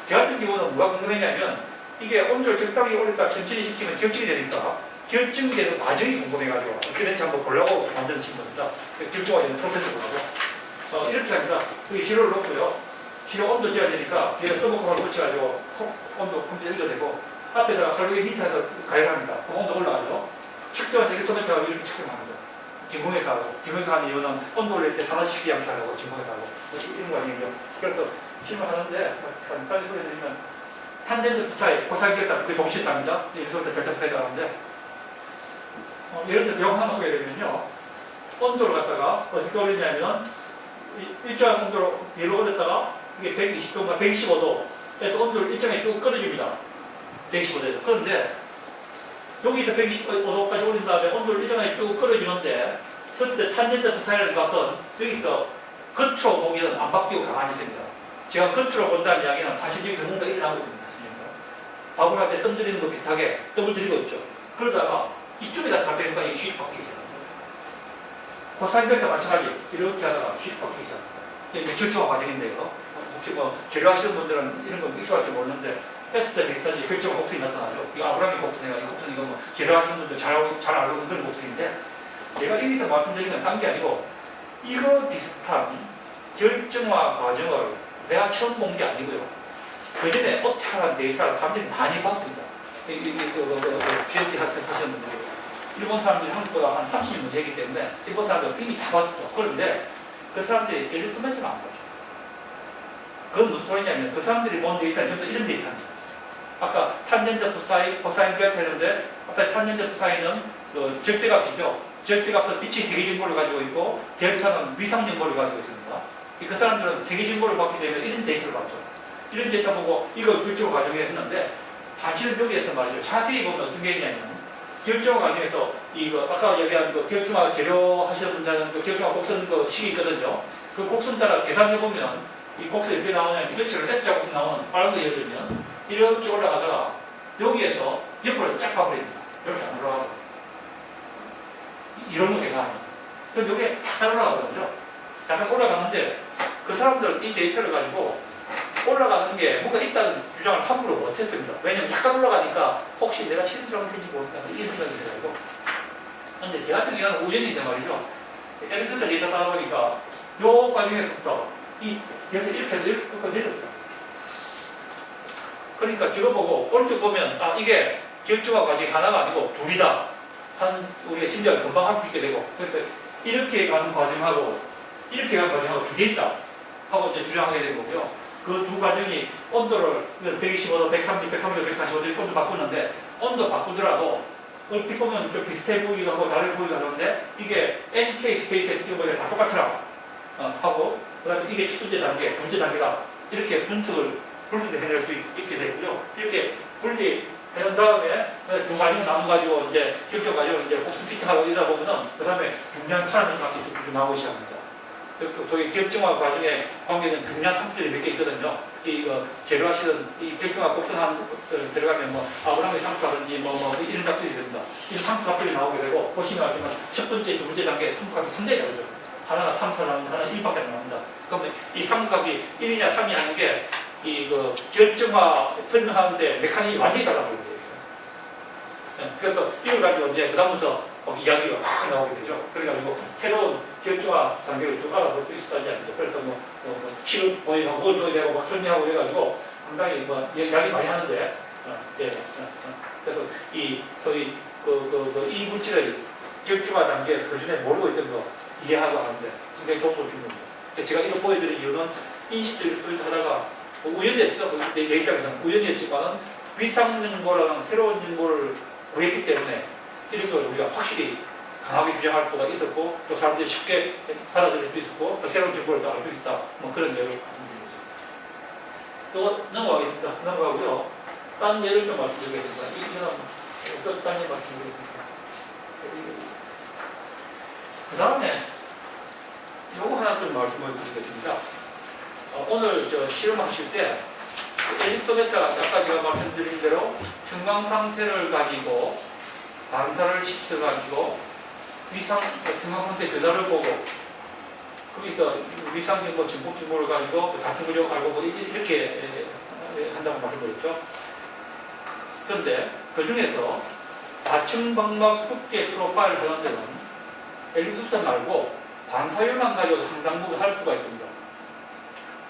Speaker 1: 저 같은 경우는 뭐가 궁금했냐면 이게 온도를 적당히 올렸다 천천히 시키면 결정이 되니까 결정되는 과정이 궁금해가지고 어떻게 되는지 한번 보려고 만든 친구입니다. 결정화 되는 프로세스라고 이렇게 합니다. 여기 시로를 놓고요. 시로 온도 지어야 되니까 얘를 서브컴을 붙여가지고 온도 컴퓨터 일조되고 앞에다가 칼로리 히터에서 가열합니다. 그럼 온도 올라가죠. 측정은 일소메트하고 이렇게 측정합니다. 진공에서 하고 진공에서 하는 이유는 온도 올릴 때 산화식기 양치하고 진공에서 하고 이런 거 아니에요. 그래서 실험하는데 빨리 소개해드리면 탄젠트 부사이 고사결단 그게 동시에 답니다. 여기서부터 결정부사이 나오는데 예를 들어서 이거 하나 소개해드리면요. 온도를 갖다가 어떻게 올리냐면 일정한 온도로 위로 올렸다가 이게 120도인가 125도에서 온도를 일정하게 쭉 끌어줍니다. 125도에서. 그런데 여기서 125도까지 올린 다음에 온도를 일정하게 쭉 끌어주는데 그때 탄젠트 사이를 봤던 여기서 겉으로 보기에는 안 바뀌고 가만히 있습니다. 제가 겉으로 본다는 이야기는 사실 여기서 뭔가 일어나고 있습니다. 바구니한테 뜸 들이는 거 비슷하게 뜸을 들이고 있죠. 그러다가 이쪽에다 달리니까 이게 휙 바뀌기 시작합니다. 고사인들과 마찬가지 이렇게 하다가 휙 바뀌기 시작합니다. 이게 결정화 과정인데요. 혹시 뭐 재료하시는 분들은 이런 거 익숙할지 모르는데 했을 때 비슷한 결정화 곡선이 나타나죠. 이 아브라함이 곡선이가 이 곡선 이거 뭐 재료하시는 분들 잘 알고 있는 그런 곡선인데 제가 여기서 말씀드리는 건 딴 게 아니고 이거 비슷한 결정화 과정을 내가 처음 본 게 아니고요. 그 전에 옵티컬한 데이터를 사람들이 많이 봤습니다. GST 하시는 분들이 일본 사람들이 한국보다 한 30년 문제이기 때문에 일본 사람들 이미 다 봤죠. 그런데 그 사람들이 일렉트로메트를 안 봤죠. 그건 무슨 소리냐면 그 사람들이 본 데이터는 전부 이런 데이터입니다. 아까 탄젠트 부사이, 코사인 결합 했는데 아까 탄젠트 부사이는 그 절대값이죠. 절대값은 빛이 대기 증거를 가지고 있고 델타는 위상 증거를 가지고 있습니다. 그 사람들은 대기 증거를 봤기 때문에 이런 데이터를 봤죠. 이런 데이터 보고 이걸 결정 과정에 했는데 사실은 여기에서 말이죠. 자세히 보면 어떤 게 있냐면 결정 과정에서 이거 아까 얘기한 그 결정화 재료 하시는 분들은 그 결정화 곡선 그 식이 있거든요. 그 곡선 따라 계산해 보면 이 곡선이 어떻게 나오냐면 이것처럼 S자 곡선 나오는 빠른 거 예를 들면 이렇게 올라가다가 여기에서 옆으로 쫙 가버립니다. 이렇게 안 올라가고 이런 거 계산합니다. 그럼 여기에 약간 올라가거든요. 약간 올라가는데 그 사람들은 이 데이터를 가지고 올라가는 게 뭔가 있다는 주장을 함부로 못했습니다. 왜냐면 약간 올라가니까 혹시 내가 실험 잘못했는지 모르겠다 이런 생각이 들어가지고 근데 제 같은 경우는 우연인데 말이죠. 에르스터 데이터 따다 보니까 요 과정에서부터 이 데이터 이렇게 해서 이렇게 끝까지 내렸다. 그러니까 저거 보고 오른쪽 보면 아 이게 결정화 과정이 하나가 아니고 둘이다. 우리가 짐작을 금방 할 수 있게 되고 그래서 이렇게 가는 과정하고 이렇게 가는 과정하고 두 개 있다 하고 이제 주장하게 된 거고요. 그 두 과정이 온도를 125도, 130, 130도, 145도 이렇게 온도 바꾸는데 온도 바꾸더라도 얼핏 보면 좀 비슷해 보이기도 하고 다르게 보이기도 하는데 이게 NK 스페이스에 찍어보면 다 똑같더라 하고 그 다음에 이게 첫 번째 단계, 번째 단계다 이렇게 분석을 해낼 수 있게 되고요. 이렇게 분리해놓은 다음에 두 가지를 나눠가지고 이제 결정가지고 이제 복수 피팅하고 이러다 보면은 그 다음에 중요한 파라미터가 쭉 나오기 시작합니다. 소위 결정화 과정에 관계된 중요한 상품들이 몇 개 있거든요. 재료하시던 이 결정화 곡선한 들어가면 뭐 아브라함의 상품하든지 이런 값들이 됩니다. 이 상품 값들이 나오게 되고 보시면 알지만 첫 번째, 두 번째 단계 상품 값이 상당히 다르죠. 하나가 3차 나오는데 하나는 1밖에 안 나옵니다. 그러면 이 상품 값이 1이냐 3이 하는 게 결정화 설명하는데 메커니즘이 완전히 달라버립니다. 그래서 이걸 가지고 이제 그다음부터 이야기가 나오게 되죠. 그래가지고 새로운 결정화 단계를 쭉 알아볼 수 있었다지 않죠. 그래서 실험 보이고 뭘 보이고 막 설명하고 해가지고 상당히 이야기 많이 하는데, 그래서 소위 이 물질의 결정화 단계에서 그 전에 모르고 있던 거 이해하고 하는데 상당히 도움을 준 겁니다. 제가 이거 보여드린 이유는 인식들을 하다가 우연이었죠. 내 입장에서는 우연이었지만 위상정보라는 새로운 정보를 구했기 때문에 이런 걸 우리가 확실히 강하게 주장할 수가 있었고 또 사람들이 쉽게 받아들일 수 있었고 또 새로운 정보를 또 알 수 있다. 그런 예를 말씀드리겠습니다. 또 넘어가겠습니다. 넘어가고요. 다른 예를 좀 말씀드리겠습니다. 이거는 딴 예 말씀드리겠습니다. 그 다음에 요거 하나 좀 말씀을 드리겠습니다. 오늘 실험하실 때 엘리프토메타가 아까 제가 말씀드린 대로 평강 상태를 가지고 반사를 시켜가지고 평강 상태 변화를 보고 거기서 위상정보, 증폭정보를 가지고 같은 구조를 알고 보고 이렇게 한다고 말씀드렸죠. 그런데 그 중에서 다층 방막 흡계 프로파일을 하는 데는 엘리프토메타 말고 반사율만 가지고 상당 부분 할 수가 있습니다.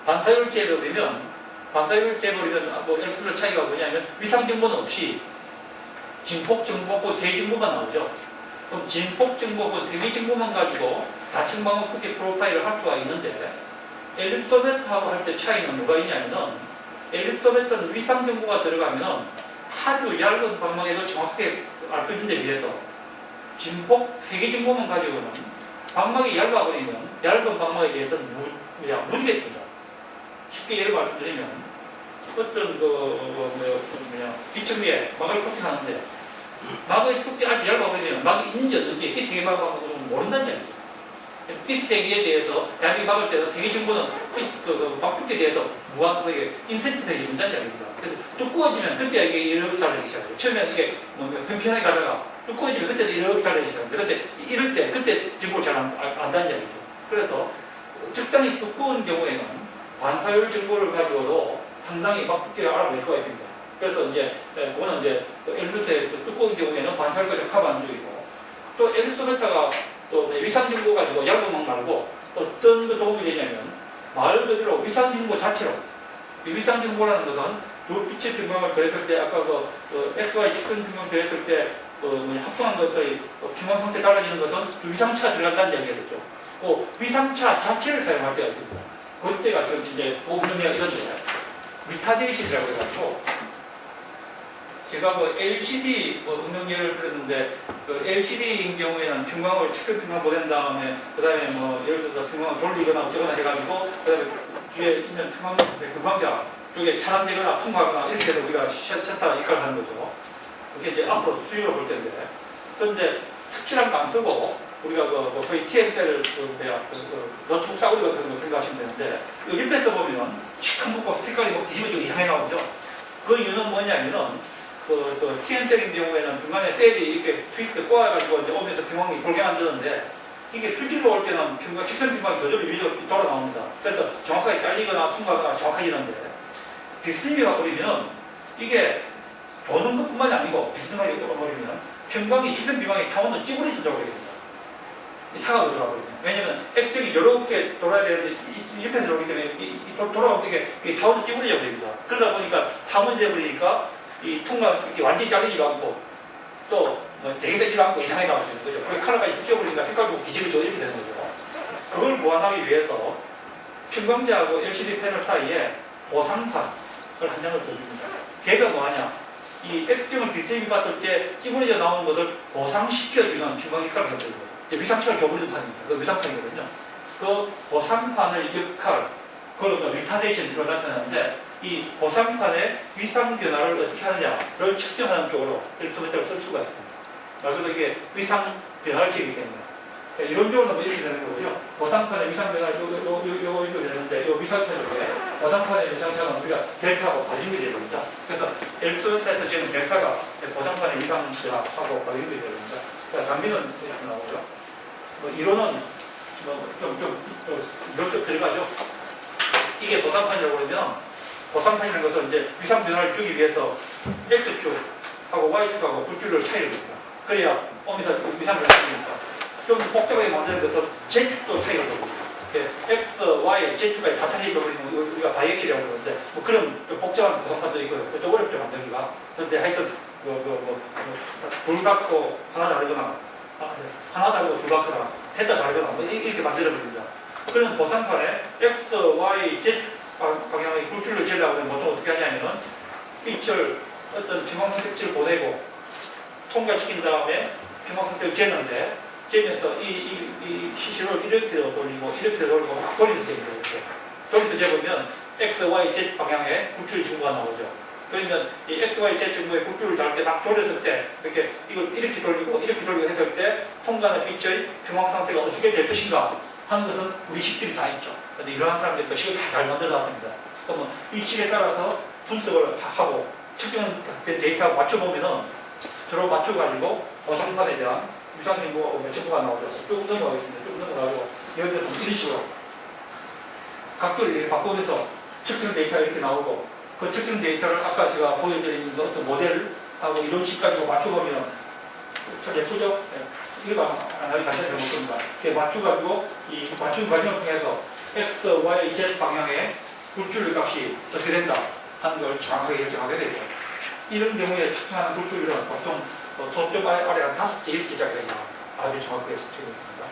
Speaker 1: 반사율 재버리면 엘리프토메타 차이가 뭐냐면 위상정보는 없이 진폭정보고 대정보만 나오죠. 그럼 진폭정보고 대정보만 가지고 다층 방어 크기 프로파일을 할 수가 있는데 엘리프토메타하고 할 때 차이는 뭐가 있냐면은 엘리프토메타는 위상정보가 들어가면은 아주 얇은 방망이도 정확하게 알 수 있는 데 비해서 진폭 세계정보만 가지고는 방망이 얇아버리면 얇은 방망이에 대해서는 무리게 됩니다. 쉽게 예를 말씀드리면 어떤 기층 위에 막을 코팅하는데 막의 툭이 아주 얇아버리면 막이 있는지 없는지 이 세계막하고는 모른다는 얘기죠. 이 세계에 대해서 약이 막을 때는 세계 정보는 막툭에 대해서 무한하게 인센티브가 있는다는 얘기입니다. 그래서 두꺼워지면 그때 이게 이렇게 살아나기 시작해요. 처음에는 이게 편편하게 가다가 두꺼워지면 그때도 이렇게 살아나기 시작합니다. 근데 이럴 때 그때 정보를 잘 안다는 얘기죠. 그래서 적당히 두꺼운 경우에는 반사율 정보를 가지고도 상당히 막 두께를 알아낼 수가 있습니다. 그래서 이제 그거는 이제 엘리프토메타의 두꺼운 경우에는 반사율까지 커버하는 쪽이고 또 엘리프토메타가 또 위상정보 가지고 얇은 막 말고 어떤 도움이 되냐면 말 그대로 위상정보 자체로 이 위상정보라는 것은 두 빛의 평면을 더했을 때 아까 XY 직선 평면 더했을 때 합성한 것의 평면 상태 달라지는 것은 위상차가 들어간다는 얘기가 됐죠. 그 위상차 자체를 사용할 때가 있습니다. 그때가 이제 보험명이가 이런데 리타데이션이라고 해가지고 제가 LCD 음영 예를 들었는데 LCD인 경우에는 평광을 측정 평광 보낸 다음에 그 다음에 예를 들어서 평광을 돌리거나 어쩌거나 해가지고 그 다음에 뒤에 있는 금광자 쪽에 차단되거나 통과하거나 이렇게 해서 우리가 셔터 역할을 하는 거죠. 그게 이제 앞으로 수율을 볼 텐데 그런데 특히한 거 안 쓰고 우리가 소위 TNC를 노트북 싸구리 같은 거 생각하시면 되는데 여기 옆에서 보면 시커멓고 색깔이 뒤집어지고 이상하게 나오죠. 그 이유는 뭐냐면은 TNC인 경우에는 중간에 셀이 이렇게 트위스트 꼬아가지고 이제 오면서 평광이 돌게 만드는데 이게 수직으로 올 때는 직선 평광이 그대로 위로 돌아 나옵니다. 그래서 정확하게 잘리거나 통과하거나 정확하게 이런데 비스듬히 가버리면 이게 도는 것뿐만이 아니고 비스듬하게 돌아버리면 평광이 직선 비광이 타원은 찌그러서 돌아가야 됩니다. 이 사각으로 돌아가거든요. 왜냐면 액정이 이렇게 돌아야 되는데 이 옆에서 돌아오기 때문에 돌아올 때 타원은 찌그러져 버립니다. 그러다 보니까 타원이 되어버리니까 이 통과 이렇게 완전히 잘리지도 않고 또 뭐 되게 세지도 않고 이상하게 나오는 거죠. 그게 컬러가 섞여버리니까 색깔도 기지그죠 이렇게 되는 거죠. 그걸 보완하기 위해서 평광제하고 LCD 패널 사이에 보상판을 한 장을 더 줍니다. 걔가 뭐하냐? 이 액정을 비스듬히 봤을 때 찌그러져 나오는 것을 보상시켜주는 평광색깔을 했어요. 위상층을 줘버리는 판입니다. 그 위상판이거든요. 그 보상판의 역할, 그걸 리타데이션으로 나타나는데 이 보상판의 위상 변화를 어떻게 하느냐를 측정하는 쪽으로 일토메터를 쓸 수가 있습니다. 말 그대로 이게 위상 변화를 지기 때문에. 이론적으로 뭐 이렇게 되는 거고요. 보상판의 위상 변화를 이렇게 되는데, 이 위상차적에 보상판의 위상차는 우리가 델타하고 발림이 되거든요. 그래서 엘소에서 지금 델타가 보상판의 위상 변화하고 발림이 되거든요. 그러니까 단비는 이렇게 나오죠. 뭐 이론은 좀 들어가죠. 이게 보상판이라고 그러면 보상판이라는 것은 이제 위상 변화를 주기 위해서 X축하고 Y축하고 굴줄을 차이를 줍니다. 그래야 오면서 위상 변화를 주니까. 좀 복잡하게 만드는 것은 Z축도 차이가 나고 X, Y, Z축까지 다 차이가 버리면 우리가 바이엑실이라고 그러는데 뭐 그런 좀 복잡한 구성판도 있고요. 좀 어렵죠 만들기가. 그런데 하여튼 불 같고 하나 다르거나 하나 다르고 둘 같거나 셋 다 다르거나 뭐 이렇게 만들어버립니다. 그래서 보상판에 X, Y, Z 방향의 굴줄을 재려고 하면 보통 어떻게 하냐면은 빛을 어떤 평광색질을 보내고 통과시킨 다음에 평광색질을 재는데 재면서 이 시시를 이렇게 돌리고 이렇게 돌리고 돌리면서 재입니다. 이렇게 돌리면서 재보면 X, Y, Z 방향에 굴줄 증거가 나오죠. 그러면 이 X, Y, Z 증거의 굴줄을 이렇게 막 돌렸을 때 이렇게 이걸 이렇게 돌리고 했을 때 통과하는 빛의 평광 상태가 어떻게 될 것인가 하는 것은 우리 식들이 다 있죠. 그런데 이러한 사람들이 식을 다 잘 만들어 놨습니다. 그러면 이 식에 따라서 분석을 하고 측정된 데이터를 맞춰보면은 서로 맞춰가지고 보상판에 대한 위상정보가 정보가 나오죠. 쭉 넘어가겠습니다. 쭉 넘어가고 예를 들어서 이런 식으로 각도를 이렇게 바꾸면서 측정 데이터가 이렇게 나오고 그 측정 데이터를 아까 제가 보여드린 어떤 모델하고 이런 식 가지고 맞춰보면 참 예쁘죠? 이거 안 하기 간단히 못 씁니다. 이렇게 맞춰가지고 이 맞추는 과정을 통해서 X, Y, Z 방향의 굴줄 값이 어떻게 된다 하는 걸 정확하게 결정하게 되죠. 이런 경우에 측정하는 굴줄은 보통 소점 아래 한 5개, 6개짜리가 아주 정확하게 측정됩니다.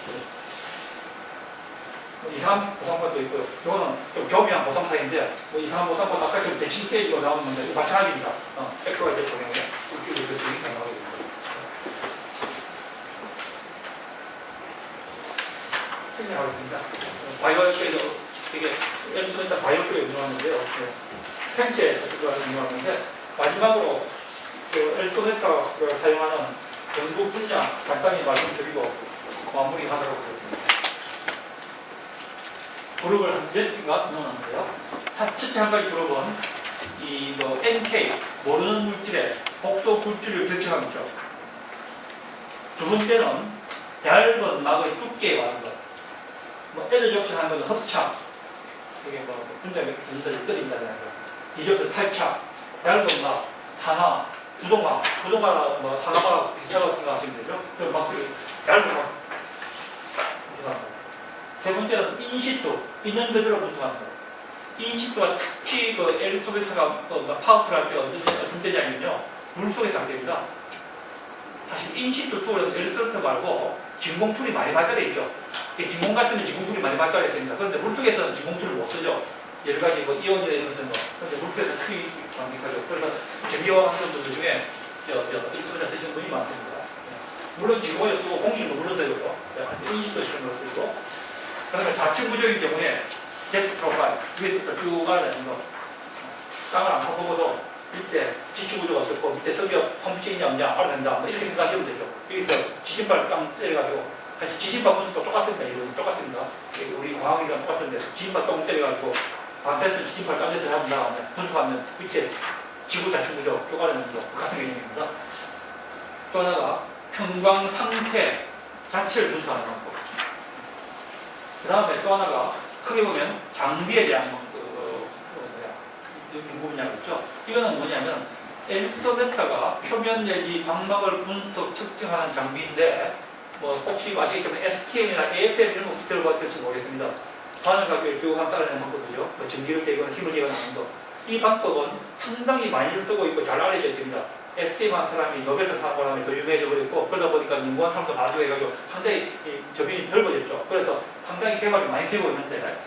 Speaker 1: 2, 3 보상판도 있고요. 이거는 좀 교묘한 보상판인데, 2, 3 보상판 아까처럼 대칭 페이지가 나오는 건데, 마찬가지입니다. X와 Z 방향에 굴줄이 이렇게 나오게 됩니다. 설명하겠습니다. 바이오학에도 되게 엘소메타 바이오학에 운영하는데요. 생체가 운영하는데, 마지막으로 엘소메타를 사용하는 연구 분야 간단히 말씀드리고 마무리하도록 하겠습니다. 그룹을 한 6개가 넣었는데요. 첫째 한 가지 그룹은 이 NK, 모르는 물질의 복소 굴줄을 결정하겠죠. 두 번째는 얇은 막의 두께에 관한 것. 애를 적시하는 것은 hợp착, 이게 분자의 분자를 끓인다는 거. 디저트 탈착, 얇은 막, 산화, 부동화, 산화가 비슷하다고 생각하시면 되죠. 그럼 막 얇은 막. 세 번째는 인시도, 있는 그대로 분석하는 거. 인시도가 특히 엘리토베스가 파워풀할 때 어떤 때냐면요. 물속의 상태입니다. 사실 인시도 툴은 엘리토베스 말고 진공툴이 많이 발달되어 있죠. 진공 같으면 진공툴이 많이 발달되어 있습니다. 그런데 물속에서는 진공툴을 못 쓰죠. 여러 가지 이온이나 이런 것은 그런데 물속에서 크게 방식하죠. 그래서 전기화 하는 분들 중에 엘리토베스 쓰시는 분이 많습니다. 물론 진공을 쓰고 공기도 물론 쓰고 인시도 쓰는 걸 쓰고 그 다음에 좌측부적인 경우에 덱스 프로파일 위에서부터 쭉 가는 거 땅을 안 파보고도 밑에 지축구조가 없었고 밑에 석역 펌프체인이 없냐 알아야 된다 뭐 이렇게 생각하시면 되죠. 여기서 지진발 땅 때려가지고 사실 지진발 분석도 똑같습니다. 이런 똑같습니다. 우리 과학이랑 똑같은데 지진발 땅 때려가지고 반사에서 지진발 땅에서 하면 나가면 분석하면 밑에 지구 좌측구조 쭉 가는 거 같은 개념입니다. 또 하나가 평광 상태 자체를 분석하는 거. 그 다음에 또 하나가 크게 보면 장비에 대한 연구 분야가 있죠. 이거는 뭐냐면 엘리소메타가 표면 내지 망막을 분석 측정하는 장비인데 뭐 혹시 아시겠지만 STM이나 AFM 이런 거 들어봤을지 모르겠습니다. 바늘 가격을 쭉 한번 따라내는 방법이죠. 뭐 전기를 제거나 힘을 제거하는 거. 이 방법은 상당히 많이 쓰고 있고 잘 알려져 있습니다. STM 한 사람이 노벨상 산 바람에 더 유명해져 버렸고 그러다 보니까 연구한 사람도 많아지고 해가지고 상당히 접인이 넓어졌죠. 그래서 상당히 개발이 많이 되고 있는데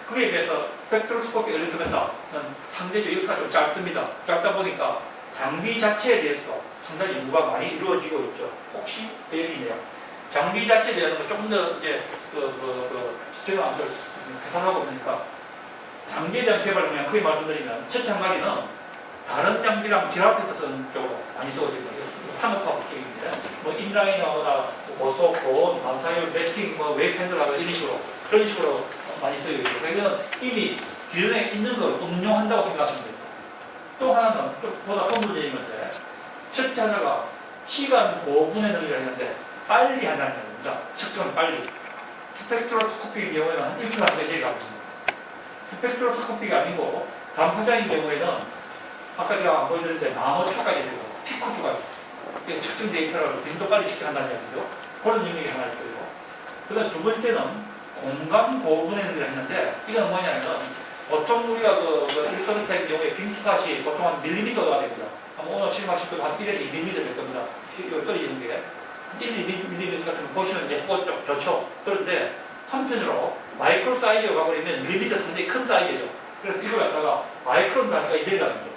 Speaker 1: 그에 비해서 스펙트로스코피 엘리소메타는 상대적으로 역사가 좀 짧습니다. 짧다 보니까 장비 자체에 대해서 상당히 연구가 많이 이루어지고 있죠. 혹시 그 얘기네요. 장비 자체에 대해서 조금 더 이제 제가 아무튼 계산하고 보니까 장비에 대한 개발을 그냥 크게 말씀드리면 첫째 한 가지는 다른 장비랑 결합해서 쓰는 쪽으로 많이 쓰고있는 거예요. 산업화 쪽인데 뭐 인라이너나 고속, 고온, 반사율, 매핑, 뭐 웨이브 핸들하고 이런 식으로 그런 식으로 많이 쓰고 있고 그래서 이미 기존에 있는 걸 응용한다고 생각하시면 됩니다. 또 하나는 좀 보다 본문적인 건데 첫째 하나가 시간 5분의 능력을 했는데 빨리 한다는 겁니다. 측정은 빨리. 스펙트로스코피의 경우에는 한 1초 안에 얘기하고 있습니다. 스펙트로스코피가 아니고 단파장인 경우에는 아까 제가 보여드렸는데 나노초까지 되고 피코초까지 측정 데이터를 빈도 빨리 측정한다는 이야기죠. 그런 능력이 하나 있고요. 그 다음 두 번째는 공간 보분의 능력을 했는데 이건 뭐냐면 보통 우리가 일터넷의 경우에 빔스팟이 보통 한 밀리미터가 됩니다. 오늘 실험하실 거 한 1에서 2mm 될 겁니다. 이거 떨어지는 게 1~2mm 같은 거 보시면 이제 좋죠. 그런데 한편으로 마이크로 사이즈가 가버리면 밀리미터 상당히 큰 사이즈죠. 그래서 이걸 갖다가 마이크론 단위가 내려가는 거죠.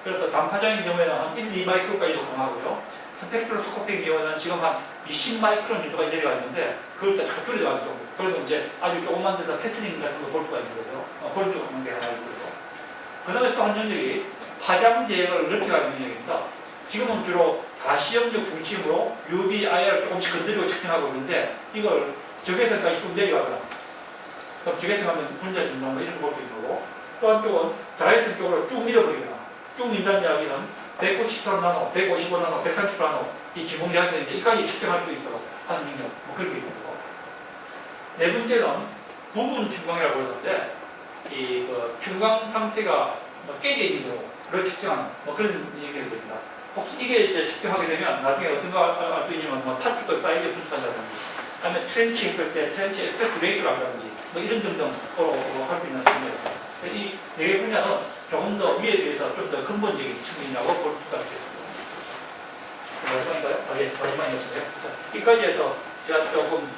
Speaker 1: 그래서 단파장인 경우에는 한 1~2마이크론까지도 가능하고요. 스펙트로스코피의 경우에는 지금 한 20마이크론 정도가 내려가는데 그걸 다 줄여가는 정도. 그래서 이제 아주 조그만 데서 패트닝 같은 거 볼 수가 있는 거죠. 그런 쪽 하는 게 하나 있고요. 그 다음에 또 한 영역이 파장 제어를 넓혀가는 영역입니다. 지금은 주로 가시염력 중심으로 UV, IR을 조금씩 건드리고 측정하고 있는데 이걸 적외선까지 쭉 내려가거나 그럼 적외선 하면 분자 진동 뭐 이런 거 볼 수 있는 거고 또 한쪽은 자외선 쪽으로 쭉 밀어버리거나 쭉 민다는 이야기는 190나노, 155나노, 130나노 이 진공 자외선인데 이까지 측정할 수 있도록 하는 능력 뭐 그런 게 있는 거고 네 번째는 부분 편광이라고 그러는데 이 편광 상태가 깨져 있는 경우를 측정하는 뭐 그런 얘기를 됩니다. 혹시 이게 이제 측정하게 되면 나중에 어떤 거 알 수 있지만 뭐 파티클 사이즈 분석한다든지 아니면 트렌치 했을 때 트렌치 에스펙트 레이쇼를 한다든지 뭐 이런 등등으로 할 수 있는 분야입니다. 이 네 개 분야는 조금 더 위에 비해서 좀 더 근본적인 측면이라고 볼 수가 있겠습니다. 마지막인가요? 예, 마지막이었어요. 여기까지 해서 제가 조금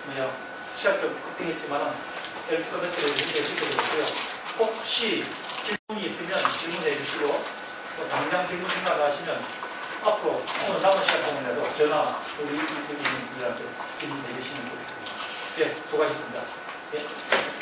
Speaker 1: 시간 좀 급했지만 엘리소메트를 이렇게 시켜드렸고요. 혹시 질문이 있으면 질문해 주시고 또 당장 질문 생각하시면 앞으로 오늘 남은 시간 동안에도 전화 우리 이분들한테 질문해 주시면 좋겠습니다. 예, 수고하셨습니다. 예.